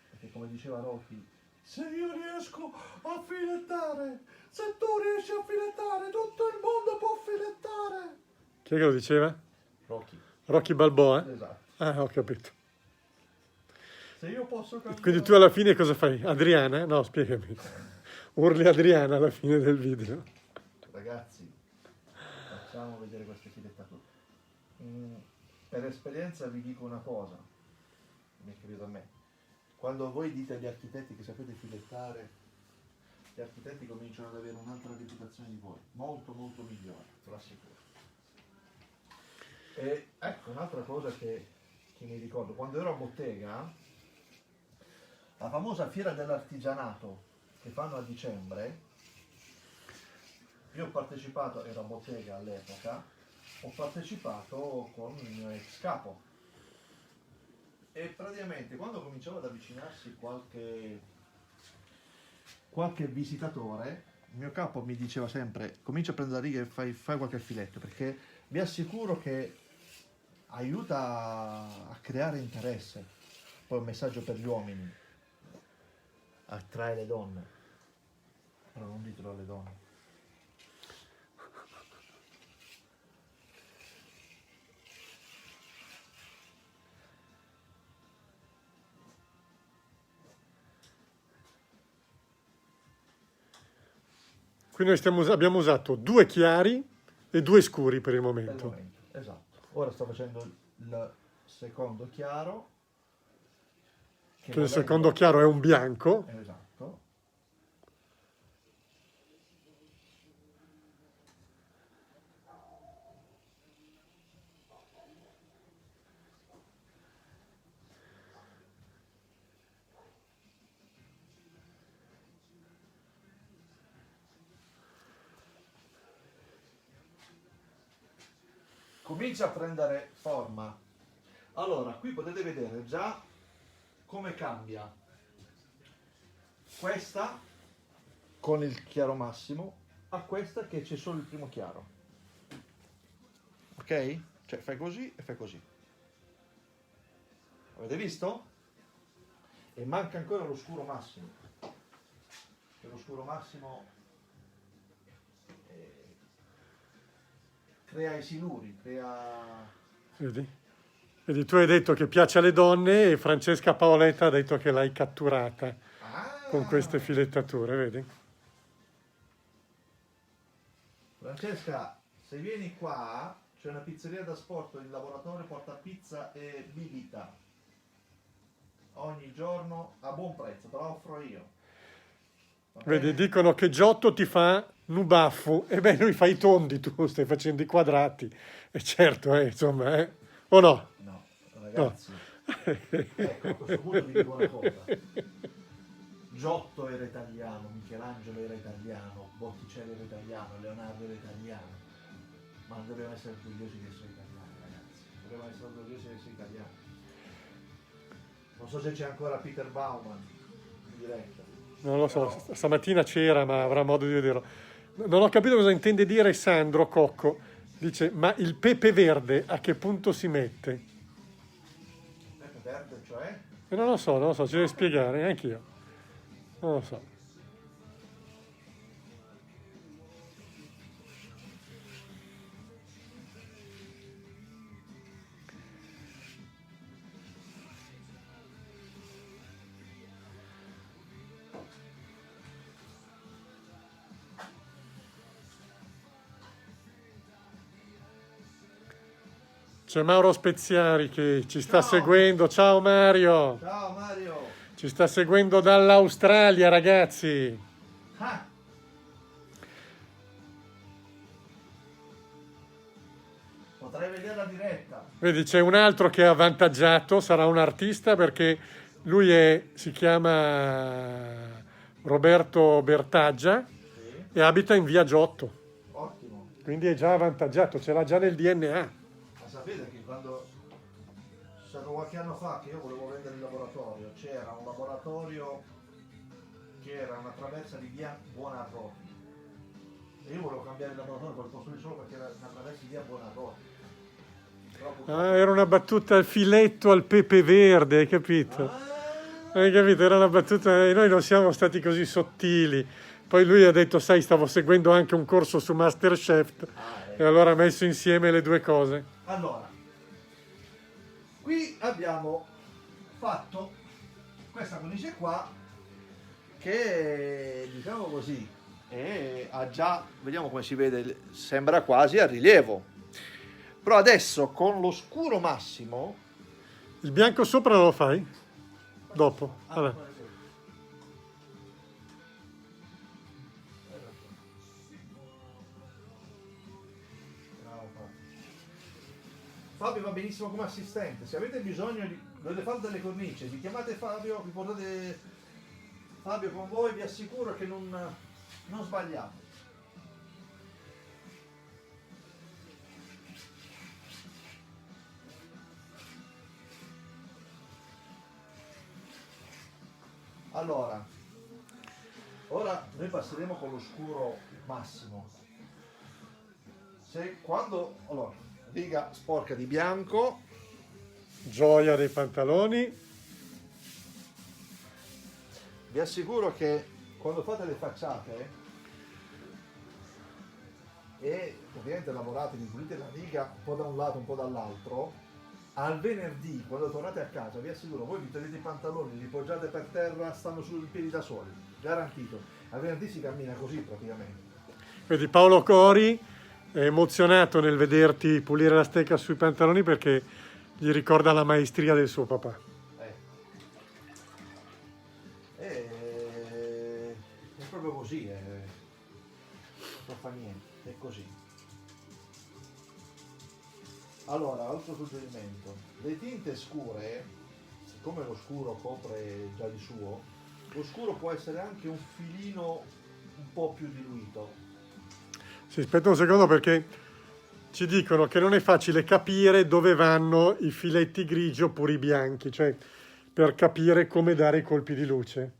Perché come diceva Rocky, se io riesco a filettare, se tu riesci a filettare, tutto il mondo può filettare. Chi è che lo diceva? Rocky. Rocky Balboa? Esatto. Ah, ho capito. Se io posso cambiare... Quindi tu alla fine cosa fai? Adriana? No, spiegami. Urli Adriana alla fine del video. Ragazzi, facciamo vedere queste filettature. Per esperienza vi dico una cosa, mi credo a me. Quando voi dite agli architetti che sapete filettare, gli architetti cominciano ad avere un'altra reputazione di voi, molto molto migliore, ve lo assicuro. E ecco un'altra cosa che mi ricordo, quando ero a bottega, la famosa fiera dell'artigianato che fanno a dicembre, io ho partecipato, ero a bottega all'epoca, ho partecipato con il mio ex capo e praticamente quando cominciava ad avvicinarsi qualche visitatore, il mio capo mi diceva sempre comincia a prendere la riga e fai qualche filetto, perché vi assicuro che aiuta a creare interesse. Poi un messaggio per gli uomini, attrae le donne, però non ditelo alle donne. Quindi abbiamo usato 2 chiari e 2 scuri per il per il momento. momento. Esatto. Ora sto facendo il secondo chiaro. Che Il secondo chiaro è un bianco. Esatto. Comincia a prendere forma. Allora, qui potete vedere già come cambia questa con il chiaro massimo a questa che c'è solo il primo chiaro. Ok? Cioè fai così e fai così. Avete visto? E manca ancora lo scuro massimo. Che lo scuro massimo crea i siluri, crea... Vedi? Vedi, tu hai detto che piace alle donne e Francesca Paoletta ha detto che l'hai catturata con queste filettature, vedi? Francesca, se vieni qua, c'è una pizzeria da sport, il lavoratore porta pizza e bibita ogni giorno a buon prezzo, te la offro io. Va Vedi, bene? dicono che Giotto ti fa nubaffu, e beh, lui fa i tondi, tu stai facendo i quadrati, e certo, insomma, o no? No, ragazzi, ecco, a questo punto vi dico una cosa. Giotto era italiano, Michelangelo era italiano, Botticelli era italiano, Leonardo era italiano, ma non dobbiamo essere orgogliosi di essere italiani, ragazzi. Dobbiamo essere orgogliosi di essere italiani. Non so se c'è ancora Peter Bauman in diretta. Non lo so, stamattina c'era, ma avrà modo di vederlo. Non ho capito cosa intende dire Sandro Cocco. Dice, ma il pepe verde a che punto si mette? Pepe verde, cioè? E non lo so, ci devi spiegare, anch'io. Non lo so. C'è Mauro Speziari che ci sta seguendo. Ciao Mario! Ciao Mario! Ci sta seguendo dall'Australia, ragazzi! Ah. Potrei vedere la diretta. Vedi, c'è un altro che è avvantaggiato, sarà un artista perché si chiama Roberto Bertaggia Sì. e abita in via Giotto. Ottimo. Quindi è già avvantaggiato, ce l'ha già nel DNA. Ma sapete che quando è stato qualche anno fa che io volevo vendere il laboratorio, c'era un laboratorio che era una traversa di via Buonarroti. E io volevo cambiare il laboratorio per costruire solo perché era una traversa di via Buonarroti. Ah, era una battuta al filetto al pepe verde, hai capito? Hai capito? Era una battuta, e noi non siamo stati così sottili. Poi lui ha detto, sai, stavo seguendo anche un corso su Masterchef e allora ha messo insieme le due cose. Allora, qui abbiamo fatto questa cornice qua che, diciamo così, ha già, vediamo come si vede, sembra quasi a rilievo. Però adesso con lo scuro massimo... Il bianco sopra lo fai? Dopo. Allora. Fabio va benissimo come assistente. Se avete bisogno di... dovete fare delle cornici, vi chiamate Fabio, vi portate Fabio con voi, vi assicuro che non sbagliate. Allora, ora noi passeremo con lo scuro massimo. Allora, riga sporca di bianco. Gioia dei pantaloni. Vi assicuro che quando fate le facciate e ovviamente lavorate, vi pulite la riga un po' da un lato, un po' dall'altro, al venerdì, quando tornate a casa, vi assicuro, voi vi togliete i pantaloni, li poggiate per terra, stanno sui piedi da soli, garantito. Al venerdì si cammina così praticamente. Vedi, Paolo Cori è emozionato nel vederti pulire la stecca sui pantaloni perché gli ricorda la maestria del suo papà. È proprio così, non fa niente, è così. Allora, altro suggerimento, le tinte scure, siccome lo scuro copre già di suo, lo scuro può essere anche un filino un po' più diluito. Sì, aspetta un secondo perché ci dicono che non è facile capire dove vanno i filetti grigi oppure i bianchi, cioè per capire come dare i colpi di luce.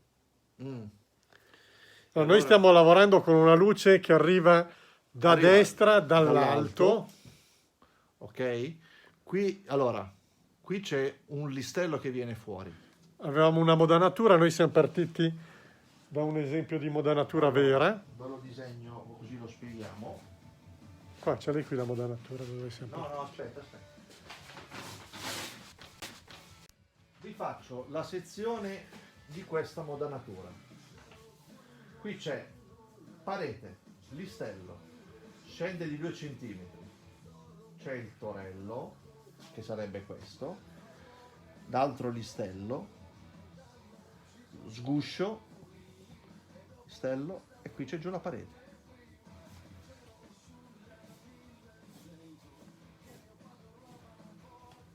Allora, noi stiamo lavorando con una luce che arriva da destra, dall'alto. Ok? Qui c'è un listello che viene fuori. Avevamo una modanatura, noi siamo partiti da un esempio di modanatura vera. Ve lo disegno così lo spieghiamo. Qua, c'è lì qui la modanatura dove siamo No, partiti. no, aspetta. Vi faccio la sezione di questa modanatura. Qui c'è parete, listello, scende di 2 cm. C'è il torello, che sarebbe questo, d'altro listello, sguscio, listello, e qui c'è giù la parete.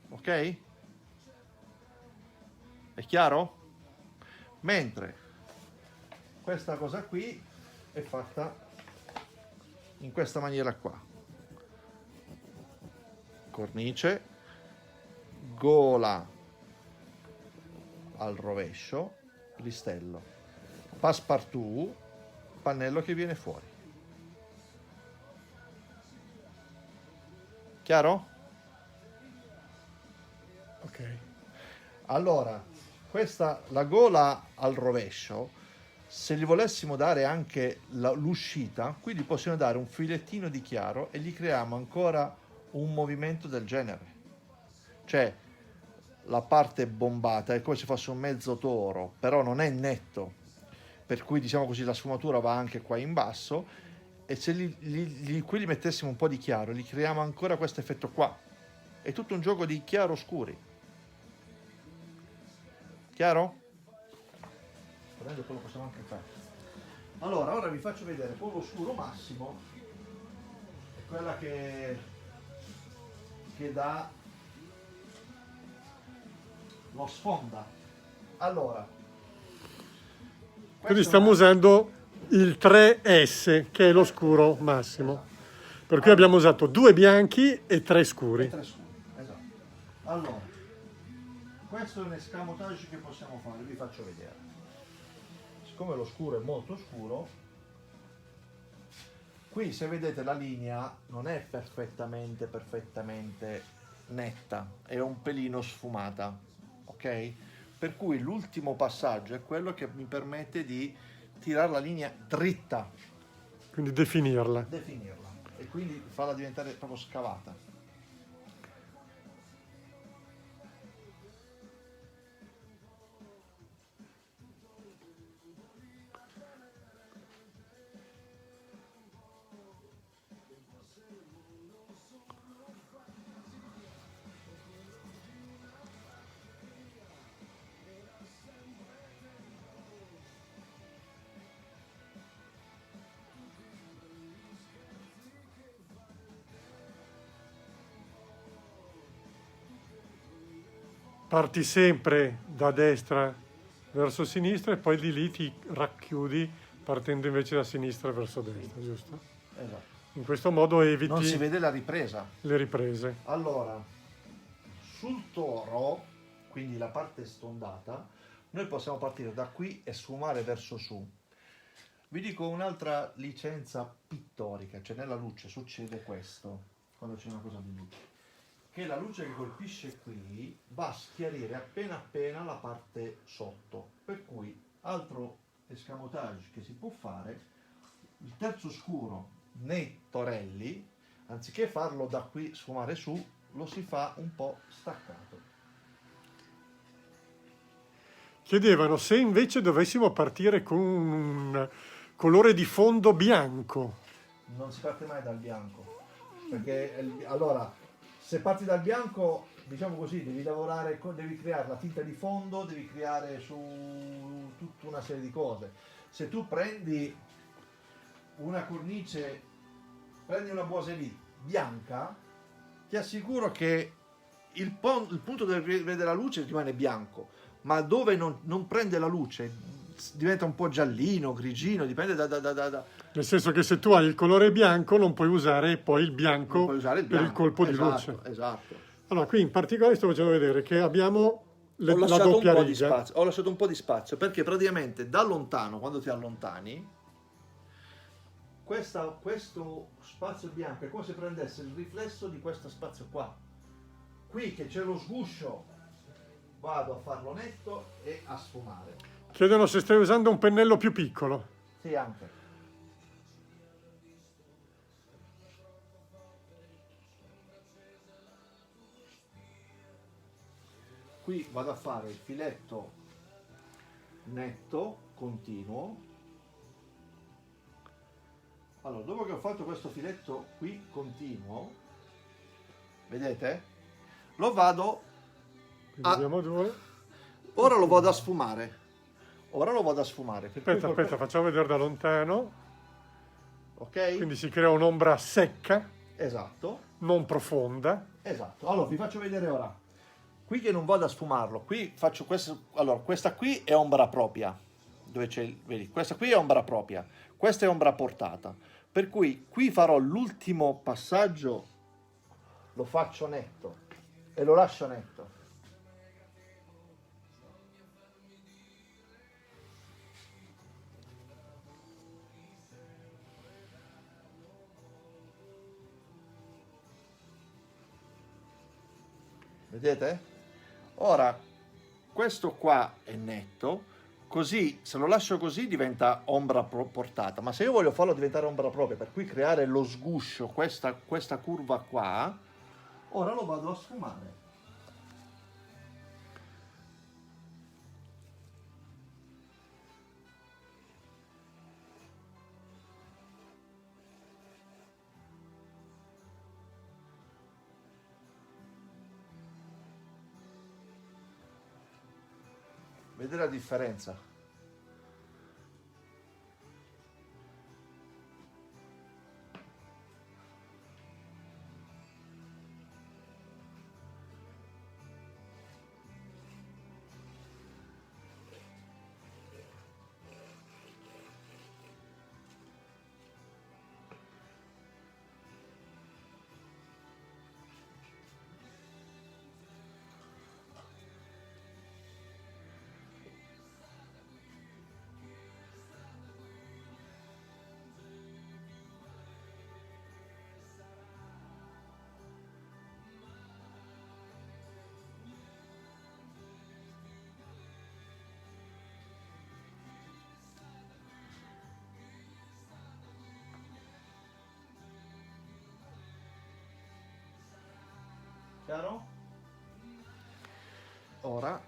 Ok? È chiaro? Mentre questa cosa qui è fatta in questa maniera qua. Cornice, gola al rovescio, listello, passepartout, pannello che viene fuori. Chiaro? Ok. Allora, questa, la gola al rovescio, se gli volessimo dare anche l'uscita, qui gli possiamo dare un filettino di chiaro e gli creiamo ancora un movimento del genere. Cioè, la parte bombata è come se fosse un mezzo toro, però non è netto, per cui diciamo così la sfumatura va anche qua in basso, e se qui gli mettessimo un po' di chiaro, gli creiamo ancora questo effetto qua. È tutto un gioco di chiaro-scuri. Chiaro? Volendo quello possiamo anche fare. Allora, ora vi faccio vedere con lo scuro massimo, è quella che dà lo sfonda. Allora, Quindi stiamo usando il 3S, che è lo scuro massimo. Per cui abbiamo usato 2 bianchi e 3 scuri. e 3 scuri, esatto. Allora, questo è un escamotage che possiamo fare, vi faccio vedere. Siccome lo scuro è molto scuro, qui se vedete la linea non è perfettamente netta, è un pelino sfumata, ok? Per cui l'ultimo passaggio è quello che mi permette di tirare la linea dritta, Quindi definirla. definirla e quindi farla diventare proprio scavata. Parti sempre da destra verso sinistra e poi di lì ti racchiudi partendo invece da sinistra verso destra, giusto? Esatto. In questo modo eviti Non si vede la ripresa. le riprese. Allora, sul toro, quindi la parte stondata, noi possiamo partire da qui e sfumare verso su. Vi dico un'altra licenza pittorica, cioè nella luce succede questo, quando c'è una cosa di luce, che la luce che colpisce qui va a schiarire appena la parte sotto, per cui altro escamotage che si può fare, il terzo scuro nei torelli, anziché farlo da qui sfumare su, lo si fa un po' staccato. Chiedevano se invece dovessimo partire con un colore di fondo bianco. non si parte mai dal bianco, perché allora se parti dal bianco, diciamo così, devi lavorare, devi creare la tinta di fondo, devi creare su tutta una serie di cose. Se tu prendi una cornice, prendi una boiserie bianca, ti assicuro che il punto dove vede la luce rimane bianco, ma dove non prende la luce diventa un po' giallino, grigino, dipende da. Nel senso che se tu hai il colore bianco non puoi usare poi il Non bianco puoi usare il per il bianco. colpo di Esatto, luce. esatto. Allora, qui in particolare sto facendo vedere che abbiamo Ho la lasciato un doppia po' di riga. spazio, ho lasciato un po' di spazio perché praticamente da lontano, quando ti allontani, questo spazio bianco è come se prendesse il riflesso di questo spazio qua. Qui che c'è lo sguscio, vado a farlo netto e a sfumare. Chiedono se stai usando un pennello più piccolo. Sì, anche. Qui vado a fare il filetto netto, continuo. Allora, dopo che ho fatto questo filetto qui continuo, vedete? Lo vado Quindi abbiamo due. ora lo vado a sfumare. Ora lo vado a sfumare. Per cui Aspetta, facciamo vedere da lontano. Ok? Quindi si crea un'ombra secca, Esatto. non profonda. Esatto. Allora, vi faccio vedere ora. Qui che non vado a sfumarlo, qui faccio questo. Allora, questa qui è ombra propria. Dove c'è, vedi, questa qui è ombra propria. Questa è ombra portata. Per cui qui farò l'ultimo passaggio, lo faccio netto e lo lascio netto. Vedete? Ora, questo qua è netto, così se lo lascio così diventa ombra portata, ma se io voglio farlo diventare ombra propria, per cui creare lo sguscio, questa curva qua, ora lo vado a sfumare. Vedete la differenza? Chiaro? Ora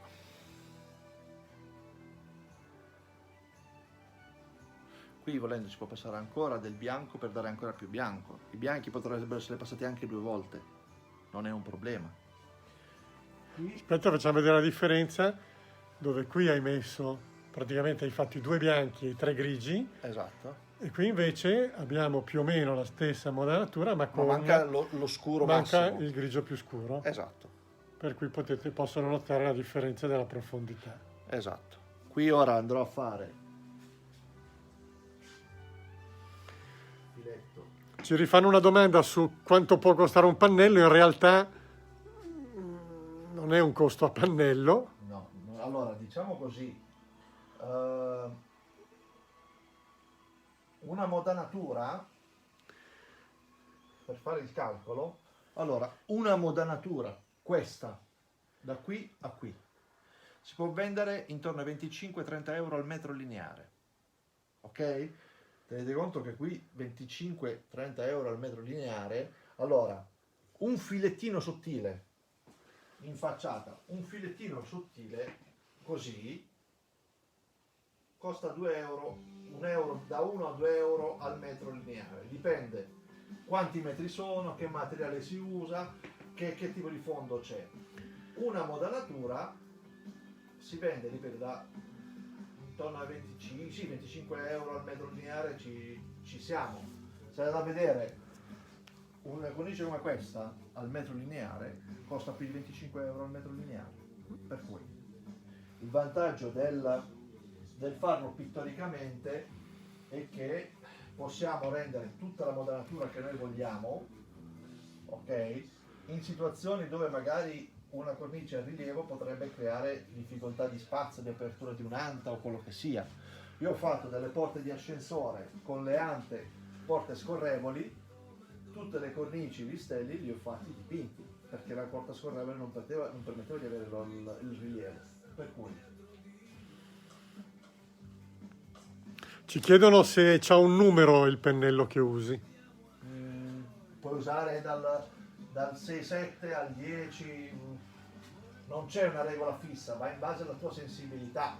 qui volendo si può passare ancora del bianco per dare ancora più bianco. I bianchi potrebbero essere passati anche 2 volte, non è un problema. Qui Aspetta, facciamo vedere la differenza, dove qui hai messo, praticamente hai fatto i 2 bianchi e i 3 grigi, esatto. e qui invece abbiamo più o meno la stessa modanatura, ma Ma con manca lo scuro manca massimo. il grigio più scuro, Esatto, per cui possono notare la differenza della profondità. esatto. Qui ora andrò a fare filetto. Ci rifanno una domanda su quanto può costare un pannello, in realtà non è un costo a pannello. No, allora diciamo così, una modanatura, per fare il calcolo, allora una modanatura, questa, da qui a qui, si può vendere intorno ai 25-30 euro al metro lineare, ok? Tenete conto che qui 25-30 euro al metro lineare, allora un filettino sottile, in facciata, un filettino sottile, così, costa 2 euro, da 1 a 2 euro al metro lineare, dipende quanti metri sono, che materiale si usa, che tipo di fondo c'è. Una modanatura si vende, ripeto, da intorno a 25 euro al metro lineare ci siamo. Se da vedere una cornice come questa al metro lineare costa più di 25 euro al metro lineare. Per cui il vantaggio del farlo pittoricamente è che possiamo rendere tutta la modanatura che noi vogliamo, ok? In situazioni dove magari una cornice a rilievo potrebbe creare difficoltà di spazio, di apertura di un'anta o quello che sia. Io ho fatto delle porte di ascensore con le ante, porte scorrevoli, tutte le cornici, gli stelli li ho fatti dipinti, perché la porta scorrevole non permetteva di avere il rilievo. Per cui Ci chiedono se c'ha un numero il pennello che usi. puoi usare dal 6-7 al 10, non c'è una regola fissa, va in base alla tua sensibilità.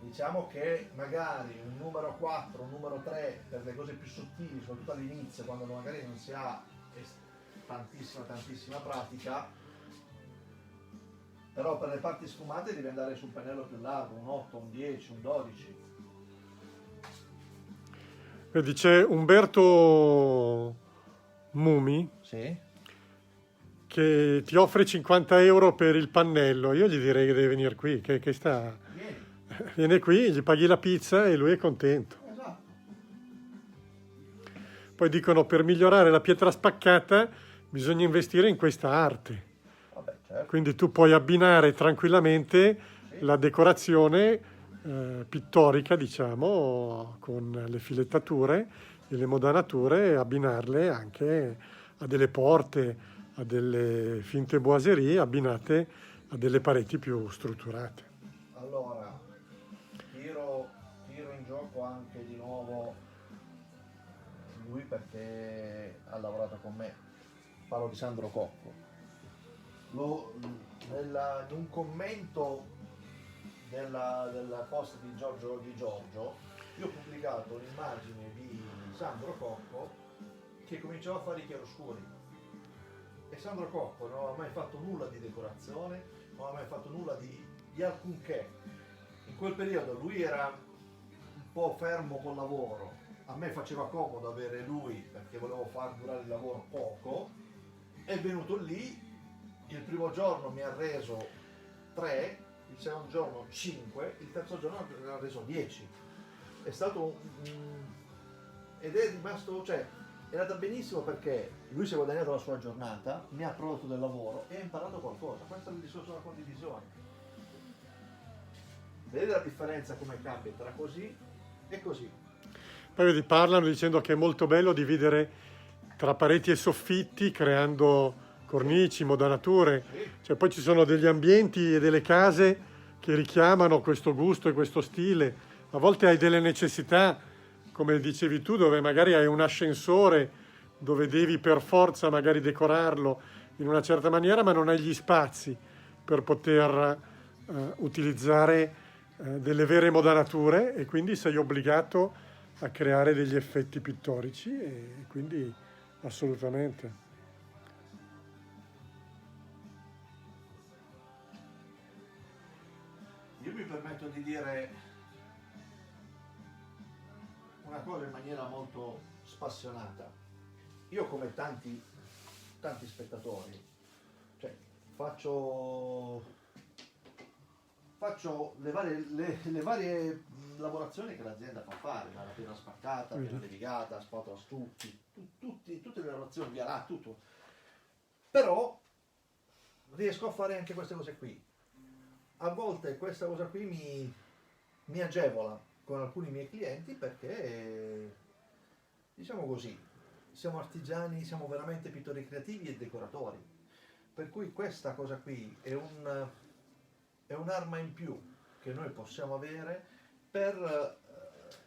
Diciamo che magari un numero 4, un numero 3 per le cose più sottili, soprattutto all'inizio, quando magari non si ha tantissima pratica, però per le parti sfumate devi andare su un pennello più largo, un 8, un 10, un 12. Vedi, c'è Umberto Mumi Sì? che ti offre 50 euro per il pannello. Io gli direi che deve venire qui, che sta... Vieni. Viene qui, gli paghi la pizza e lui è contento. Esatto. Poi dicono per migliorare la pietra spaccata bisogna investire in questa arte. Vabbè, certo. Quindi tu puoi abbinare tranquillamente la decorazione pittorica, diciamo, con le filettature e le modanature e abbinarle anche a delle porte, a delle finte boiserie abbinate a delle pareti più strutturate. Allora, tiro in gioco anche di nuovo lui perché ha lavorato con me. Parlo di Sandro Cocco. In un commento della post di Giorgio, io ho pubblicato un'immagine di Sandro Cocco che cominciava a fare i chiaroscuri. E Sandro Cocco non aveva mai fatto nulla di decorazione, non aveva mai fatto nulla di alcunché. In quel periodo lui era un po' fermo col lavoro, a me faceva comodo avere lui perché volevo far durare il lavoro poco. È venuto lì, il primo giorno mi ha reso 3, il secondo giorno 5, il terzo giorno mi ha reso 10. È stato ed è rimasto, cioè è andata benissimo perché lui si è guadagnato la sua giornata, mi ha prodotto del lavoro e ha imparato qualcosa. Questo è il discorso della condivisione. Vedete la differenza come cambia tra così e così. Poi vedi, parlano dicendo che è molto bello dividere tra pareti e soffitti creando cornici, modanature. Sì. Cioè, poi ci sono degli ambienti e delle case che richiamano questo gusto e questo stile. A volte hai delle necessità, come dicevi tu, dove magari hai un ascensore, dove devi per forza magari decorarlo in una certa maniera, ma non hai gli spazi per poter utilizzare delle vere modanature e quindi sei obbligato a creare degli effetti pittorici e quindi assolutamente. Io mi permetto di dire una cosa in maniera molto spassionata. Io come tanti spettatori, cioè faccio le varie lavorazioni che l'azienda fa fare, la pietra spaccata, la pietra levigata, spatola stucchi, tutte le lavorazioni via là, tutto. Però riesco a fare anche queste cose qui. A volte questa cosa qui mi agevola con alcuni miei clienti perché, diciamo così, siamo artigiani, siamo veramente pittori creativi e decoratori. Per cui questa cosa qui è un'arma in più che noi possiamo avere per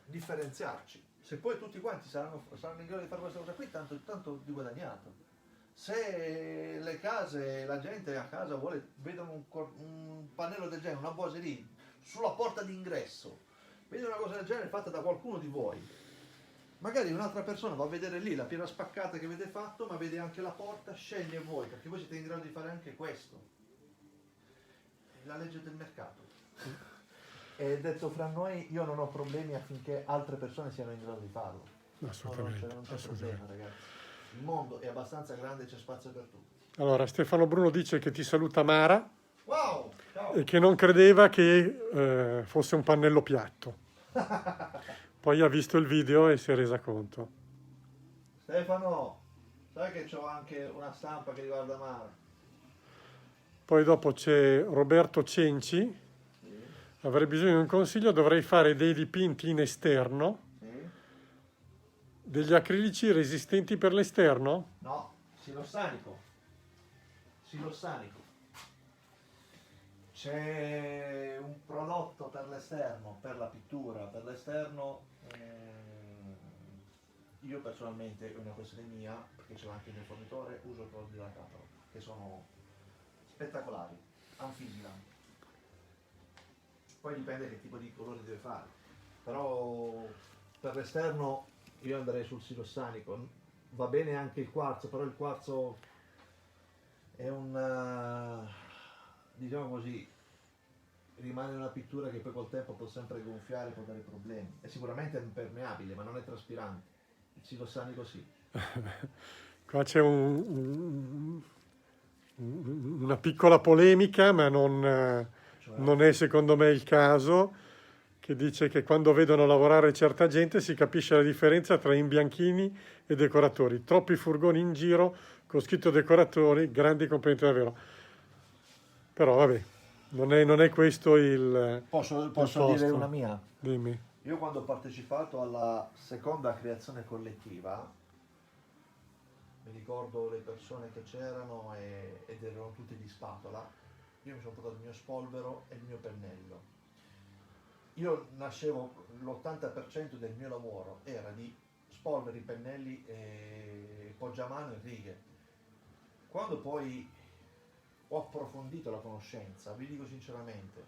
differenziarci. Se poi tutti quanti saranno in grado di fare questa cosa qui, tanto di guadagnato. Se le case, la gente a casa vedono un pannello del genere, una boiserie sulla porta d'ingresso, vedi una cosa del genere fatta da qualcuno di voi, magari un'altra persona va a vedere lì la piena spaccata che avete fatto, ma vede anche la porta, sceglie voi, perché voi siete in grado di fare anche questo. È la legge del mercato. E detto fra noi, io non ho problemi affinché altre persone siano in grado di farlo. Assolutamente, Non c'è assolutamente. problema, ragazzi. Il mondo è abbastanza grande, c'è spazio per tutti. Allora, Stefano Bruno dice che ti saluta Mara Wow! Ciao! e che non credeva che fosse un pannello piatto. Poi ha visto il video e si è resa conto. Stefano, sai che c'ho anche una stampa che riguarda Mara? Poi dopo c'è Roberto Cenci. Sì, Avrei bisogno di un consiglio, dovrei fare dei dipinti in esterno, sì. degli acrilici resistenti per l'esterno? No, silossanico. Silossanico. C'è un prodotto per l'esterno, per la pittura, per l'esterno. Io personalmente, è una questione mia, perché ce l'ho anche il mio fornitore, uso i prodotti della Capro, che sono spettacolari, anfibia. Poi dipende che tipo di colore deve fare. Però per l'esterno io andrei sul silossanico. Va bene anche il quarzo, però il quarzo è diciamo così, rimane una pittura che poi col tempo può sempre gonfiare, può dare problemi. È sicuramente impermeabile, ma non è traspirante. Il silossanico sì. Qua c'è una piccola polemica, ma Cioè, non è secondo me il caso, che dice che quando vedono lavorare certa gente si capisce la differenza tra imbianchini e decoratori. Troppi furgoni in giro con scritto decoratori, grandi componenti davvero. Però vabbè, non è questo il posso posto. dire una mia? Dimmi. Io quando ho partecipato alla seconda creazione collettiva, mi ricordo le persone che c'erano ed erano tutte di spatola, io mi sono portato il mio spolvero e il mio pennello. Io nascevo, l'80% del mio lavoro era di spolveri, pennelli e poggiamano e righe. Quando poi ho approfondito la conoscenza, vi dico sinceramente,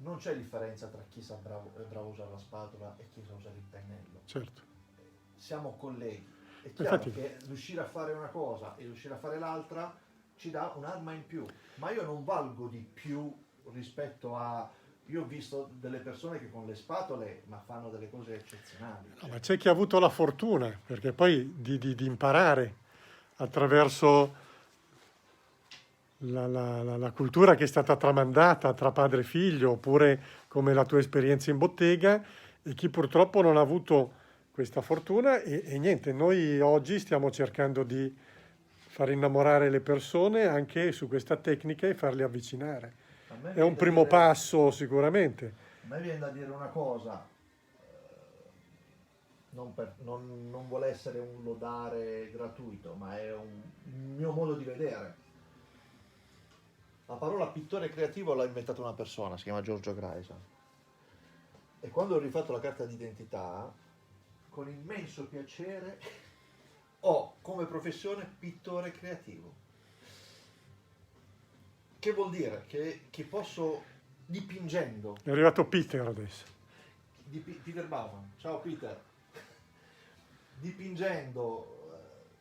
non c'è differenza tra chi è bravo a usare la spatola e chi sa usare il pennello. Certo. Siamo colleghi. È chiaro Infatti, che riuscire a fare una cosa e riuscire a fare l'altra ci dà un'arma in più, ma io non valgo di più rispetto a... Io ho visto delle persone che con le spatole ma fanno delle cose eccezionali. no, ma c'è chi ha avuto la fortuna, perché poi di imparare attraverso la cultura che è stata tramandata tra padre e figlio, oppure come la tua esperienza in bottega, e chi purtroppo non ha avuto questa fortuna e niente, noi oggi stiamo cercando di far innamorare le persone anche su questa tecnica e farli avvicinare. A me È viene un da primo dire- passo sicuramente. A me viene da dire una cosa, non vuole essere un lodare gratuito, ma è un mio modo di vedere. La parola pittore creativo l'ha inventata una persona, si chiama Giorgio Grayson. E quando ho rifatto la carta d'identità, con immenso piacere, ho come professione pittore creativo. Che vuol dire? Che posso, dipingendo, È arrivato Peter adesso. Peter Bauman, ciao Peter, dipingendo,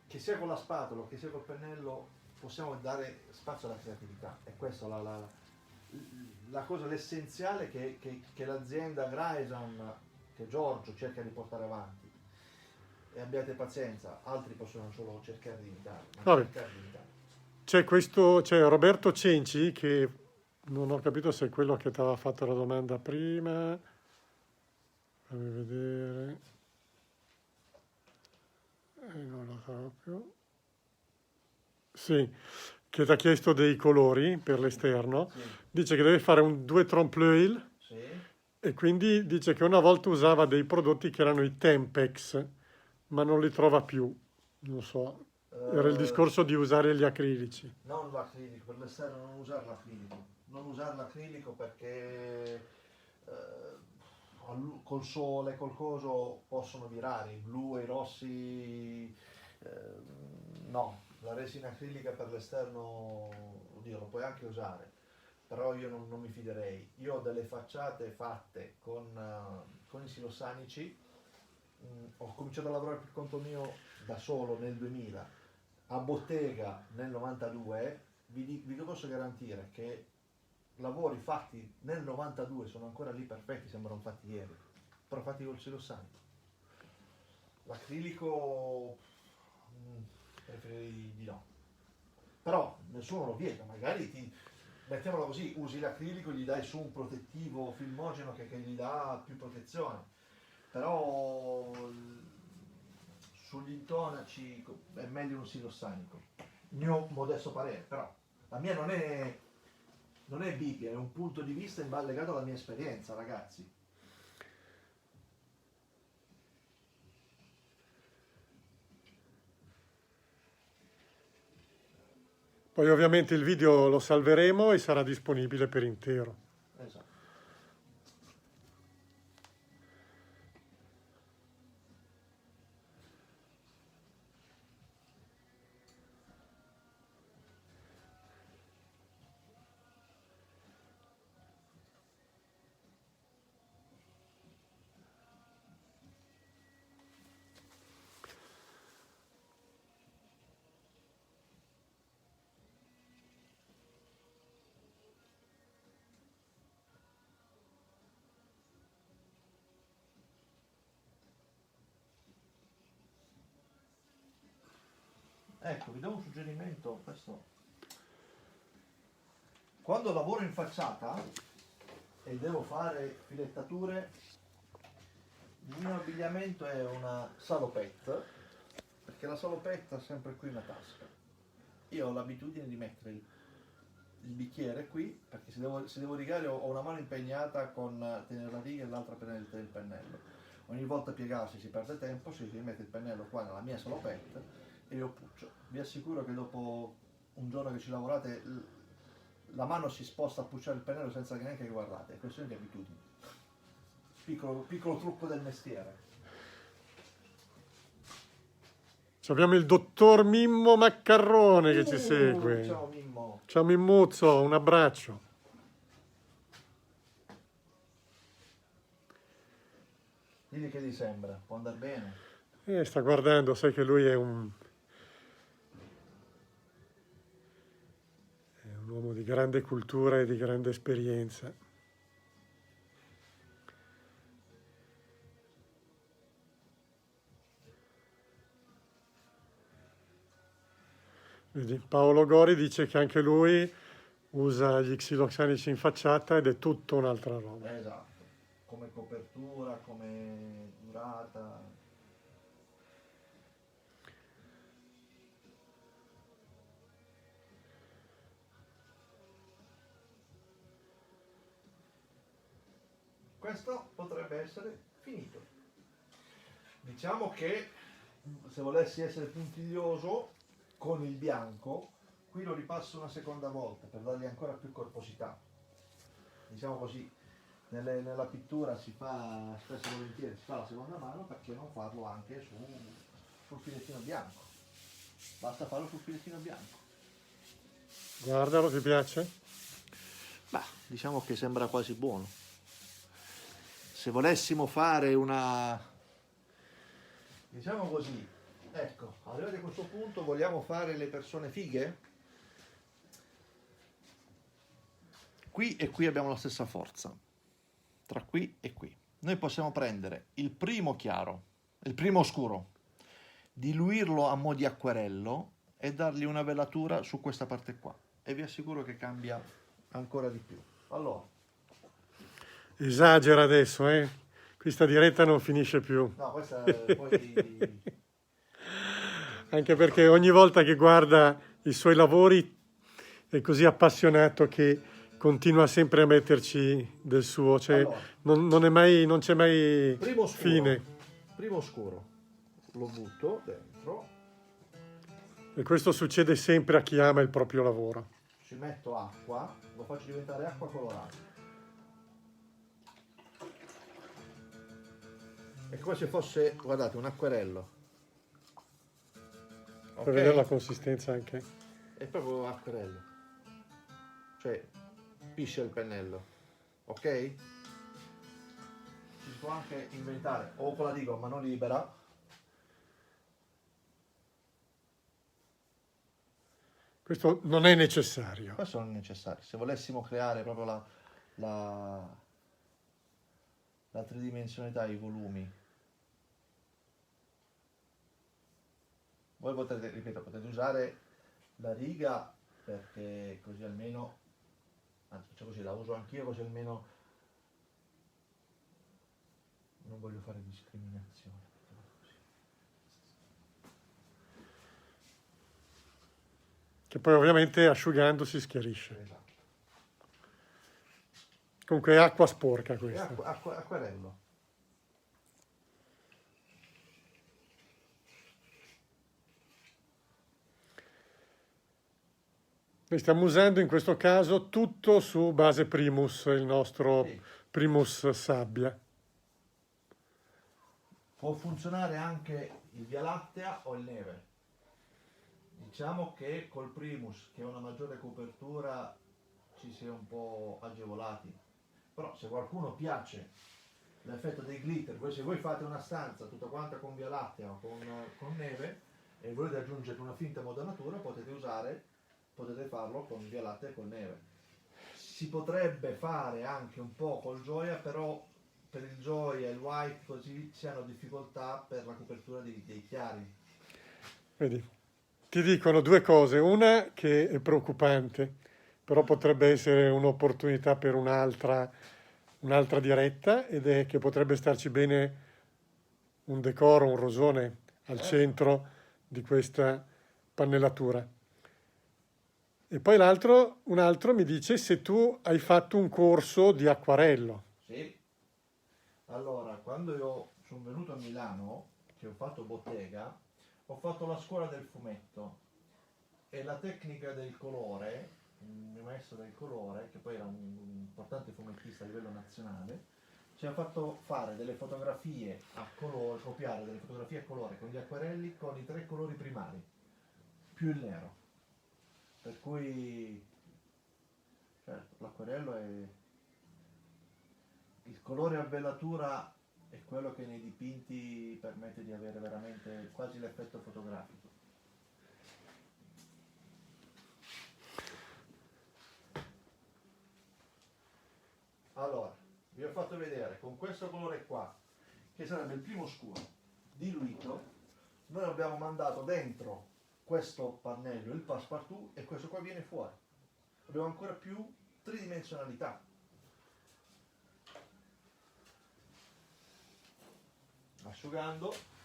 che sia con la spatola, che sia col pennello, possiamo dare spazio alla creatività. E questa è la cosa, l'essenziale che l'azienda Grayson, che Giorgio cerca di portare avanti. E abbiate pazienza, altri possono solo cercare di imitare, ma Vabbè. cercare di imitare. C'è Roberto Cenci che non ho capito se è quello che ti aveva fatto la domanda prima. Fammi vedere. Non lo so più. Sì, che ti ha chiesto dei colori per l'esterno. Sì, Dice che deve fare due trompe-l'œil sì. e quindi dice che una volta usava dei prodotti che erano i Tempex, ma non li trova più. Non so. Era il discorso di usare gli acrilici. Non l'acrilico, per l'esterno non usare l'acrilico. Non usare l'acrilico perché col sole, col coso possono virare, i blu e i rossi. No, la resina acrilica per l'esterno, oddio, lo puoi anche usare, però io non mi fiderei. Io ho delle facciate fatte con i silosanici. Ho cominciato a lavorare per conto mio da solo nel 2000, a bottega nel 92. Vi posso garantire che lavori fatti nel 92 sono ancora lì perfetti, sembrano fatti ieri, però fatti col silosanico. L'acrilico preferirei di no, però nessuno lo vieta. Magari mettiamola così, usi l'acrilico, gli dai su un protettivo filmogeno che gli dà più protezione, però sugli intonaci è meglio un silosanico, mio modesto parere. Però la mia non è Bibbia, è un punto di vista legato alla mia esperienza, ragazzi. Poi ovviamente il video lo salveremo e sarà disponibile per intero. Esatto. Ecco, vi do un suggerimento. Quando lavoro in facciata e devo fare filettature, il mio abbigliamento è una salopette, perché la salopette è sempre qui in tasca. Io ho l'abitudine di mettere il bicchiere qui, perché se devo rigare ho una mano impegnata con tenere la riga e l'altra per il pennello. Ogni volta piegarsi si perde tempo, si mette il pennello qua nella mia salopette e io puccio. Vi assicuro che dopo un giorno che ci lavorate la mano si sposta a pucciare il pennello senza neanche che guardate. È questione di abitudini. Piccolo trucco del mestiere. Abbiamo il dottor Mimmo Maccarrone che ci segue. Ciao Mimmo. Ciao Mimmuzzo, un abbraccio. Dimmi che gli sembra, può andare bene? Sta guardando, sai che lui è un uomo di grande cultura e di grande esperienza. Vedi, Paolo Gori dice che anche lui usa gli xyloxanici in facciata ed è tutta un'altra roba. Esatto, come copertura, come durata. Questo potrebbe essere finito. Diciamo che se volessi essere puntiglioso con il bianco, qui lo ripasso una seconda volta per dargli ancora più corposità. Diciamo così, nella pittura si fa spesso e volentieri, si fa la seconda mano, perché non farlo anche sul filettino bianco. Basta farlo sul filettino bianco. Guardalo, ti piace? Beh, diciamo che sembra quasi buono. Se volessimo fare una, diciamo così, ecco, arrivati a questo punto vogliamo fare le persone fighe? Qui e qui abbiamo la stessa forza, tra qui e qui. Noi possiamo prendere il primo chiaro, il primo scuro, diluirlo a mo' di acquerello e dargli una velatura su questa parte qua. E vi assicuro che cambia ancora di più. Allora. Esagera adesso, eh? Questa diretta non finisce più. No, questa è poi... Anche perché ogni volta che guarda i suoi lavori è così appassionato che continua sempre a metterci del suo, cioè Allora, non c'è mai primo scuro, fine. Primo scuro, lo butto dentro, E questo succede sempre a chi ama il proprio lavoro. ci metto acqua, lo faccio diventare acqua colorata. È come se fosse, guardate, un acquerello. Per vedere la consistenza anche. È proprio acquerello. Cioè, riempisce il pennello, ok? Si può anche inventare o con la riga a mano libera. Questo non è necessario. Questo non è necessario. Se volessimo creare proprio la tridimensionalità, i volumi, voi potete, ripeto, potete usare la riga perché così almeno, anzi faccio così, la uso anch'io così almeno non voglio fare discriminazione. Che poi ovviamente asciugando si schiarisce. Esatto. Comunque è acqua sporca E questa. acquerello. Noi stiamo usando in questo caso tutto su base Primus, il nostro Sì. Primus sabbia. Può funzionare anche il Via Lattea o il neve. Diciamo che col Primus, che ha una maggiore copertura, ci si è un po' agevolati. Però se qualcuno piace l'effetto dei glitter, se voi fate una stanza tutta quanta con Via Lattea o con neve e volete aggiungere una finta modanatura, potete farlo con Via Lattea e con neve. Si potrebbe fare anche un po' col Gioia, però per il Gioia e il White così si hanno difficoltà per la copertura dei chiari. Vedi, ti dicono due cose. Una che è preoccupante, però potrebbe essere un'opportunità per un'altra diretta, ed è che potrebbe starci bene un decoro, un rosone al centro di questa pannellatura. E poi un altro mi dice se tu hai fatto un corso di acquarello. Sì. Allora, quando io sono venuto a Milano, che ho fatto bottega, ho fatto la scuola del fumetto e la tecnica del colore, il mio maestro del colore, che poi era un importante fumettista a livello nazionale, ci ha fatto fare delle fotografie a colore, copiare delle fotografie a colore con gli acquerelli con i 3 colori primari, più il nero. Per cui, certo, l'acquarello è il colore a velatura, è quello che nei dipinti permette di avere veramente quasi l'effetto fotografico. Allora, vi ho fatto vedere con questo colore qua, che sarebbe il primo scuro diluito, noi abbiamo mandato dentro questo pannello, il passepartout, e questo qua viene fuori. Abbiamo ancora più tridimensionalità. Asciugando.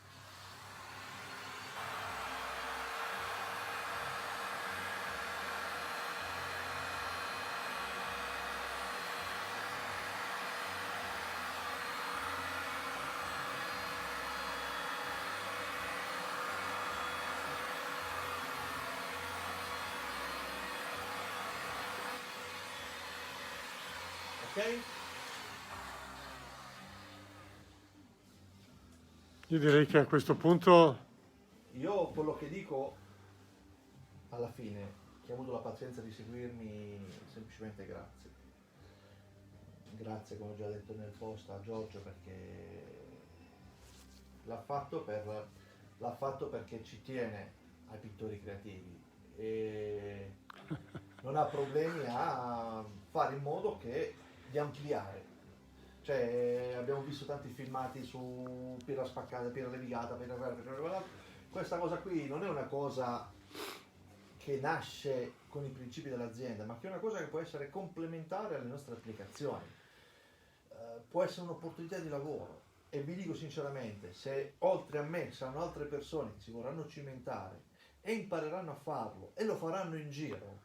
Ok? Io direi che a questo punto Io quello che dico alla fine, chi ha avuto la pazienza di seguirmi, semplicemente grazie. Grazie, come ho già detto nel post, a Giorgio perché l'ha fatto perché ci tiene ai pittori creativi e non ha problemi a fare in modo di ampliare. Cioè, abbiamo visto tanti filmati su Pirla Spaccata, Pirla Levigata, Pirla Levigata. Questa cosa qui non è una cosa che nasce con i principi dell'azienda, ma che è una cosa che può essere complementare alle nostre applicazioni. Può essere un'opportunità di lavoro. E vi dico sinceramente, se oltre a me saranno altre persone che si vorranno cimentare e impareranno a farlo e lo faranno in giro,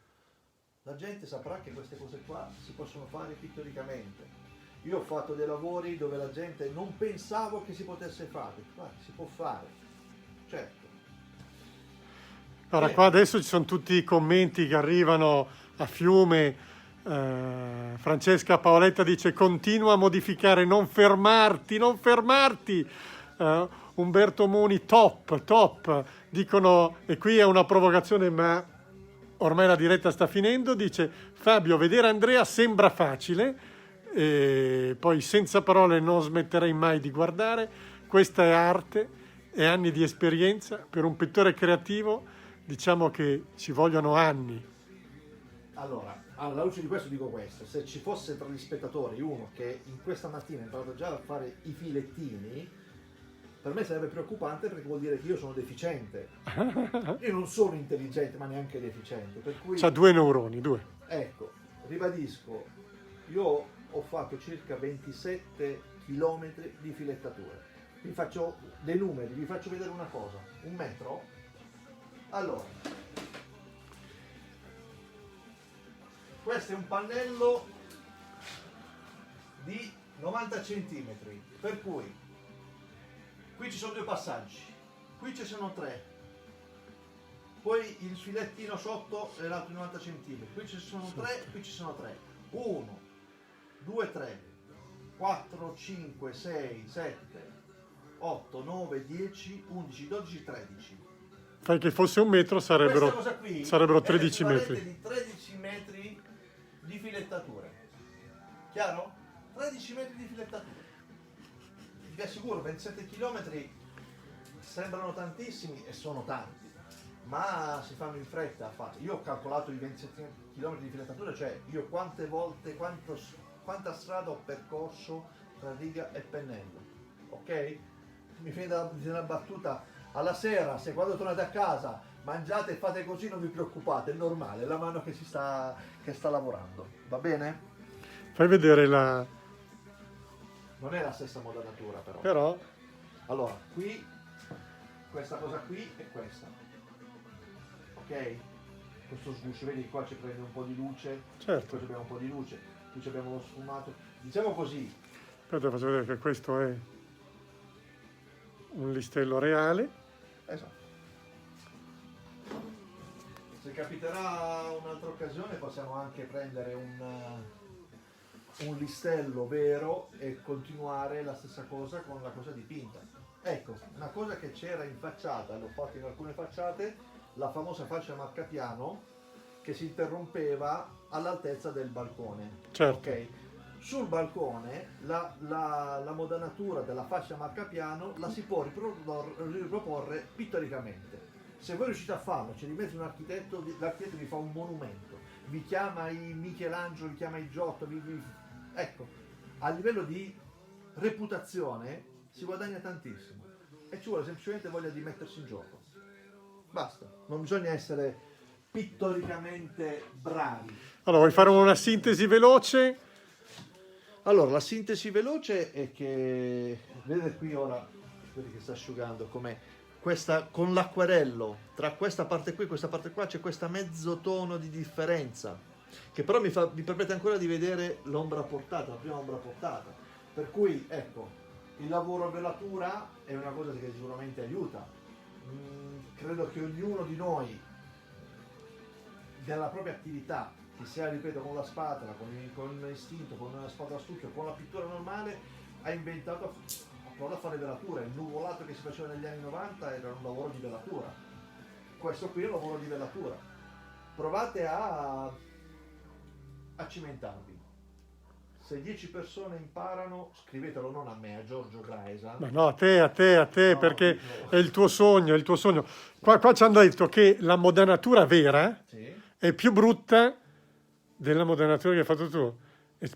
la gente saprà che queste cose qua si possono fare pittoricamente. Io ho fatto dei lavori dove la gente non pensavo che si potesse fare, ma si può fare, certo. allora, qua adesso ci sono tutti i commenti che arrivano a fiume. Francesca Paoletta dice continua a modificare, non fermarti. Umberto Muni top, dicono, e qui è una provocazione, ma ormai la diretta sta finendo, dice Fabio, vedere Andrea sembra facile, e poi senza parole non smetterei mai di guardare, questa è arte e anni di esperienza. Per un pittore creativo diciamo che ci vogliono anni. Allora, alla luce di questo dico questo: se ci fosse tra gli spettatori uno che in questa mattina ha imparato già a fare i filettini, per me sarebbe preoccupante, perché vuol dire che io sono deficiente. Io non sono intelligente, ma neanche deficiente. Per cui, C'ha 2 neuroni, 2. ecco, ribadisco, io ho fatto circa 27 km di filettature. Vi faccio dei numeri, vi faccio vedere una cosa. 1 metro? Allora, questo è un pannello di 90 cm, per cui qui ci sono 2 passaggi, qui ci sono 3, poi il filettino sotto è l'altro 90 cm, qui ci sono 3, qui ci sono 3, 1, 2, 3, 4, 5, 6, 7, 8, 9, 10, 11, 12, 13. Fai che fosse 1 metro Questa cosa qui sarebbero è 13 l'equivalente metri. di 13 metri di filettature. Chiaro? 13 metri di filettature. Vi assicuro, 27 km sembrano tantissimi e sono tanti, ma si fanno in fretta a fare. Io ho calcolato i 27 km di filettature, cioè io quante volte, quanta strada ho percorso tra riga e pennello. Ok? Mi viene da dire una battuta: alla sera, se quando tornate a casa mangiate e fate così, non vi preoccupate, è normale, è la mano che sta lavorando. Va bene? Fai vedere la... Non è la stessa modanatura però. Però, Allora, qui, questa cosa qui e questa. Ok? Questo sguscio, vedi qua ci prende un po' di luce, certo. qui abbiamo un po' di luce, qui abbiamo lo sfumato. Diciamo così, Aspetta, faccio vedere che questo è un listello reale. esatto. Se capiterà un'altra occasione possiamo anche prendere un listello vero e continuare la stessa cosa con la cosa dipinta. Ecco, una cosa che c'era in facciata, l'ho fatto in alcune facciate, la famosa fascia marcapiano che si interrompeva all'altezza del balcone. Certo. Ok? Sul balcone la modanatura della fascia marcapiano la si può riproporre pittoricamente. Se voi riuscite a farlo, ci rimette un architetto, l'architetto vi fa un monumento, vi chiama i Michelangelo, vi chiama i Giotto, ecco, a livello di reputazione si guadagna tantissimo e ci vuole semplicemente voglia di mettersi in gioco. Basta, non bisogna essere pittoricamente bravi. Allora, vuoi fare una sintesi veloce? Allora, la sintesi veloce è che, vedete qui ora, vedi che sta asciugando, com'è? Questa, con l'acquarello, tra questa parte qui e questa parte qua c'è questa mezzo tono di differenza, che però mi permette ancora di vedere l'ombra portata, la prima ombra portata. Per cui, ecco, il lavoro a velatura è una cosa che sicuramente aiuta. Credo che ognuno di noi, della propria attività, che sia, ripeto, con la spatola, con l'istinto, con la spatola a stucchio, con la pittura normale, ha inventato, ha provato a fare velatura. Il nuvolato che si faceva negli anni 90 era un lavoro di velatura. Questo qui è un lavoro di velatura. Provate a cimentarvi. Se 10 persone imparano, scrivetelo non a me, a Giorgio Graesa. Ma no, a te, No, perché no. è il tuo sogno, è il tuo sogno. Qua ci hanno detto che la modanatura vera Sì. è più brutta della modanatura che hai fatto tu.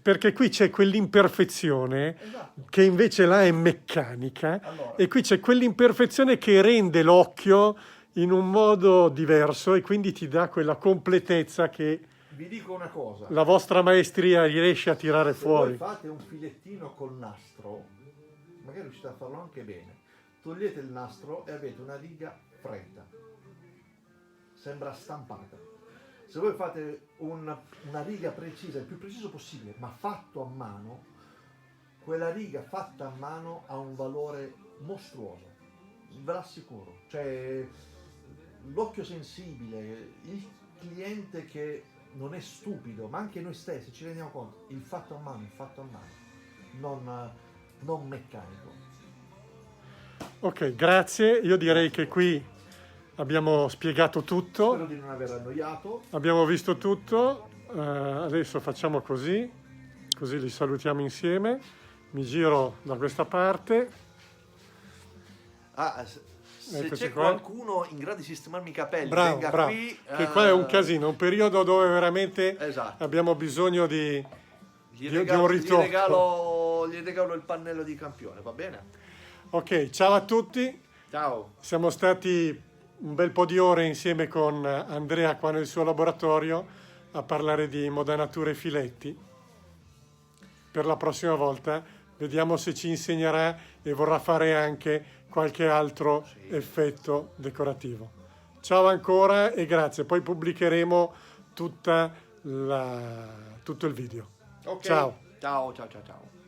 Perché qui c'è quell'imperfezione Esatto. che invece là è meccanica, Allora. e qui c'è quell'imperfezione che rende l'occhio in un modo diverso e quindi ti dà quella completezza che Vi dico una cosa. la vostra maestria riesce a tirare Se fuori. voi fate un filettino col nastro, magari riuscite a farlo anche bene, togliete il nastro e avete una riga fredda. Sembra stampata. Se voi fate una riga precisa, il più preciso possibile, ma fatto a mano, quella riga fatta a mano ha un valore mostruoso. Ve l'assicuro. Cioè, l'occhio sensibile, il cliente che non è stupido, ma anche noi stessi ci rendiamo conto, il fatto a mano, non meccanico. Ok, grazie. Io direi che qui abbiamo spiegato tutto, Spero di non aver annoiato. abbiamo visto tutto. Adesso facciamo così li salutiamo insieme. Mi giro da questa parte. Se Eccoci c'è qua. qualcuno in grado di sistemarmi i capelli, Bravo, venga bravo. qui. Che qua è un casino, un periodo dove veramente Esatto. abbiamo bisogno di Gli un regalo, ritocco. gli regalo il pannello di campione, va bene? Ok, ciao a tutti. Ciao. Siamo stati un bel po' di ore insieme con Andrea qua nel suo laboratorio a parlare di modanature e filetti. Per la prossima volta vediamo se ci insegnerà e vorrà fare anche qualche altro effetto decorativo. Ciao ancora e grazie. Poi pubblicheremo tutto il video. Ok. Ciao. Ciao, ciao, ciao, ciao.